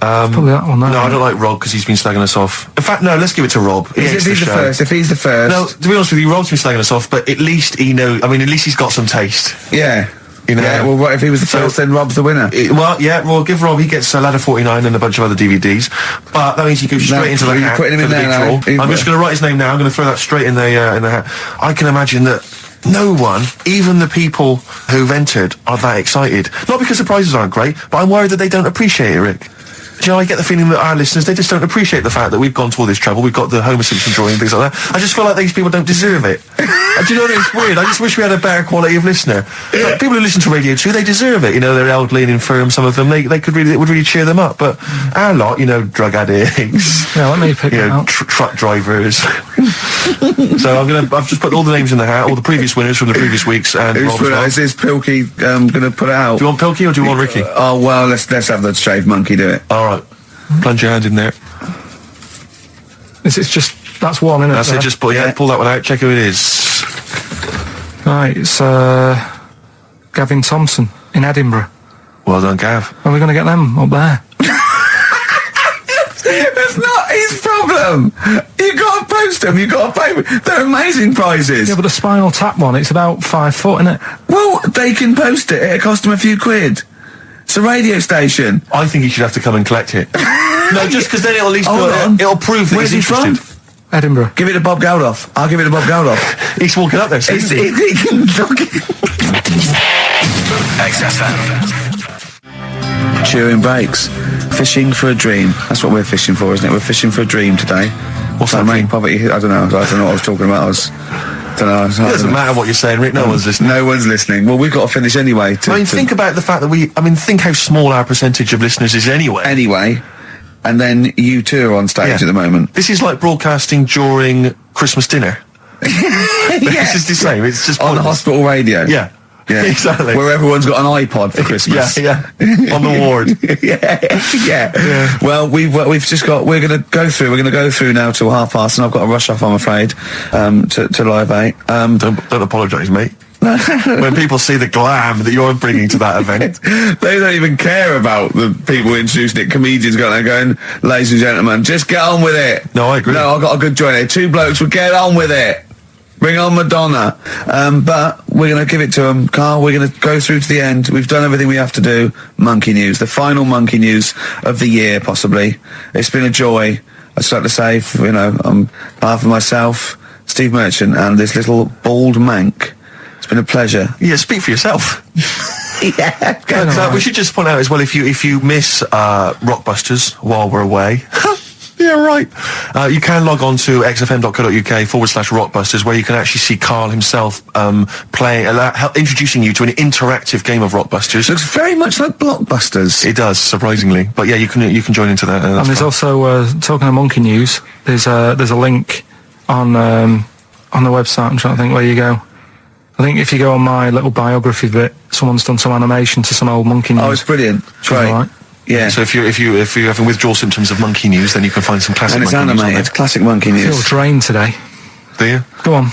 probably that one. No, I don't like Rob because he's been slagging us off. In fact, no, let's give it to Rob. He If hates he's the show. first, if he's the first... No, to be honest with you, Rob's been slagging us off, but at least he knows. I mean, at least he's got some taste. Yeah. You know? Yeah, well, what, if he was the first, then Rob's the winner. Well, yeah, well, give Rob, he gets a Ladder 49 and a bunch of other DVDs. But that means he goes straight into the you're hat putting him for in the there big now. draw. I'm just going to write his name now. I'm going to throw that straight in the hat. I can imagine that no one, even the people who've entered, are that excited. Not because the prizes aren't great, but I'm worried that they don't appreciate it, Rick. Do you know, I get the feeling that our listeners, they just don't appreciate the fact that we've gone to all this trouble. We've got the Homer Simpson drawing and things like that. I just feel like these people don't deserve it. Do you know what? It's weird. I just wish we had a better quality of listener. Like, people who listen to Radio 2, they deserve it. You know, they're elderly and infirm, some of them. It would really cheer them up. But our lot, you know, drug addicts. Yeah, let me pick You it know, out. truck drivers. So I've just put all the names in the hat, all the previous winners from the previous weeks, and Who's Rob as put it well. out? Is this Pilky going to put it out? Do you want Pilky or do you want Ricky? Oh, well, let's have the shaved monkey do it. All right. Plunge your hand in there. It's just that's one, isn't it? That's it. Just pull that one out. Check who it is. Right, it's Gavin Thompson in Edinburgh. Well done, Gav. Are we going to get them up there? That's not his problem. You got to post them. You got to pay them. They're amazing prizes. Yeah, but the Spinal Tap one, it's about 5 foot, isn't it? Well, they can post it. It'll cost them a few quid. It's a radio station. I think you should have to come and collect it. No, just because then it'll at least Hold on. it'll prove that Where's he's he interested. from? Edinburgh. Give it to Bob Geldof. I'll give it to Bob Geldof. He's walking up there. So He can knock it. XFM. Chewing breaks. Fishing for a dream. That's what we're fishing for, isn't it? We're fishing for a dream today. What's that mean? Poverty. I don't know what I was talking about. It doesn't matter what you're saying, Rick. No one's listening. No one's listening. Well, we've got to finish anyway. Think about the fact that think how small our percentage of listeners is anyway. Anyway, and then you two are on stage Yeah. at the moment. This is like broadcasting during Christmas dinner. This is the same. It's just On the pointless. hospital radio. Yeah. Yeah, Exactly. Where everyone's got an iPod for Christmas. Yeah. On the ward. yeah. Well, we've just got. We're going to go through now till past, and I've got to rush off. I'm afraid to Live 8. Don't apologise, mate. When people see the glam that you're bringing to that event, They don't even care about the people introducing it. Comedians going, ladies and gentlemen, just get on with it. No, I agree. No, I've got a good joint here. Two blokes will get on with it. Bring on Madonna. But we're going to give it to them. Carl, we're going to go through to the end. We've done everything we have to do. Monkey news. The final monkey news of the year, possibly. It's been a joy. I'd just like to say, on behalf of myself, Steve Merchant, and this little bald mank, it's been a pleasure. yeah, speak for yourself. Yeah. We should just point out as well, if you miss Rockbusters while we're away. Yeah, right. You can log on to xfm.co.uk/Rockbusters, where you can actually see Carl himself introducing you to an interactive game of Rockbusters. Looks very much like Blockbusters. It does, surprisingly. But yeah, you can join into that. And there's also, talking of monkey news, there's a link on the website. I'm trying to think where you go. I think if you go on my little biography bit, someone's done some animation to some old monkey news. Oh, it's brilliant. Great. All right. Yeah. So if you're having withdrawal symptoms of monkey news, then you can find some classic And it's monkey news on animated. Classic monkey I feel news. drained today. there. Do you? Go on.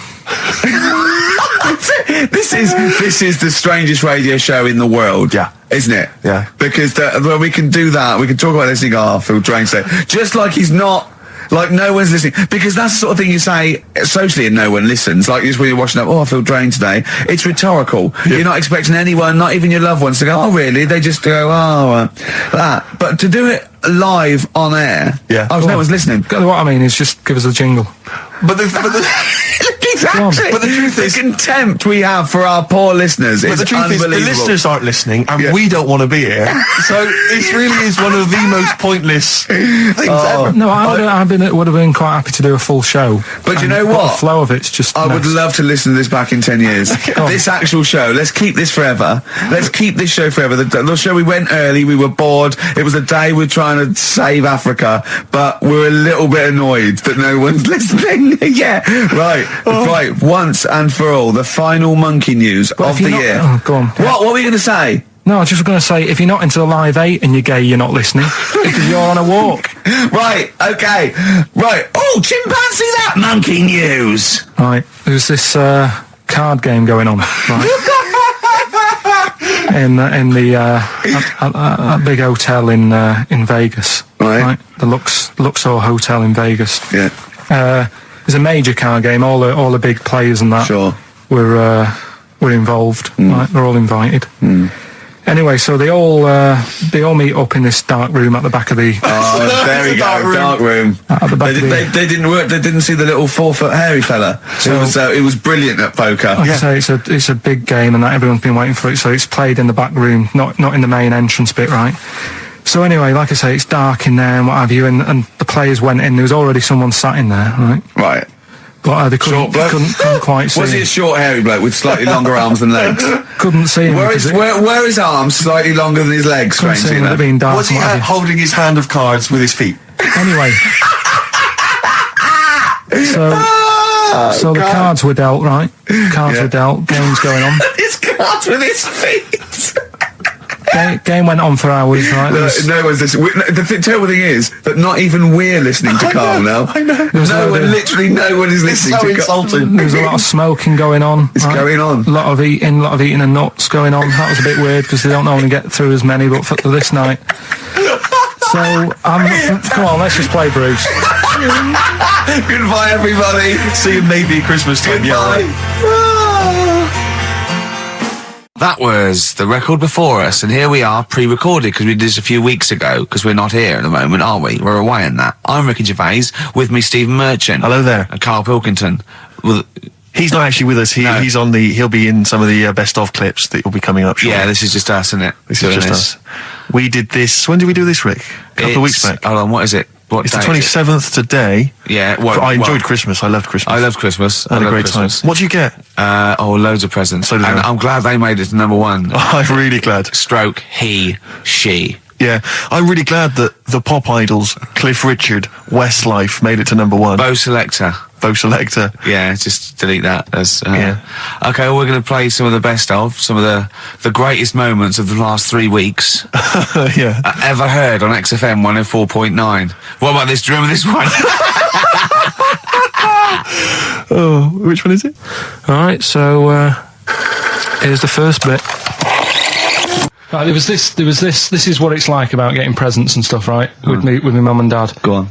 This is the strangest radio show in the world. Yeah. Isn't it? Yeah. Because when we can do that, we can talk about this and go, I feel drained today. Just like he's not. Like, no one's listening. Because that's the sort of thing you say socially and no one listens. Like, just when you're watching up, I feel drained today. It's rhetorical. Yeah. You're not expecting anyone, not even your loved ones, to go, oh, really? They just go, that. But to do it live on air, Yeah. no one's listening. What I mean is just give us a jingle. But the Exactly. But the truth is, the contempt we have for our poor listeners but is the truth is, the unbelievable. listeners aren't listening, and Yeah. we don't want to be here. So it really is one of the most pointless things ever. No, would have been quite happy to do a full show. But you know but what? The flow of it's just. I would mess. love to listen to this back in 10 years. This actual show, let's keep this forever. Let's keep this show forever. The show, we went early, we were bored. It was a day we were trying to save Africa, but we're a little bit annoyed that no one's listening. Yeah, right. Right, once and for all, the final monkey news But of if you're the not- year. oh, go on. What were we going to say? No, I was just going to say, if you're not into the Live 8 and you're gay, you're not listening because you're on a walk. Right, okay. Right. Oh, chimpanzee that monkey news. Right, there's this card game going on, right? in the a big hotel in Vegas, Right. The Luxor Hotel in Vegas. Yeah. There's a major card game. All the big players and that Sure. were involved. Right, they're all invited. Anyway, so they all meet up in this dark room at the back of the. Oh, there we go, dark room. At the back of the- They didn't work. They didn't see the little 4-foot hairy fella. It was brilliant at poker. Like I say, it's a big game, and that everyone's been waiting for it. So it's played in the back room, not in the main entrance bit, right? So anyway, like I say, it's dark in there and what have you, and the players went in. There was already someone sat in there, right? Right. But they couldn't quite see Was he a him. short hairy bloke with slightly longer arms than legs? Couldn't see him. Were because his arms slightly longer than his legs? couldn't see Strangely him, it had enough. been dark. Was he and what have holding his hand of cards with his feet? you. Anyway. So the cards were dealt, right? Cards were dealt, games going on. His cards with his feet. Game went on for hours, right? There was- No one's listening. The terrible thing is that not even we're listening to Carl now. I know. was No no one, idea. literally no one is It's listening so to Carl. insulting. There was a lot of smoking going on. It's going on. A lot of eating and nuts going on. That was a bit weird because they don't normally get through as many, but for this night. So, come on, let's just play Bruce. Goodbye, everybody. See you maybe at Christmas time. Yeah, Goodbye. right. That was the record before us, and here we are, pre-recorded, because we did this a few weeks ago, because we're not here at the moment, are we? We're away in that. I'm Ricky Gervais, with me Stephen Merchant. Hello there. And Karl Pilkington. Well, he's not actually with us. No. He'll be in some of the best of clips that will be coming up shortly. Yeah, this is just us, isn't it? This is just us. We did this, when did we do this, Rick? A couple of weeks back. Hold on, what is it? What It's the day is it? 27th today. Yeah, I enjoyed Christmas. I loved Christmas. I loved Christmas. I had a loved great Christmas. time. What did you get? Loads of presents. So did and I. I'm glad they made it to number one. I'm really glad. Stroke, he, she. Yeah, I'm really glad that the pop idols, Cliff Richard, Westlife, made it to number one. Bo Selector. Yeah, just delete that. Yeah. Okay, well, we're going to play some of the best of, some of the greatest moments of the last 3 weeks Yeah. ever heard on XFM 104.9. What about this? Do you remember this one? Oh, which one is it? Alright, so, here's the first bit. Right, there was this is what it's like about getting presents and stuff, right? With my mum and dad. Go on.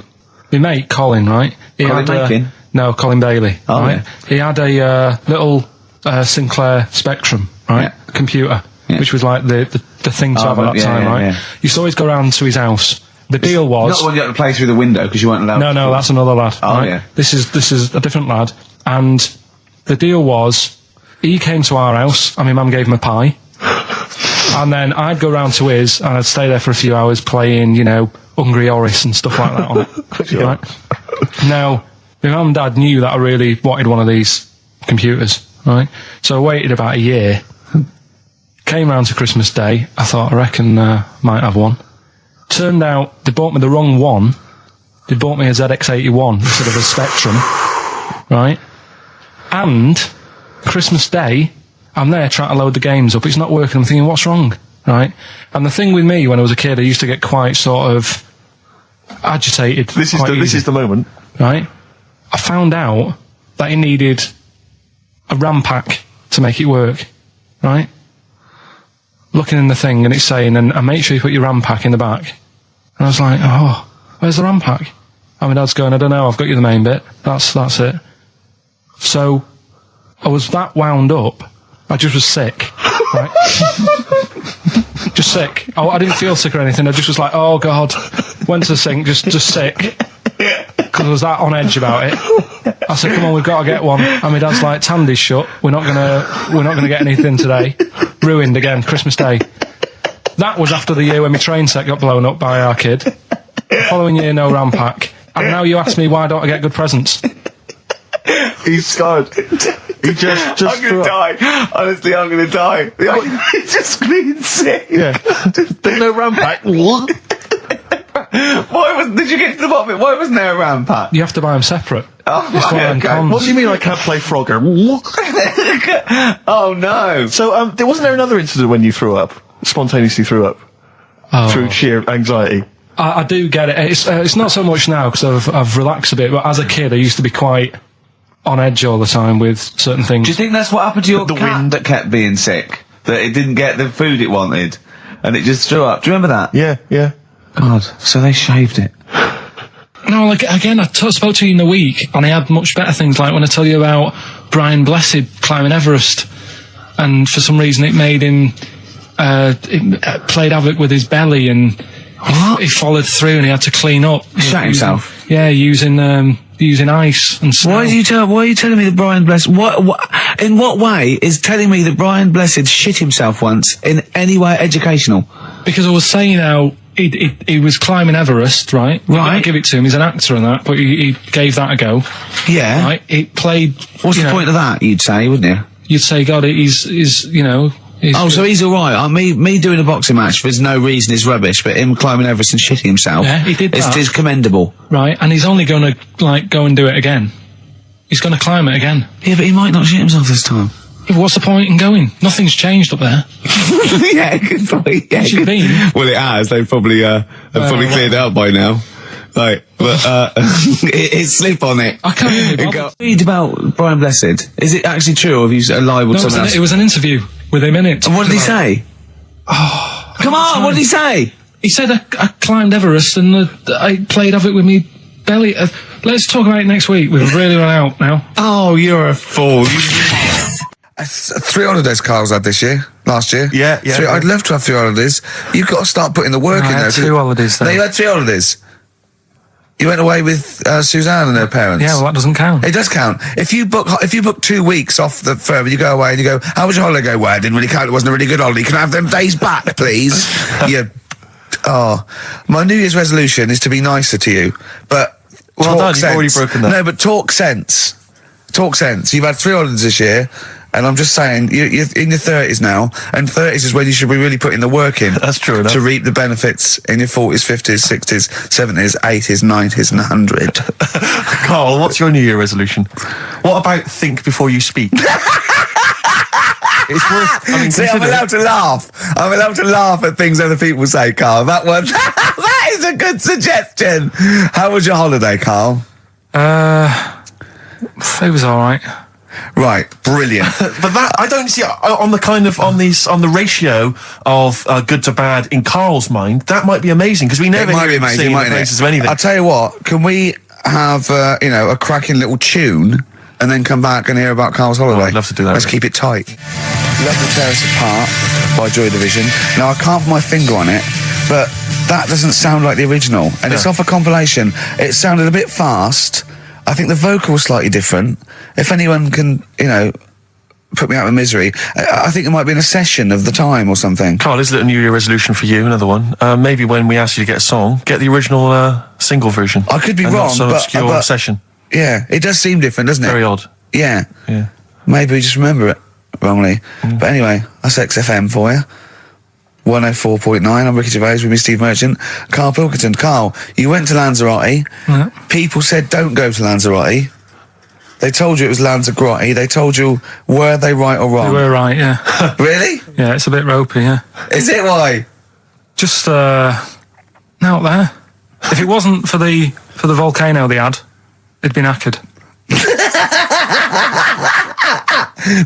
My mate, Colin, right? Colin Mackin? No, Colin Bailey. Oh, right? yeah. He had a little Sinclair Spectrum, right? Yeah. Computer, Yeah. which was like the thing to have at that yeah, time, yeah, right? yeah. Used to always go round to his house. The deal was... Not the one you had to play through the window because you weren't allowed to. No, that's another lad. Oh, right? yeah. This is a different lad. And the deal was, he came to our house, and my mum gave him a pie. And then I'd go round to his, and I'd stay there for a few hours playing, Hungry Horace and stuff like that on it. Sure. Right? Now, my mum and dad knew that I really wanted one of these computers, right? So I waited about a year. Came round to Christmas Day. I thought, I reckon might have one. Turned out they bought me the wrong one. They bought me a ZX81 instead of a Spectrum, right? And Christmas Day, I'm there trying to load the games up. It's not working. I'm thinking, what's wrong, right? And the thing with me when I was a kid, I used to get quite sort of agitated. This quite is the moment. right? I found out that it needed a RAM pack to make it work, right? Looking in the thing and it's saying, and make sure you put your RAM pack in the back. And I was like, oh, where's the RAM pack? And my dad's going, I don't know, I've got you the main bit. That's it. So, I was that wound up, I just was sick, right? Just sick. I didn't feel sick or anything, I just was like, oh God. Went to the sink, just sick. Because I was that on edge about it. I said, come on, we've got to get one. And my dad's like, Tandy's shut. We're not gonna get anything today. Ruined again, Christmas Day. That was after the year when my train set got blown up by our kid. The following year, no RAM pack. And now you ask me, why don't I get good presents? He's scarred. He just I'm going to die. Honestly, I'm going to die. He's just being sick. Yeah. There's no RAM pack. What? Did you get to the bottom of it? Why wasn't there a RAM pack? You have to buy them separate. Oh, It's one of them okay. cons. What do you mean I can't play Frogger? Oh, no. So, wasn't there another incident when you threw up? Spontaneously threw up? Oh. Through sheer anxiety? I do get it. It's not so much now because I've relaxed a bit, but as a kid I used to be quite on edge all the time with certain things. Do you think that's what happened to your The cat wind. that kept being sick? That it didn't get the food it wanted? And it just threw up? Do you remember that? Yeah. God, so they shaved it. No, like, again, I spoke to you in the week, and I had much better things, like when I tell you about Brian Blessed climbing Everest, and for some reason it made him, it played havoc with his belly, and he followed through, and he had to clean up. Shut himself? Yeah, using ice and snow. Why are you telling me that Brian Blessed... in what way is telling me that Brian Blessed shit himself once in any way educational? Because I was saying how he was climbing Everest, right? Right. I'll give it to him, he's an actor and that, but he gave that a go. Yeah. Right? It played... What's the point of that, you'd say, wouldn't you? You'd say, God, he's Oh, so he's alright. Me doing a boxing match for no reason is rubbish, but him climbing Everest and shitting himself Yeah, he did that. is commendable. Right, and he's only going to, go and do it again. He's going to climb it again. Yeah, but he might not shit himself this time. Yeah, what's the point in going? Nothing's changed up there. Yeah, good point. Yeah, Should have been. Well, it has. They've probably cleared it up by now. Like, but it's slip on it. I can't even be bothered. Read about Brian Blessed. Is it actually true, or have you libelled No, someone else? it was an interview with him in it. And what did he say? Oh, come on! What did he say? He said I climbed Everest and I played havoc with me belly. Let's talk about it next week. We've really run out now. Oh, you're a fool. 3 holidays Carl's had this year. last year. Yeah. I'd love to have 3 holidays. You've got to start putting the work in I there. had 2 holidays, though. No, you had 3 holidays. You went away with Suzanne and her parents. Yeah, well, that doesn't count. It does count. If you book 2 weeks off the firm and you go away and you go, how was your holiday? Go, well, it didn't really count. It wasn't a really good holiday. Can I have them days back, please? My New Year's resolution is to be nicer to you, but Well talk done, sense. you've already broken that. No, but talk sense. Talk sense. You've had 3 holidays this year, and I'm just saying, you're in your 30s now, and 30s is when you should be really putting the work in. That's true enough. To reap the benefits in your 40s, 50s, 60s, 70s, 80s, 90s, and 100. Carl, what's your New Year resolution? What about think before you speak? It's worth. I mean, See, I'm allowed to laugh. I'm allowed to laugh at things other people say, Carl. That one, that is a good suggestion. How was your holiday, Carl? It was all right. Right, brilliant. But that I don't see on the ratio of good to bad in Carl's mind. That might be amazing because we never It might be hear him amazing, singing the mightn't praises it? of anything. I'll tell you what. Can we have a cracking little tune and then come back and hear about Carl's holiday? I'd love to do that, Let's really. keep it tight. Love to Tear Us Apart by Joy Division. Now I can't put my finger on it, but that doesn't sound like the original, and it's off a compilation. It sounded a bit fast. I think the vocal was slightly different. If anyone can, put me out of misery, I think it might be in a session of the time or something. Carl, here's a little New Year resolution for you. Another one. Maybe when we ask you to get a song, get the original single version. I could be and wrong, not some but- obscure but- session. Yeah, it does seem different, doesn't it? Very odd. Yeah. Yeah. Maybe we just remember it wrongly. But anyway, that's XFM for you. 104.9, I'm Ricky Gervais with me, Steve Merchant. Karl Pilkington. Carl, you went to Lanzarote. Yeah. People said don't go to Lanzarote. They told you it was Lanzarote. They told you, were they right or We wrong? were right, yeah. Really? Yeah, it's a bit ropey, yeah. Is it why? Just, out there. If it wasn't for the volcano they had, it'd been knackered.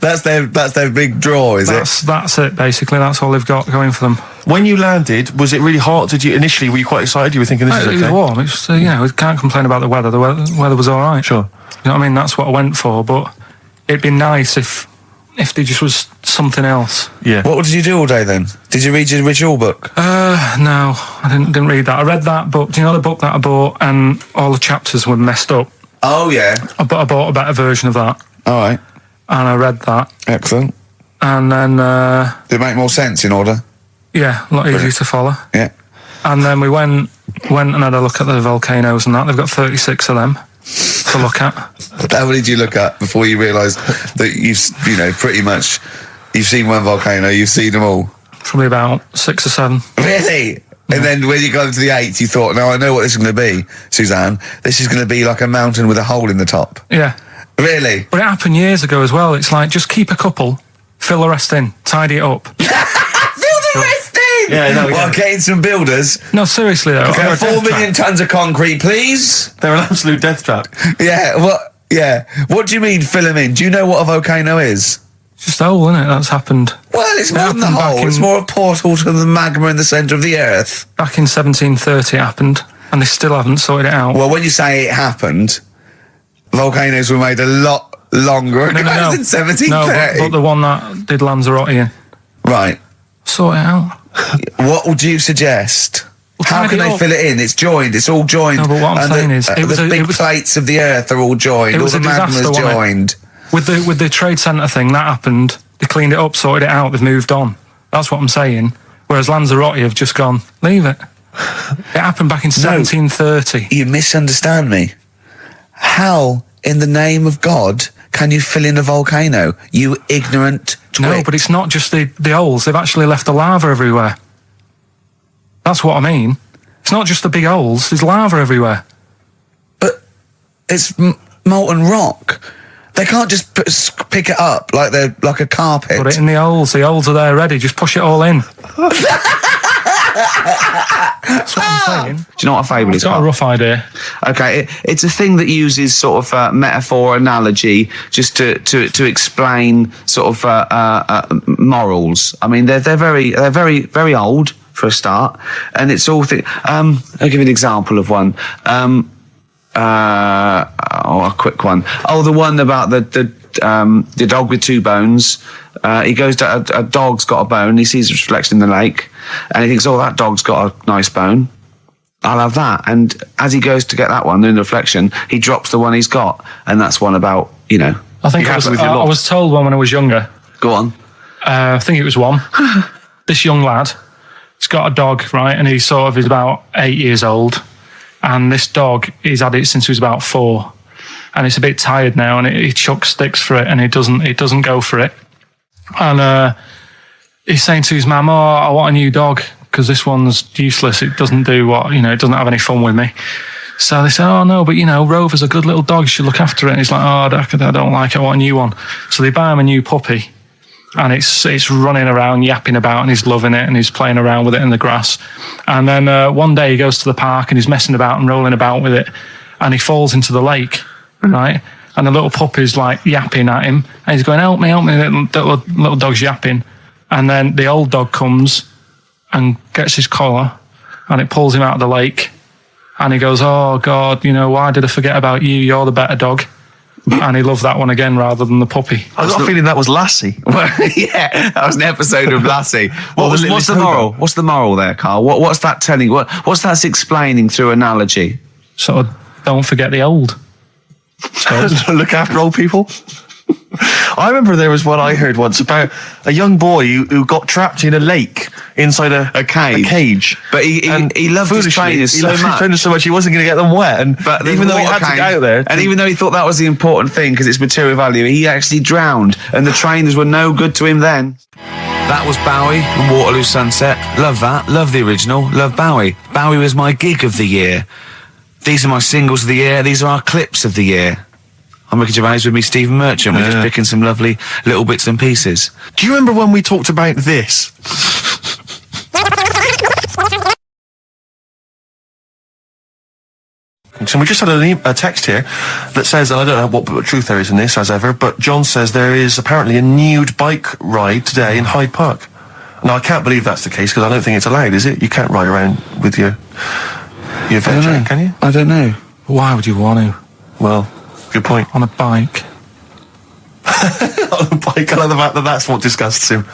That's their big draw, is it? That's it, basically. That's all they've got going for them. When you landed, was it really hot? Were you quite excited? You were thinking this is It was okay? warm. It's, we can't complain about the weather. The weather was all right. Sure. You know what I mean? That's what I went for, but it'd be nice if there just was something else. Yeah. What did you do all day then? Did you read your ritual book? No, I didn't read that. I read that book. Do you know the book that I bought and all the chapters were messed up? Oh, yeah. I bought a better version of that, All right. and I read that, Excellent. and then, Did it make more sense in order? yeah, a lot easier to follow. Yeah. And then we went and had a look at the volcanoes and that. They've got 36 of them to look at. How many did you look at before you realised that pretty much, you've seen one volcano, you've seen them all? Probably about 6 or 7. Really? And then when you got to the 8th, you thought, no, I know what this is going to be, Suzanne. This is going to be like a mountain with a hole in the top. Yeah. Really? But it happened years ago as well. It's like, just keep a couple, fill the rest in, tidy it up. Fill the rest in! Yeah, no, Well, yeah. getting some builders. No, seriously though. Okay, They're a 4 death million trap. tons of concrete, please. They're an absolute death trap. Yeah, what? Yeah. What do you mean fill them in? Do you know what a volcano is? It's just a hole, isn't it? That's happened. Well, it's It more than the happened back hole. It's in- more a portal to the magma in the centre of the earth. Back in 1730 it happened, and they still haven't sorted it out. Well, when you say it happened, volcanoes were made a lot longer ago than 1730. No, but the one that did Lanzarote in, Right. sort it out. What would you suggest? Well, How can tidy they up. fill it in? It's joined. It's all joined. No, but what I'm And saying is, it was the a- big it was- plates of the earth are all joined. It All was the a magma's disaster, wasn't it? joined. With the trade centre thing, that happened. They cleaned it up, sorted it out, they've moved on. That's what I'm saying. Whereas Lanzarote have just gone, leave it. It happened back in 1730. You misunderstand me. How, in the name of God, can you fill in a volcano? You ignorant twit. No, but it's not just the holes. They've actually left the lava everywhere. That's what I mean. It's not just the big holes. There's lava everywhere. But it's molten rock. They can't just pick it up like they're like a carpet. Put it in the holes. The holes are there ready. Just push it all in. That's what I'm saying. Do you know what a fable is? It's got a Carl? rough idea. Okay, it's a thing that uses sort of metaphor, analogy, just to explain sort of morals. I mean, they're very old for a start, and it's all. I'll give you an example of one. A quick one. Oh, the one about the the dog with 2 bones. He goes to a dog's got a bone. He sees a reflection in the lake, and he thinks, "Oh, that dog's got a nice bone. I'll have that." And as he goes to get that one in the reflection, he drops the one he's got, and that's one about, you know. I think I was told one when I was younger. Go on. I think it was one. This young lad, he's got a dog, right, and he sort of is about 8 years old, and this dog, he's had it since he was about 4, and it's a bit tired now, and he chucks sticks for it, and it doesn't go for it, and he's saying to his mum, "Oh, I want a new dog because this one's useless. It doesn't do what, it doesn't have any fun with me." So they say, "Oh no, but Rover's a good little dog. You should look after it." And he's like, "Oh, I don't like it. I want a new one." So they buy him a new puppy. And it's running around, yapping about, and he's loving it, and he's playing around with it in the grass. And then one day he goes to the park, and he's messing about and rolling about with it, and he falls into the lake, right? And the little puppy's like yapping at him, and he's going, "Help me, help me." The little dog's yapping. And then the old dog comes and gets his collar, and it pulls him out of the lake. And he goes, "Oh, God, why did I forget about you? You're the better dog." And he loved that one again rather than the puppy. I got a feeling that was Lassie. Well, yeah, that was an episode of Lassie. What's the moral? What's the moral there, Carl? What's that telling? What's that explaining through analogy? Sort of, don't forget the old. Look after old people. I remember there was one I heard once about a young boy who got trapped in a lake inside a cage. But he loved his trainers so much. He wasn't going to get them wet. But even though he had to get out there, and even though he thought that was the important thing because it's material value, he actually drowned, and the trainers were no good to him then. That was Bowie and Waterloo Sunset. Love that. Love the original. Love Bowie. Bowie was my gig of the year. These are my singles of the year. These are our clips of the year. I'm Ricky Gervais with me, Stephen Merchant. We're just picking some lovely little bits and pieces. Do you remember when we talked about this? So we just had a text here that says, and I don't know what truth there is in this, as ever, but John says there is apparently a nude bike ride today in Hyde Park. Now, I can't believe that's the case, because I don't think it's allowed, is it? You can't ride around with your veg, can you? I don't know. Why would you want to? Well, good point. On a bike. On a bike, I like the fact that that's what disgusts him.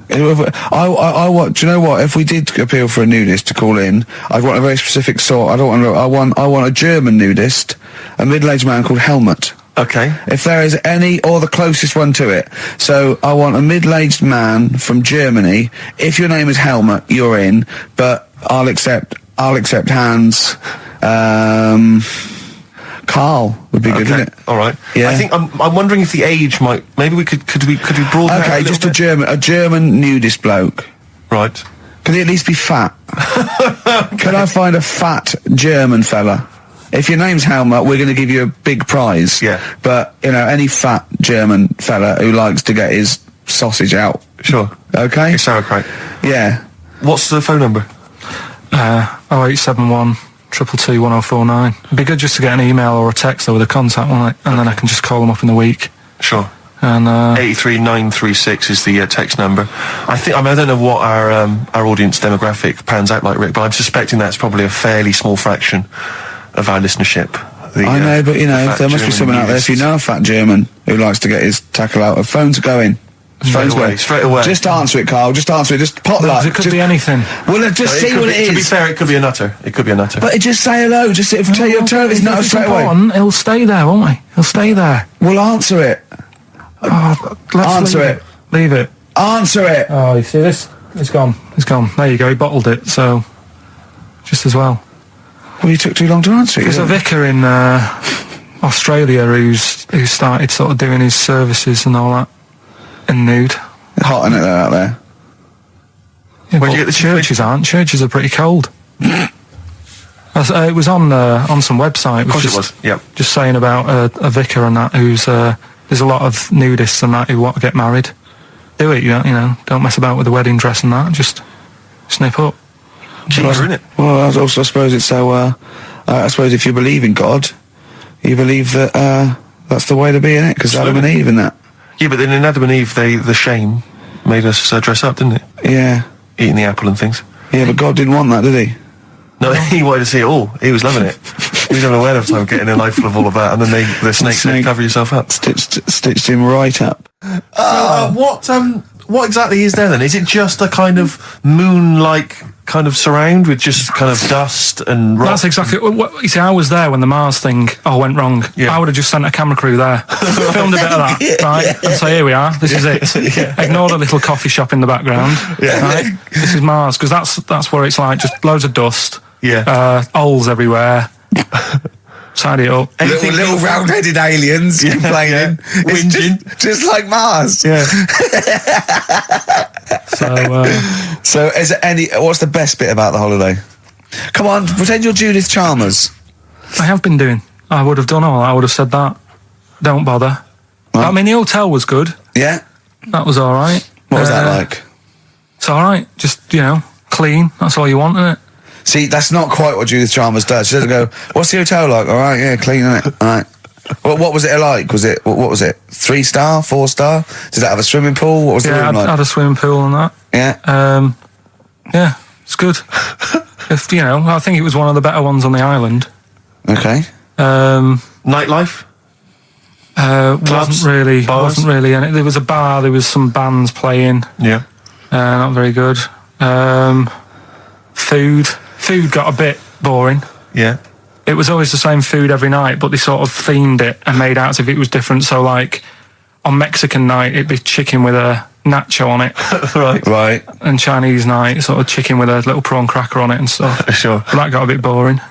Do you know what? If we did appeal for a nudist to call in, I'd want a very specific sort. I want a German nudist, a middle-aged man called Helmut. Okay. If there is any, or the closest one to it. So I want a middle-aged man from Germany. If your name is Helmut, you're in. But I'll accept Hans. Carl would be good, wouldn't it? All right. Yeah. I think I'm wondering if the age might. Maybe we could we broaden it out Okay, just a German nudist bloke. Right. Can he at least be fat? Can I find a fat German fella? If your name's Helmut, we're going to give you a big prize. Yeah. But any fat German fella who likes to get his sausage out. Sure. Okay. It's sauerkraut. Yeah. What's the phone number? 0871 222 1049. It'd be good just to get an email or a text with a contact on it, and then I can just call them up in the week. Sure. And 83936 is the text number. I don't know what our audience demographic pans out like, Rick, but I'm suspecting that's probably a fairly small fraction of our listenership. I know, but there must be someone out there. If you know a fat German who likes to get his tackle out, phones are going. Straight away. Just answer it, Carl. Just answer it. Just pop that. It could be anything. Well, just see what it is. To be fair, it could be a nutter. But just say hello. Just tell your turn. It's not straight away. He'll stay there, won't he? He'll stay there. Well, answer it. Answer it. Leave it. Answer it. Oh, you see this? It's gone. It's gone. There you go. He bottled it. So, just as well. Well, you took too long to answer it. There's a vicar in Australia who started sort of doing his services and all that in nude. Hot, isn't it, out there? Yeah, where'd you get the churches aren't? Churches are pretty cold. It was on some website. Of course it was. Yeah. Just saying about a vicar and that who's there's a lot of nudists and that who want to get married. Do it, don't mess about with the wedding dress and that. Just snip up. Cheaper, isn't it? Well, I suppose it's so. I suppose if you believe in God, you believe that that's the way to be in it, because Adam and Eve and that. Yeah, but then in Adam and Eve, the shame made us dress up, didn't it? Yeah. Eating the apple and things. Yeah, but God didn't want that, did he? No, he wanted to see it all. He was loving it. You don't know ahead of time getting an eyeful of all of that, and then the snakes snake. cover yourself up. Stitched him right up. What exactly is there then? Is it just a kind of moon-like kind of surround with just kind of dust and rock? That's exactly what you see. I was there when the Mars thing went wrong. Yeah. I would have just sent a camera crew there, filmed a bit of that, right? And say, here we are. This is it. Yeah. Ignore the little coffee shop in the background. Yeah. Right? This is Mars, because that's what it's like. Just loads of dust. Yeah. Holes everywhere. Side it up. Little round-headed aliens complaining. It's Whinging. just like Mars. Yeah. So, is there what's the best bit about the holiday? Come on, pretend you're Judith Chalmers. I have been doing. I would have done all. I would have said that. Don't bother. Right. I mean, the hotel was good. Yeah? That was all right. What was that like? It's all right. Just, clean. That's all you want, isn't it? See, that's not quite what Judith Chalmers does. She doesn't go, what's the hotel like? All right, yeah, clean, isn't it? All right. What was it like? What was it? 3-star, 4-star? Did it have a swimming pool? What was the room like? I had a swimming pool and that. Yeah. Yeah, it's good. I think it was one of the better ones on the island. Okay. Nightlife? Wasn't really. And there was a bar. There was some bands playing. Yeah. Not very good. Food got a bit boring. Yeah. It was always the same food every night, but they sort of themed it and made out as if it was different. So, like, on Mexican night, it'd be chicken with a nacho on it. Right. And Chinese night, sort of chicken with a little prawn cracker on it and stuff. Sure. But that got a bit boring.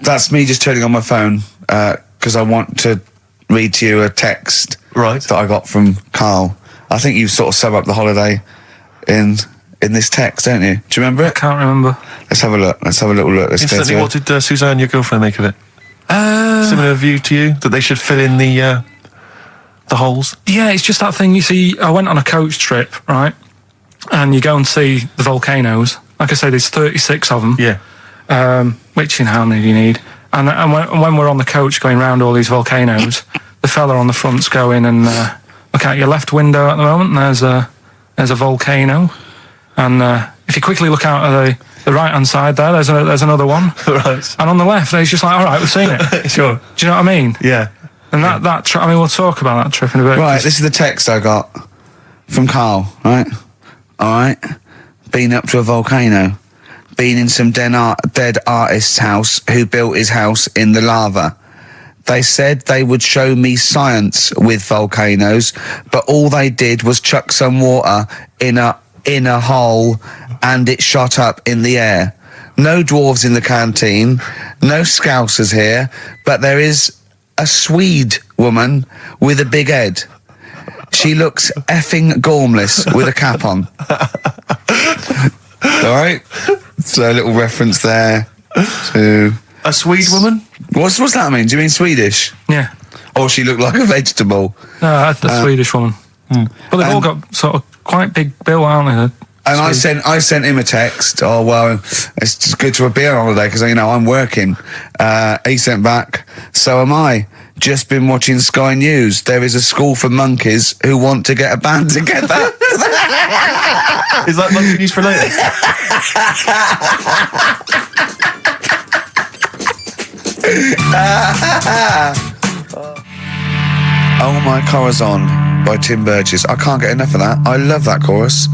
That's me just turning on my phone, because I want to read to you a text that I got from Karl. I think you sort of sum up the holiday in this text, don't you? Do you remember it? I can't remember. Let's have a look. Let's have a little look. Let's go Instantly, through what did Suzanne, your girlfriend, make of it? Similar view to you, that they should fill in the holes? Yeah, it's just that thing. You see, I went on a coach trip, right? And you go and see the volcanoes. Like I say, there's 36 of them. Yeah. Which, how many do you need? And when we're on the coach going round all these volcanoes, the fella on the front's going and look out your left window at the moment, and there's a volcano. And if you quickly look out at the right-hand side there's another one. Right. And on the left, he's just like, all right, we've seen it. Sure. Do you know what I mean? Yeah. And that trip, we'll talk about that trip in a bit. Right, this is the text I got from Karl, right? All right. Been up to a volcano. Been in some dead artist's house who built his house in the lava. They said they would show me science with volcanoes, but all they did was chuck some water in a hole and it shot up in the air. No dwarves in the canteen, no scousers here, but there is a Swede woman with a big head. She looks effing gormless with a cap on. All right? So a little reference there to... A Swede woman? What's that mean? Do you mean Swedish? Yeah. Or she looked like a vegetable? No, the Swedish woman. But they've all got sort of quite big bill, aren't they? And I sent him a text. Oh, well, it's just good to be on holiday because, I'm working. He sent back, so am I. Just been watching Sky News. There is a school for monkeys who want to get a band together. Is that monkey news for later? Oh My Corazon by Tim Burgess. I can't get enough of that. I love that chorus.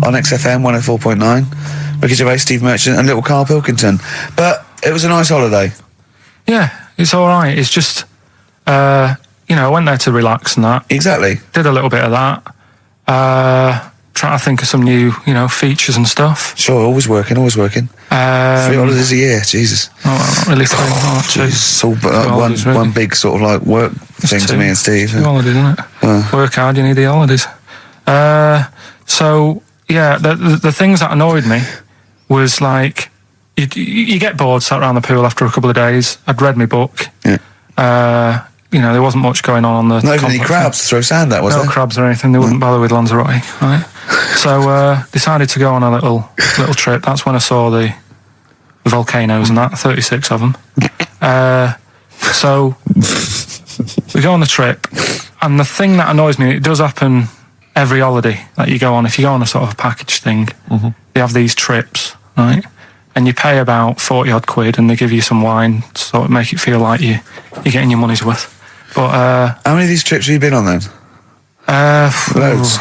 On XFM 104.9. Ricky Gervais, Steve Merchant and little Karl Pilkington. But it was a nice holiday. Yeah, it's all right. It's just, I went there to relax and that. Exactly. Did a little bit of that. Trying to think of some new, features and stuff. Sure, always working. 3 holidays a year, Jesus. Not really 3. Two. It's all holidays, really. one big sort of like work thing to me and Steve. 2 holidays, isn't it? Work hard, you need the holidays. So, yeah, the things that annoyed me was like, you get bored sat around the pool after a couple of days. I'd read my book. Yeah. There wasn't much going on the Not even any crabs to throw sand at, was there? No crabs or anything. They wouldn't bother with Lanzarote, right? So decided to go on a little trip. That's when I saw the volcanoes and that, 36 of them. So we go on the trip, and the thing that annoys me, it does happen every holiday that you go on. If you go on a sort of package thing, they have these trips, right? and you pay about 40 odd quid, and they give you some wine to sort of make it feel like you're getting your money's worth. But How many of these trips have you been on then? Loads.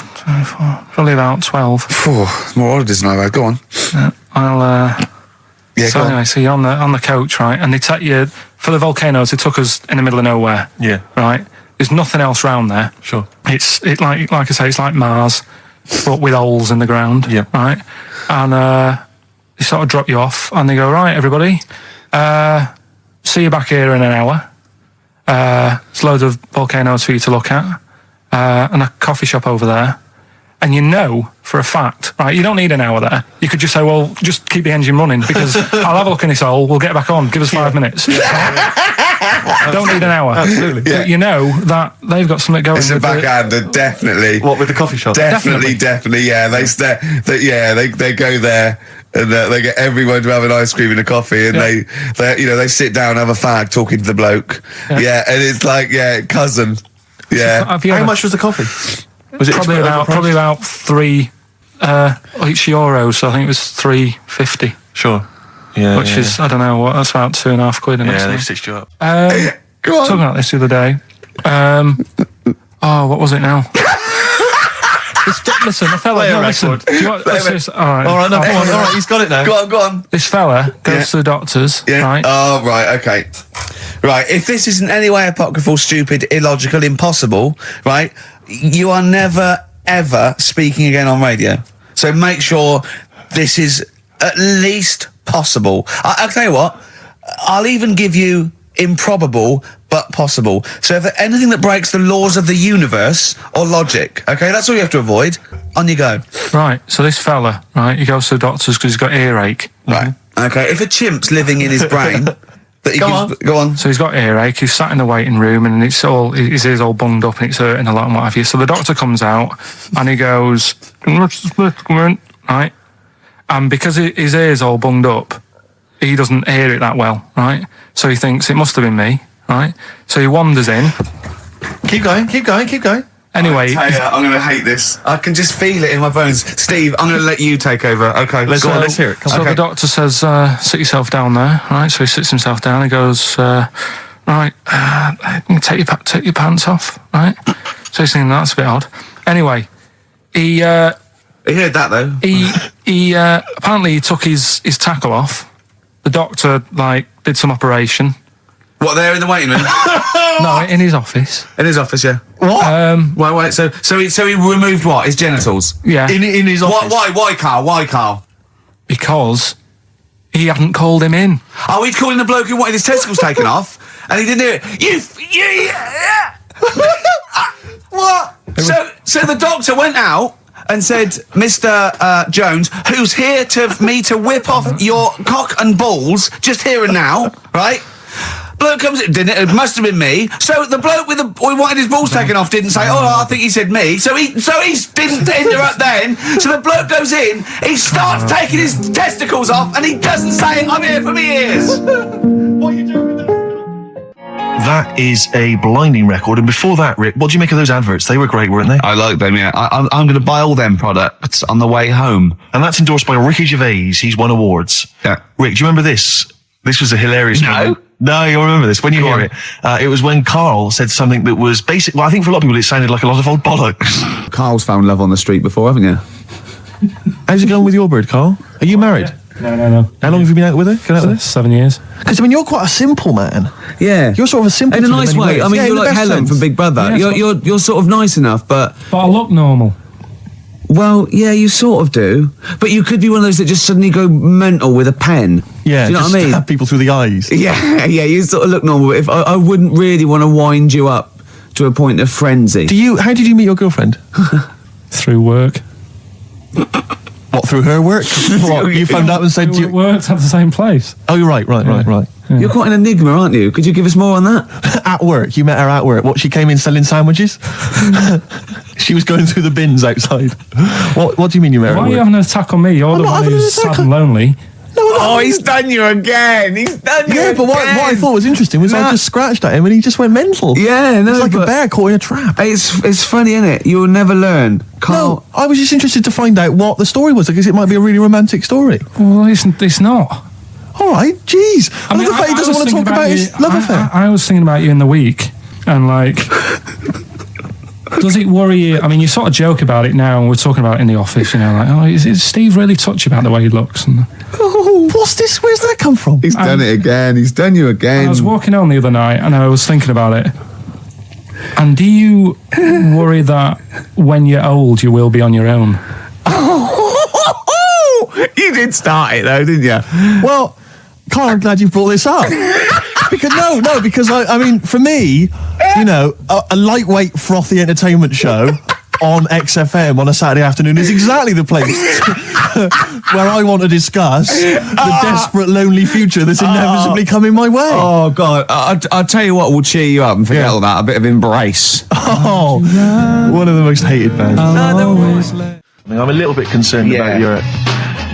Probably about 12. More holidays than I've had. Go on. So go on. anyway, so you're on the coach, right? And they take you for the volcanoes. They took us in the middle of nowhere. Yeah. Right. There's nothing else round there. Sure. It's like I say, it's like Mars, but with holes in the ground. Yeah. Right. And they sort of drop you off, and they go, right, everybody, see you back here in an hour. There's loads of volcanoes for you to look at, and a coffee shop over there. And you know for a fact, right, you don't need an hour there. You could just say, well, just keep the engine running, because I'll have a look in this hole, we'll get back on, give us 5 minutes. Don't need an hour. Absolutely. But you know that they've got something going. It's a backhander, definitely. What, with the coffee shop? Definitely. Yeah, they go there and they get everyone to have an ice cream and a coffee, and they sit down, have a fag, talking to the bloke. Yeah, and it's like cousin. Yeah. How much was the coffee? Was it probably about €3 each euros, so I think it was $3.50. Sure. Yeah. Which is, I don't know what, that's about £2.5 quid. Yeah, they stitched you up. Go on. Talking about this the other day. What was it now? Listen, the fella. No, listen. Do you want, all right, he's got it now. Go on. This fella goes to the doctors, right? Oh, right, okay. Right, if this isn't any way apocryphal, stupid, illogical, impossible, right, you are never, ever speaking again on radio. So make sure this is at least possible. I'll tell you what, I'll even give you improbable but possible. So if anything that breaks the laws of the universe or logic, okay, that's all you have to avoid. On you go. Right, so this fella, right, he goes to the doctors because he's got earache. Right, okay, if a chimp's living in his brain... Go on. So he's got earache, he's sat in the waiting room, and his ear's all bunged up and it's hurting a lot and what have you. So the doctor comes out and he goes, right? And because his ear's all bunged up, he doesn't hear it that well, right? So he thinks it must have been me, right? So he wanders in. Keep going. I'm Anyway, going to hate this. I can just feel it in my bones. Steve, I'm going to let you take over. Okay, let's hear it. So the doctor says, sit yourself down there, right? So he sits himself down. He goes, right, take your pants off, right? So he's thinking, that's a bit odd. Anyway, he heard that though. He apparently he took his tackle off. The doctor did some operation. What, there in the waiting room? No, in his office. In his office, yeah. What? Wait. So he removed what? His genitals. Yeah. In his office. Why, Carl? Because he hadn't called him in. Oh, he'd called in the bloke who wanted his testicles taken off, and he didn't do it. What? So the doctor went out and said, Mr. Jones, who's here to whip off your cock and balls just here and now, right? Bloke comes in, didn't it? It must have been me. So the bloke who wanted his balls taken off didn't say, I think he said me. So he didn't interrupt then. So the bloke goes in, he starts taking his testicles off, and he doesn't say, I'm here for me ears. What are you doing with That is a blinding record. And before that, Rick, what do you make of those adverts? They were great, weren't they? I like them, yeah. I'm going to buy all them products on the way home. And that's endorsed by Ricky Gervais. He's won awards. Yeah. Rick, do you remember this? This was a hilarious moment. No, you'll remember this when you hear it. It was when Karl said something that was basic. Well, I think for a lot of people it sounded like a lot of old bollocks. Carl's found love on the street before, haven't you? How's it going with your bird, Karl? Are you married? No. How long have you been out with her? Going out with her? 7 years. Because, I mean, you're quite a simple man. Yeah. You're sort of a simple in a man nice way. I mean, you're like Helen from Big Brother. Yeah, you're sort of nice enough, but I look normal. Well, yeah, you sort of do. But you could be one of those that just suddenly go mental with a pen. Yeah, do you know just what I mean? stab people through the eyes. Yeah, you sort of look normal. But if I wouldn't really want to wind you up to a point of frenzy. How did you meet your girlfriend? Through work. What, through her work? What, you phoned up and said... We worked at the same place. Oh, you're right. Yeah. You're quite an enigma, aren't you? Could you give us more on that? At work. You met her at work. What, she came in selling sandwiches? She was going through the bins outside. What do you mean you met her at Why work? are you having an attack on me? You're the one who's sad and lonely. No, he's done you again. Yeah, but what I thought was interesting was I just scratched at him and he just went mental. Yeah, no, it's like a bear caught in a trap. It's funny, isn't it? You'll never learn. No, I was just interested to find out what the story was, because it might be a really romantic story. Well, it's not. All right, jeez. I love the fact he doesn't was want to thinking talk about his love affair. I was thinking about you in the week, and like, does it worry you? I mean, you sort of joke about it now, and we're talking about it in the office, you know, like, oh, is Steve really touchy about the way he looks? And Oh, what's this? Where's that come from? He's done it again. He's done you again. I was walking home the other night, and I was thinking about it. And do you worry that when you're old, you will be on your own? You did start it though, didn't you? Well, Carl, I'm glad you brought this up. because I mean, for me, you know, a lightweight, frothy entertainment show on XFM on a Saturday afternoon is exactly the place where I want to discuss the desperate, lonely future that's inevitably coming my way. Oh God! I'll tell you what will cheer you up and forget all that. A bit of Embrace. Oh, one of the most hated bands. I'm a little bit concerned about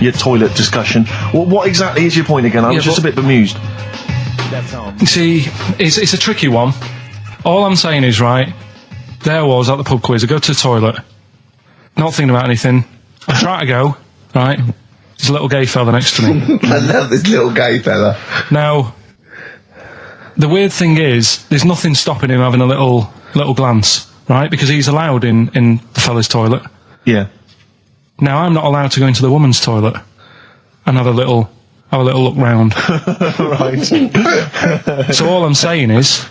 your toilet discussion. What exactly is your point again? I was just a bit bemused. You see, it's a tricky one. All I'm saying is, right, there was at the pub quiz, I go to the toilet, not thinking about anything. I try to go, right, there's a little gay fella next to me. I love this little gay fella. Now, the weird thing is, there's nothing stopping him having a little glance, right, because he's allowed in the fella's toilet. Yeah. Now, I'm not allowed to go into the woman's toilet and have a little look round. Right. So all I'm saying is,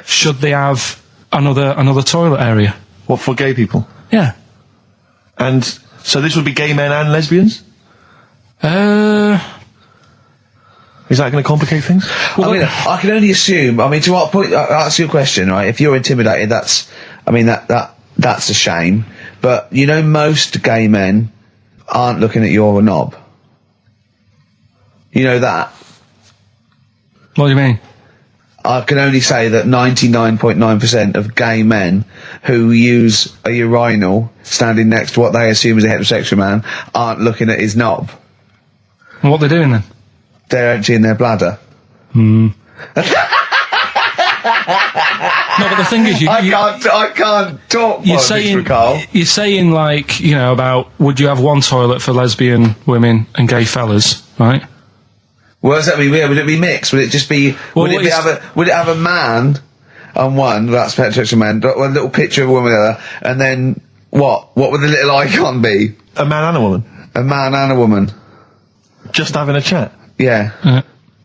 should they have another toilet area? What, for gay people? Yeah. And so this would be gay men and lesbians? Is that going to complicate things? Well, I mean, I can only assume. I mean, to what point? I'll ask you a question, right? If you're intimidated, that's a shame. But you know, most gay men aren't looking at your knob. You know that. What do you mean? I can only say that 99.9% of gay men who use a urinal standing next to what they assume is a heterosexual man aren't looking at his knob. And what they're doing then? They're emptying their bladder. No, but the thing is, I can't talk. You're saying like, you know, about would you have one toilet for lesbian women and gay fellas, right? What does that mean? Would it be mixed? Would it just be? Well, would it have a man on one? That's heterosexual man. A little picture of a woman on the other, and then what? What would the little icon be? A man and a woman? A man and a woman. Just having a chat? Yeah.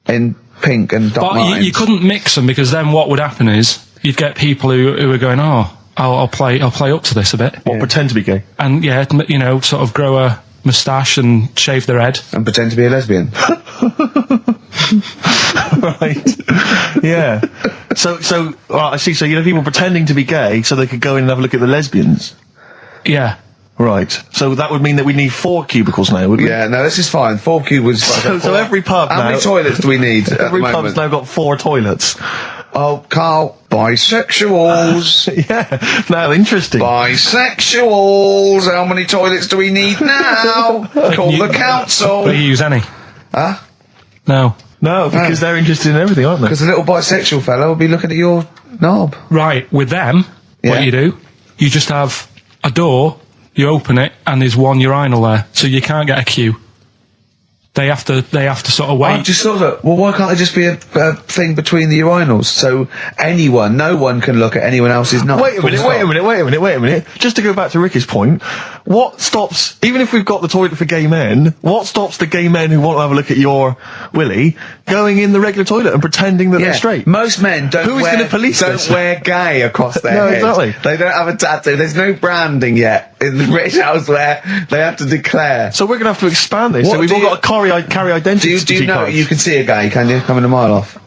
In pink and dot lines. But you couldn't mix them, because then what would happen is you'd get people who are going, oh, I'll play up to this a bit. What, pretend to be gay? And yeah, you know, sort of grow a moustache and shave their head. And pretend to be a lesbian. Right. Yeah. So I see. So you know, people pretending to be gay so they could go in and have a look at the lesbians. Yeah. Right. So that would mean that we need 4 cubicles now, would we? Yeah. No, this is fine. 4 cubicles. So every pub now. How many toilets do we need? Every at the pub's now got 4 toilets. Oh, Carl, bisexuals. Yeah. Now, interesting. Bisexuals. How many toilets do we need now? Call the council. Do you use any? Huh? No. No, because they're interested in everything, aren't they? Because the little bisexual fella will be looking at your knob. Right. With them, what you do, you just have a door. You open it, and there's one urinal there, so you can't get a queue. They have to sort of wait. I just thought that. Well, why can't there just be a thing between the urinals, so no one can look at anyone else's knob? Wait a minute. Just to go back to Ricky's point, what stops, even if we've got the toilet for gay men, what stops the gay men who want to have a look at your willy going in the regular toilet and pretending that they're straight? Most men don't wear gay across their head. Exactly. They don't have a tattoo. There's no branding yet in the British house where they have to declare. So we're going to have to expand this. What So we've all got to carry identity. Do you know cards. you can see a gay, can you? Coming a mile off.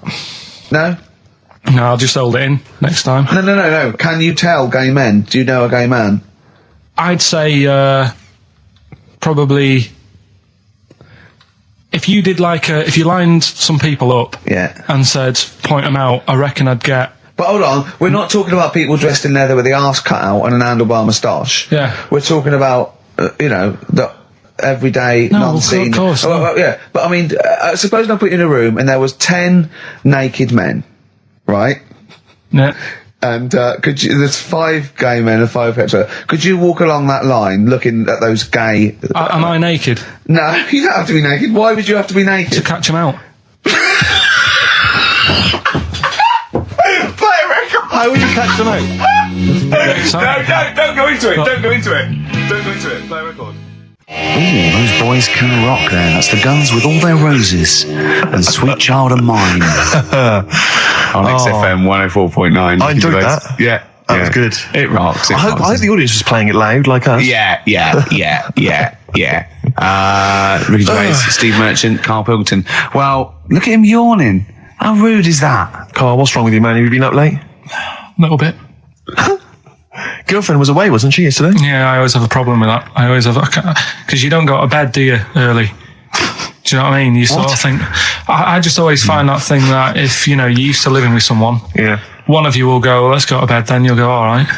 No? No, I'll just hold it in next time. No. Can you tell gay men? Do you know a gay man? I'd say probably if you did if you lined some people up and said point them out, I reckon I'd get. But hold on, we're not talking about people dressed in leather with the arse cut out and an handlebar moustache. Yeah. We're talking about the everyday, non-seen. Of course. Yeah, but I mean, suppose I put you in a room and there was 10 naked men, right? Yeah. And there's 5 gay men and 5 hetero. Could you walk along that line looking at those gay... Am I naked? No, you don't have to be naked. Why would you have to be naked? To catch them out. How will you catch them out? Don't go into it. Don't go into it. Don't go into it. Play record. Ooh, those boys can rock there. That's the Guns with All Their Roses and Sweet Child of Mine. On XFM 104.9. I enjoyed that. Yeah. That was good. It rocks. I hope the audience was playing it loud like us. Yeah. Ricky Gervais, Steve Merchant, Karl Pilkington. Well, look at him yawning. How rude is that? Carl, what's wrong with you, man? Have you been up late? A little bit. Girlfriend was away, wasn't she, yesterday? Yeah, I always have a problem with that. I always have, because you don't go to bed, do you, early? Do you know what I mean? You sort of think, I just always find that thing that if, you're used to living with someone, one of you will go, let's go to bed, then you'll go, all right.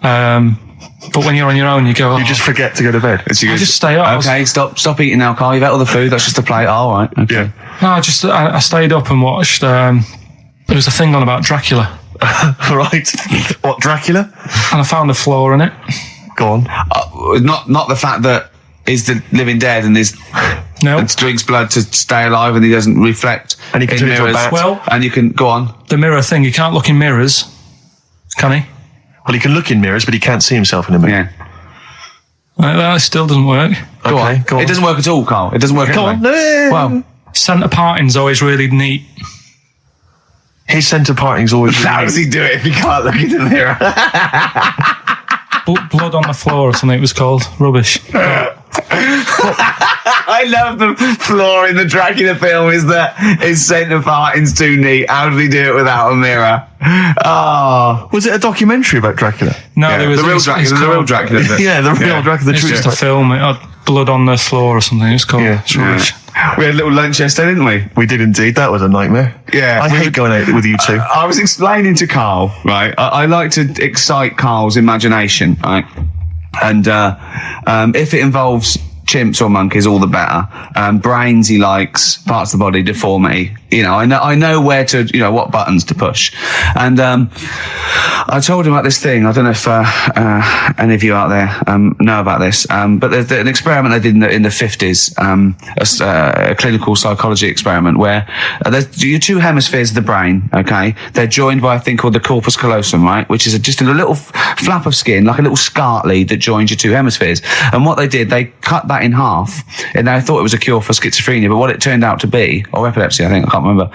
But when you're on your own, you go, You just forget to go to bed. I just stay up. Okay, stop eating now, Carl. You've ate all the food. That's just a plate. All right. Okay. Yeah. No, I stayed up and watched, there was a thing on about Dracula. Right. What, Dracula? And I found a flaw in it. Go on. Not the fact that he's the living dead and and drinks blood to stay alive and he doesn't reflect. And he can in turn into a mirrors. bat. Well, and you can go on. The mirror thing, you can't look in mirrors, can he? Well, he can look in mirrors, but he can't see himself in a mirror. Yeah. That still doesn't work. Go on. Go on. It doesn't work at all, Carl. It doesn't work. Go on. Well, Centre parting's always really neat. His centre parting's always... how does he do it if he can't look in the mirror? Blood on the floor or something it was called. Rubbish. I love the flaw in the Dracula film is that his centre parting's too neat. How did he do it without a mirror? Oh. Was it a documentary about Dracula? No, Yeah, there was the real Dracula. The real Dracula. Yeah, the real Dracula, the It's true just a stuff. film. It had blood on the floor or something. It's called. Yeah. It's rubbish. We had a little lunch yesterday, didn't we? We did indeed. That was a nightmare. Yeah. I hate going out with you two. I was explaining to Carl, right? I like to excite Carl's imagination, right? And if it involves chimps or monkeys, all the better. Brains he likes, parts of the body, deformity. I know where to, what buttons to push. And I told him about this thing. I don't know if any of you out there know about this, but there's an experiment they did in the 50s, a clinical psychology experiment where there's your two hemispheres of the brain, okay? They're joined by a thing called the corpus callosum, right? Which is just a little flap of skin, like a little scarlet lead that joins your two hemispheres. And what they did, they cut that in half, and they thought it was a cure for schizophrenia, but what it turned out to be, or epilepsy, I think, I can't remember,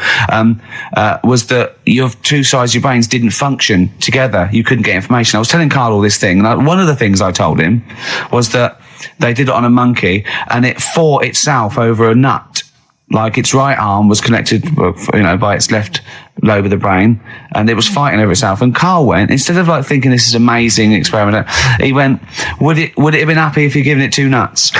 was that your two sides of your brains didn't function together. You couldn't get information. I was telling Carl all this thing, and one of the things I told him was that they did it on a monkey, and it fought itself over a nut. Like its right arm was connected, by its left lobe of the brain, and it was fighting over itself. And Carl went, instead of thinking this is amazing experiment, he went, would it have been happy if you'd given it two nuts?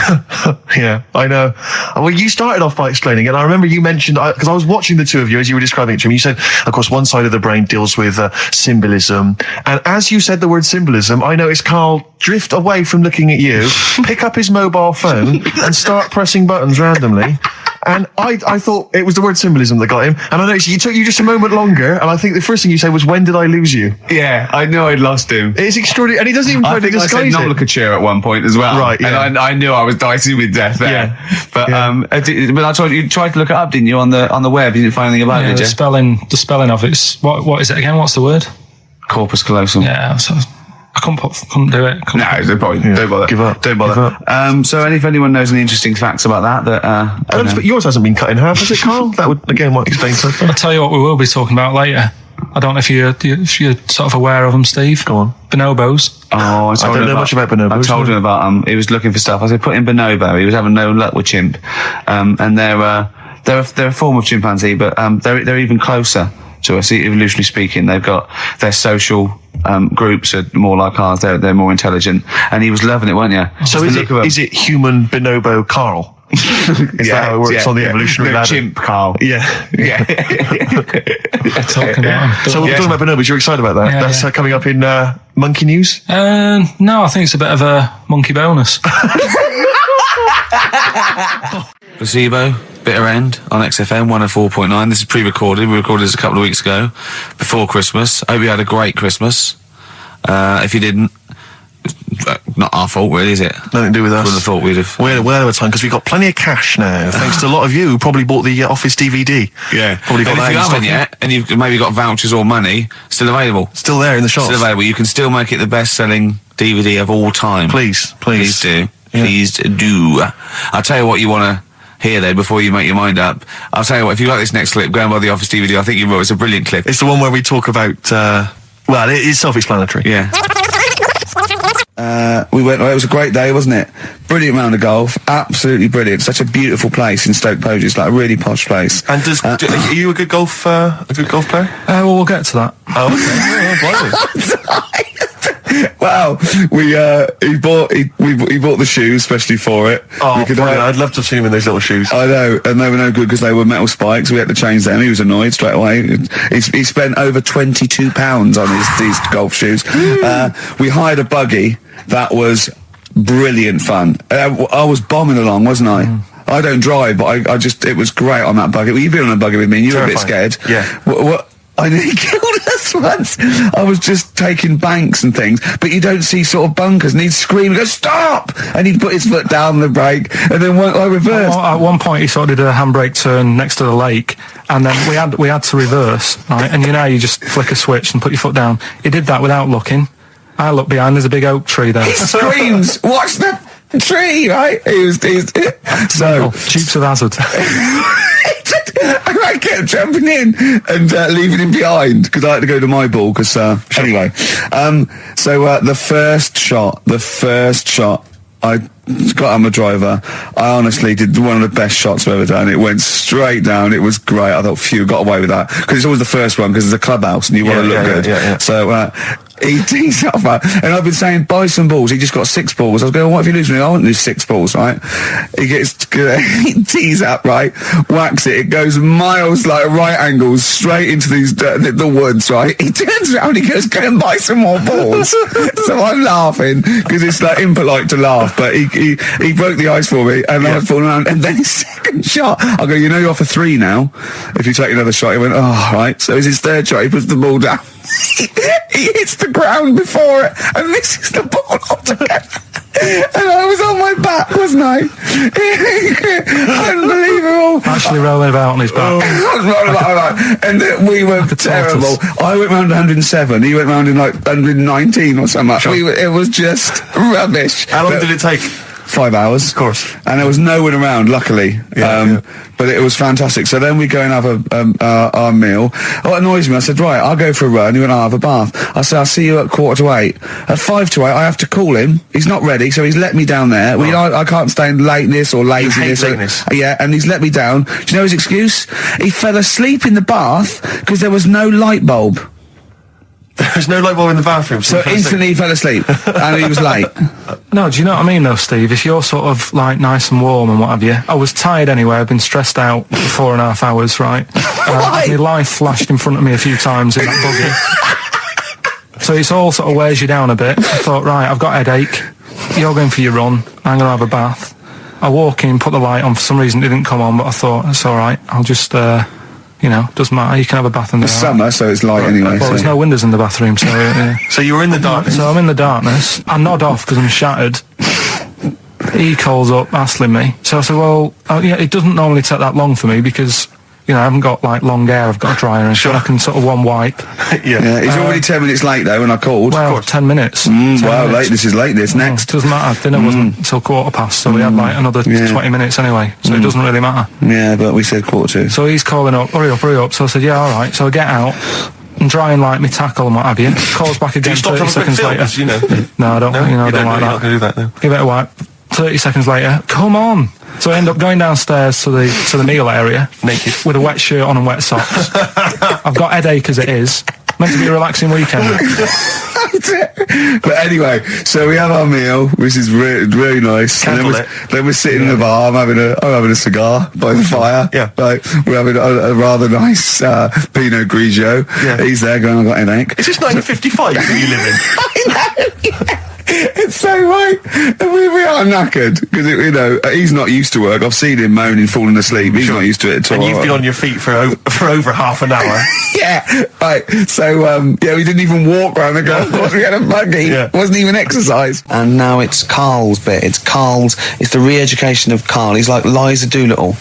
Yeah, I know. Well, you started off by explaining it. I remember you mentioned, because I was watching the two of you as you were describing it to me, you said, of course, one side of the brain deals with symbolism. And as you said the word symbolism, I noticed Carl drift away from looking at you, pick up his mobile phone and start pressing buttons randomly. And I thought it was the word symbolism that got him. And I noticed you took you just a moment longer. And I think the first thing you said was, when did I lose you? Yeah, I knew I'd lost him. It's extraordinary. And he doesn't even try I to think I said disguise it. nomenclature at one point as well. Right, yeah. And I knew I was dicing with death there. Yeah. But, Yeah. but I told you tried to look it up, didn't you, on the web? You didn't find anything about it, The did you? spelling of it's what is it again? What's the word? Corpus callosum. Yeah, so I couldn't do it. No, it's no point. Yeah. Don't bother. Give up. Don't bother. Give up. So if anyone knows any interesting facts about that But yours hasn't been cut in half, has it, Carl? That would, again, might explain something. I'll tell you what we will be talking about later. I don't know if you're sort of aware of them, Steve. Go on. Bonobos. Oh, I don't know much about bonobos. I told him about he was looking for stuff. I said put in bonobo. He was having no luck with chimp. And they're a form of chimpanzee, but they're even closer to us, evolutionarily speaking. They've got their social groups are more like ours. They're more intelligent. And he was loving it, weren't you? So is it human bonobo Carl? Is that how it works on the evolutionary ladder? Chimp Carl. Yeah. Yeah. Talking about So we're talking about bonobos. You're excited about that? Yeah, That's yeah. coming up in Monkey News? No, I think it's a bit of a monkey bonus. Placebo, Bitter End on XFM 104.9. This is pre-recorded. We recorded this a couple of weeks ago, before Christmas. Hope you had a great Christmas. If you didn't, not our fault, really, is it? Nothing to do with us. Wouldn't have thought we'd have. We're well over time because we've got plenty of cash now, thanks to a lot of you who probably bought the Office DVD. Yeah. Probably got And that if you in haven't stock. yet, and you've maybe got vouchers or money, still available. Still there in the shops. Still available. You can still make it the best-selling DVD of all time. Please. Please do. Yeah. Please do. I'll tell you what you want to hear, though, before you make your mind up. I'll tell you what, if you like this next clip, go and buy the Office DVD. I think you will. It's a brilliant clip. It's the one where we talk about, well, it's self-explanatory. Yeah. We went. It was a great day, wasn't it? Brilliant round of golf, absolutely brilliant. Such a beautiful place in Stoke Poges, it's like a really posh place. And are you a good golf player? Well, we'll get to that. Oh, okay. Wow, he bought the shoes especially for it. Oh, We could brilliant. hire- I'd love to have seen him in those little shoes. I know, and they were no good because they were metal spikes. We had to change them. He was annoyed straight away. He spent over £22 on these golf shoes. We hired a buggy that was brilliant fun. I was bombing along, wasn't I? I don't drive, but it was great on that buggy. Well, you've been on a buggy with me, and you were a bit Terrifying. scared. Yeah. What? I nearly killed us once. I was just taking banks and things, but you don't see sort of bunkers, and he'd scream and go, "Stop!" And he'd put his foot down the brake, and then I reversed. At one point, he sort of did a handbrake turn next to the lake, and then we had to reverse, right? And you just flick a switch and put your foot down. He did that without looking. I looked behind. There's a big oak tree there. He screams, "Watch the tree!" Right? He's so Dukes of Hazzard. I kept jumping in and leaving him behind because I had to go to my ball. Because anyway, so the first shot, I got out my driver. I honestly did one of the best shots I've ever done. It went straight down. It was great. I thought, phew, got away with that because it's always the first one because it's a clubhouse and you want to look good. Yeah. So he tees up, and I've been saying buy some balls. He just got 6 balls. I was going, what if you lose me? I won't lose 6 balls, right? He tees up, right? Whacks it. It goes miles, like right angles, straight into these the woods, right? He turns around. He goes, go and buy some more balls. So I'm laughing because it's like impolite to laugh, but he broke the ice for me, and I was falling around. And then his second shot, I go, you're off for 3 now. If you take another shot, he went, oh, right. So it's his third shot. He puts the ball down. He hits the ground before it and misses the ball altogether. And I was on my back, wasn't I? Unbelievable. Actually rolling about on his back. I was rolling about, and we were terrible. I went round 107. He went round in like 119 or something. It was just rubbish. How long did it take? 5 hours. Of course. And there was no one around, luckily. But it was fantastic. So then we go and have our meal. What annoys me, I said, right, I'll go for a run. He went, I'll have a bath. I said, I'll see you at 7:45. At 7:55, I have to call him. He's not ready, so he's let me down there. I can't stand lateness or laziness. lateness. Yeah, and he's let me down. Do you know his excuse? He fell asleep in the bath because there was no light bulb. There's no light bulb in the bathroom. So instantly he fell asleep, and he was late. No, do you know what I mean though, Steve? If you're sort of like nice and warm and what have you, I was tired anyway. I've been stressed out for 4.5 hours, right? My life flashed in front of me a few times in that buggy. So it's all sort of wears you down a bit. I thought, right, I've got a headache. You're going for your run. I'm going to have a bath. I walk in, put the light on. For some reason it didn't come on, but I thought, it's all right. I'll just, doesn't matter. You can have a bath in there. It's summer, so it's light anyway. Well, there's no windows in the bathroom, so... So you were in the darkness? So I'm in the darkness. I nod off because I'm shattered. He calls up, hassling me. So I said, well, it doesn't normally take that long for me because, I haven't got, like, long hair. I've got a dryer and I can sort of one wipe. Yeah. He's already 10 minutes late, though, when I called. Well, 10 minutes. 10 minutes. lateness is lateness. Next. Doesn't matter. Dinner wasn't until 7:15, so we had, like, another 20 minutes anyway. So it doesn't really matter. Yeah, but we said 7:45. So he's calling up, hurry up. So I said, yeah, all right. So I get out and try and, like, me tackle and what have you. Calls back again 30 seconds later. No, I don't, I don't like that. You're not going to do that, no. Give it a wipe. 30 seconds later, come on. So I end up going downstairs to the meal area. Naked. With a wet shirt on and wet socks. I've got headache as it is. Meant to be a relaxing weekend. But anyway, so we have our meal, which is really nice. And then we're sitting in the bar. I'm having a cigar by the fire. Yeah. Like, we're having a rather nice Pinot Grigio. Yeah. He's there going, I've got headache. Is this 1955 that you live in? I know, yeah. It's so right. And we are knackered because he's not used to work. I've seen him moaning, falling asleep. He's not used to it at all. And you've been on your feet for over half an hour. Yeah, right. So we didn't even walk around the golf course. We had a buggy. Yeah. It wasn't even exercise. And now it's Carl's bit. It's the re-education of Carl. He's like Liza Doolittle.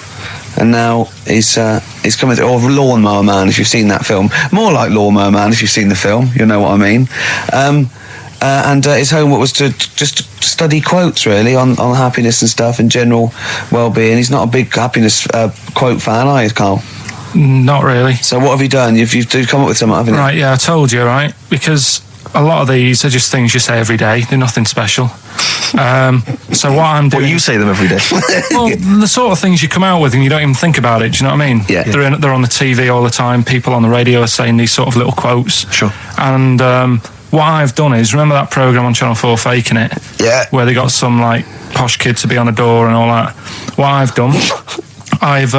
And now he's coming to, or Lawnmower Man, if you've seen that film. More like Lawnmower Man, if you've seen the film. You know what I mean. And his homework was to just study quotes, really, on happiness and stuff and general well-being. He's not a big happiness quote fan, are you, Carl? Not really. So what have you done? You've come up with something, haven't you? Right, yeah, I told you, right? Because a lot of these are just things you say every day. They're nothing special. So what I'm doing... Well, you say them every day. Well, the sort of things you come out with and you don't even think about it, do you know what I mean? Yeah. They're on the TV all the time. People on the radio are saying these sort of little quotes. Sure. And what I've done is, remember that programme on Channel 4, Faking It? Yeah. Where they got some, like, posh kid to be on the door and all that. What I've done, I've...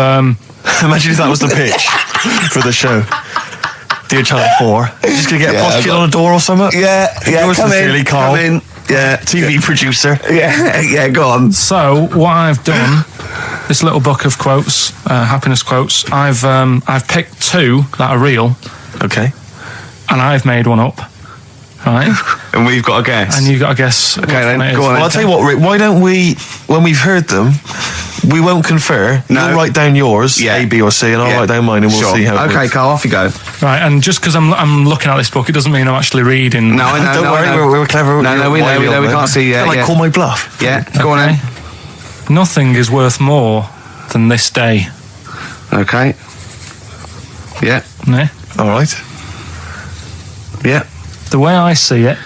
Imagine if that was the pitch for the show. Dear Channel 4, just gonna get a posh kid on a door or something? Yeah, Yours come sincerely, in, Carl. come in. Yeah. TV producer. Yeah, go on. So what I've done, this little book of quotes, happiness quotes. I've picked two that are real, Okay. and I've made one up, right? And we've got a guess. And you got to guess. Okay, then, go on. Well, I'll tell you what, Rick, why don't we, when we've heard them, we won't confer. No. You'll write down yours, Yeah. A, B or C, and I'll write down mine and we'll see how it Okay, works. Carl, off you go. Right, and just because I'm looking at this book, it doesn't mean I'm actually reading. No, I know. Don't worry, I know. we're clever. No, we know, we can't see yet. Like, call my bluff. Yeah, go on then. Nothing is worth more than this day. Okay. Yeah, Yeah? All right. yeah. The way I see it,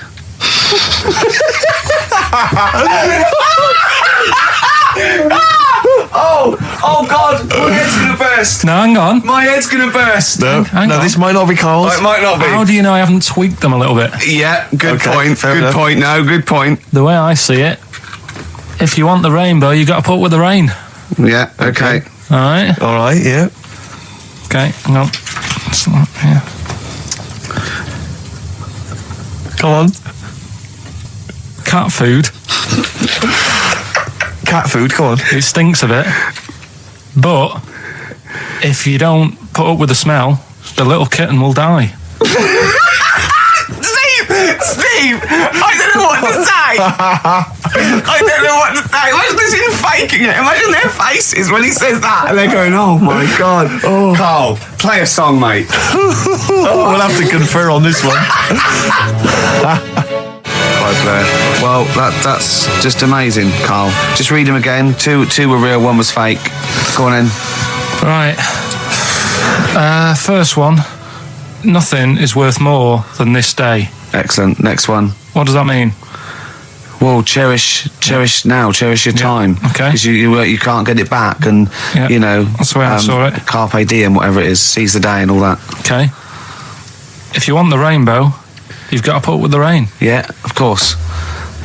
Oh God, my head's gonna burst. no, hang on. My head's gonna burst. No, Hang on. this might not be Carl's. It might not be. How do you know I haven't tweaked them a little bit? Yeah, good Okay, point. fair Good enough. point. No, good point. The way I see it, if you want the rainbow, you got to put with the rain. Yeah, okay. All right. All right, yeah. Okay. Hang on. It's not here. Come on. Cat food. Cat food, come on. It stinks a bit, but if you don't put up with the smell, the little kitten will die. Steve, I don't know what to say. I don't know what to say. Imagine this in faking it. Imagine their faces when he says that, and they're going, "Oh my God." Oh. Carl, play a song, mate. We'll have to confer on this one. Well, that's just amazing, Carl. Just read them again. Two were real, one was fake. Go on in. Right. First one. Nothing is worth more than this day. Excellent. Next one. What does that mean? Well, cherish now, cherish your time. Okay. Because you can't get it back, and Yeah, you know that's the way I saw it. Carpe diem, whatever it is, seize the day and all that. Okay. If you want the rainbow, you've got to put up with the rain. Yeah, of course.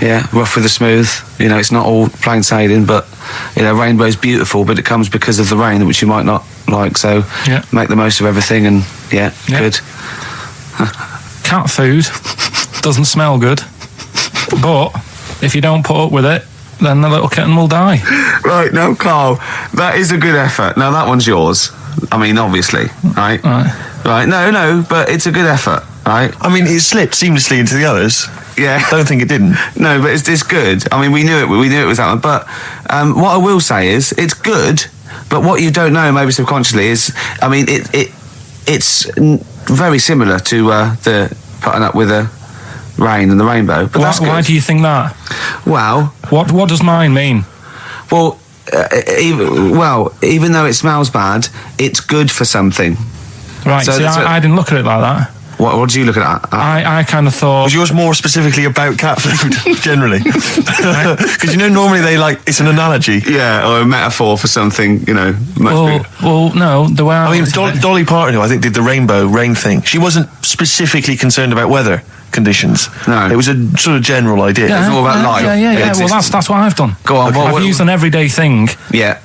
Yeah, rough with the smooth. You know, it's not all plain sailing, but you know, rainbow's beautiful, but it comes because of the rain, which you might not like. So Yeah. make the most of everything, and Yeah. good. Cat food doesn't smell good, but if you don't put up with it, then the little kitten will die. Right, no, Carl, that is a good effort. Now that one's yours. I mean, obviously, right? Right. No, but it's a good effort, right? I mean, it slipped seamlessly into the others. Yeah. Don't think it didn't. No, but it's good. I mean, we knew it was that one. But what I will say is, it's good. But what you don't know, maybe subconsciously, is, I mean, it's very similar to the putting up with the rain and the rainbow. But that's good. Why do you think that? Well, What does mine mean? well, even though it smells bad, it's good for something. Right. So See, that's I didn't look at it like that. What did you look at? I kind of thought. Was yours more specifically about cat food, generally? Because normally it's an analogy. Yeah, or a metaphor for something, you know, much bigger. Well, no. The way I mean, looked at it- Dolly Parton, who I think did the rainbow rain thing, she wasn't specifically concerned about weather conditions. No. It was a sort of general idea. It's all about life. Yeah. Well, Existence. that's what I've done. Go on, I've used an everyday thing Yeah.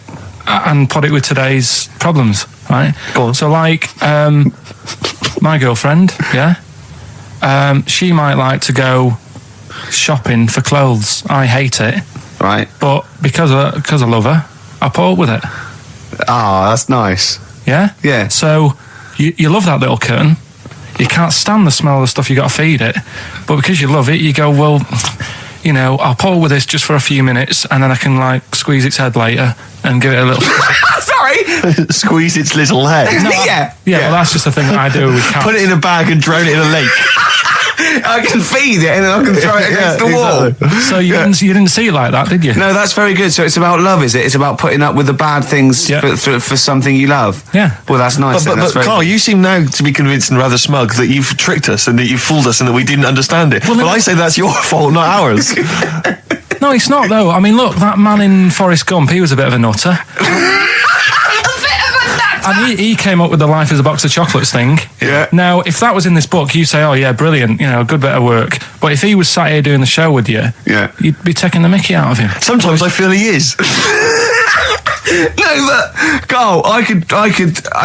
and put it with today's problems, right? Go on. So, like, my girlfriend, yeah, she might like to go shopping for clothes. I hate it, Right. but because I love her, I put up with it. Ah, that's nice. Yeah? Yeah. So, you love that little kitten. You can't stand the smell of the stuff you got to feed it. But because you love it, you go, well, you know, I'll put up with this just for a few minutes and then I can, like, squeeze its head later and give it a little... Sorry! Squeeze its little head. Yeah. Yeah, well, that's just the thing that I do with cats. Put it in a bag and drown it in a lake. I can feed it and then I can throw it against the wall. Exactly. So you didn't see it like that, did you? No, that's very good. So it's about love, is it? It's about putting up with the bad things Yeah. for something you love. Yeah. Well, that's nice. But that's very Carl, good. you seem now to be convinced and rather smug that you've tricked us and that you've fooled us and that we didn't understand it. Well, I say that's your fault, not ours. No, it's not, though. I mean, look, that man in Forrest Gump, he was a bit of a nutter. And he came up with the life as a box of chocolates thing. Yeah. Now, if that was in this book, you say, oh, yeah, brilliant, you know, good bit of work. But if he was sat here doing the show with you, Yeah. you'd be taking the mickey out of him. Sometimes I feel he is. No, but Carl, I could.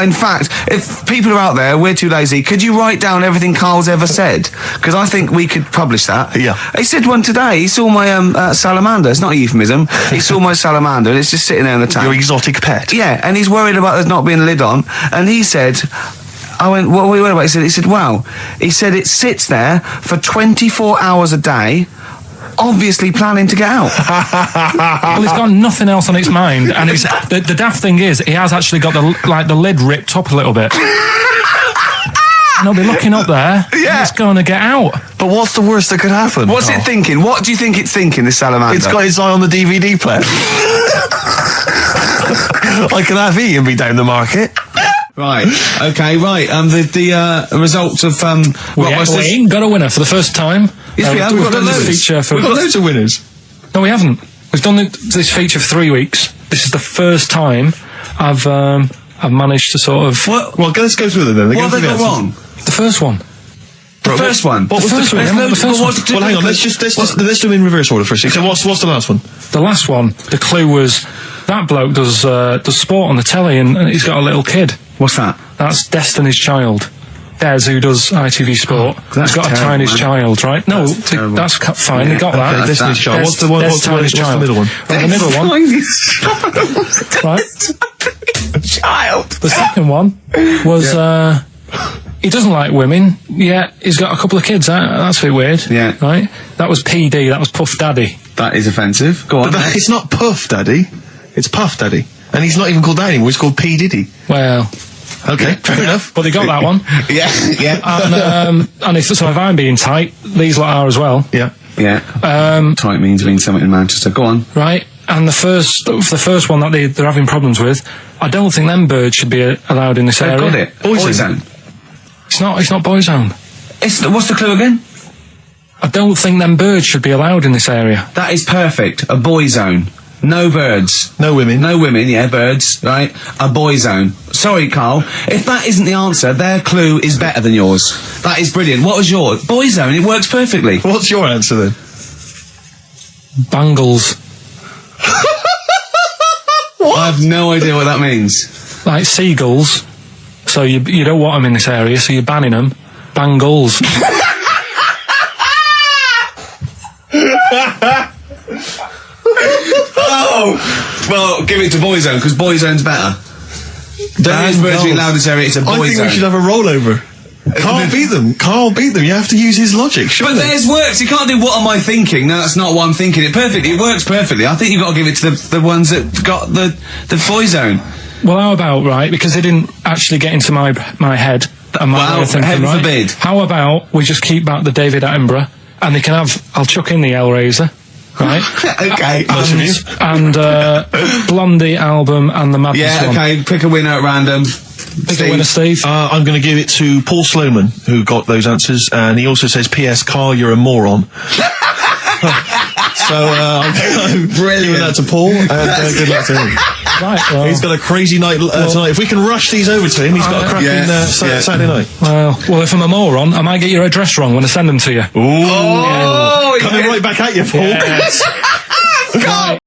In fact, if people are out there, we're too lazy. Could you write down everything Carl's ever said? Because I think we could publish that. Yeah. He said one today. He saw my salamander. It's not a euphemism. He saw my salamander, and it's just sitting there in the tank. Your exotic pet. Yeah, and he's worried about there not being a lid on. And he said, I went, what are we worried about? He said, wow. He said it sits there for 24 hours a day, obviously planning to get out. Well, it's got nothing else on its mind. And it's, the daft thing is, he has actually got the lid ripped up a little bit. And he'll be looking up there, and it's going to get out. But what's the worst that could happen? What's it thinking? What do you think it's thinking, this salamander? It's got its eye on the DVD player. I can have Ian be down the market. Right. Okay. Right. The results of We Rockbusters. ain't got a winner for the first time. Yes, we have. We've We've got done this loads. feature for... We've got loads of winners. No, we haven't. We've done this feature for 3 weeks. This is the first time I've managed to sort of... What? Well, let's go through them then. What have they got wrong? The first one. The first one. What was the first one? first Yeah, the first one. Well, hang on. Let's do them in reverse order first. So what's the last one? The last one, the clue was that bloke does sport on the telly and he's got a little kid. What's that? That's Destiny's Child. Des, who does ITV Sport, that's has got terrible, a Tiny's man. Child, right? No, That's terrible. that's fine. They got that. Okay, Destiny's Child. Des- What's the one? Des What's the Tiny's Child. middle one? Right, the middle one. Right. Child. The second one was he doesn't like women, yet he's got a couple of kids. That's a bit weird. Yeah. Right. That was PD. That was Puff Daddy. That is offensive. Go on. But it's not Puff Daddy. It's Puff Daddy. And he's not even called that anymore. He's called P. Diddy. Well, Okay, fair enough. but they got that one. Yeah. And if I'm being tight, these lot are as well. Yeah. Yeah. Tight means something in Manchester. Go on. Right. And the first one that they're having problems with, I don't think them birds should be allowed in this They've area. got it. Boyzone. It's not Boyzone. What's the clue again? I don't think them birds should be allowed in this area. That is perfect. A boy zone. No birds. No women. No women, yeah, birds, right? A boy zone. Sorry, Carl. If that isn't the answer, their clue is better than yours. That is brilliant. What was yours? Boy zone. It works perfectly. What's your answer then? Bangles. I have no idea what that means. Like seagulls. So you don't want them in this area, so you're banning them. Bangles. Oh! Well, give it to boy zone, because boy zone's better. Don't use birds being allowed in this area, it's a boy I think zone. we should have a rollover. Carl beat them. Carl beat them. You have to use his logic, But surely. theirs works. You can't do what am I thinking. No, that's not what I'm thinking. It perfectly. It works perfectly. I think you've got to give it to the ones that got the boy zone. Well, how about, right, because they didn't actually get into my head and my Well, way of thinking, heaven right? forbid. How about we just keep back the David Attenborough and they can have, I'll chuck in the Hellraiser, right? Okay. and Blondie album and the Madness Yeah, one. okay. Pick a winner at random. Pick a winner, Steve. I'm going to give it to Paul Sloman, who got those answers, and he also says, P.S. Carl, you're a moron. So I'm giving that to Paul, and good luck to him. Right, well, He's got a crazy night tonight. If we can rush these over to him, he's got a cracking Saturday night. well, if I'm a moron, I might get your address wrong when I send them to you. Ooh. Coming right back at you, Paul. Yes. Carl!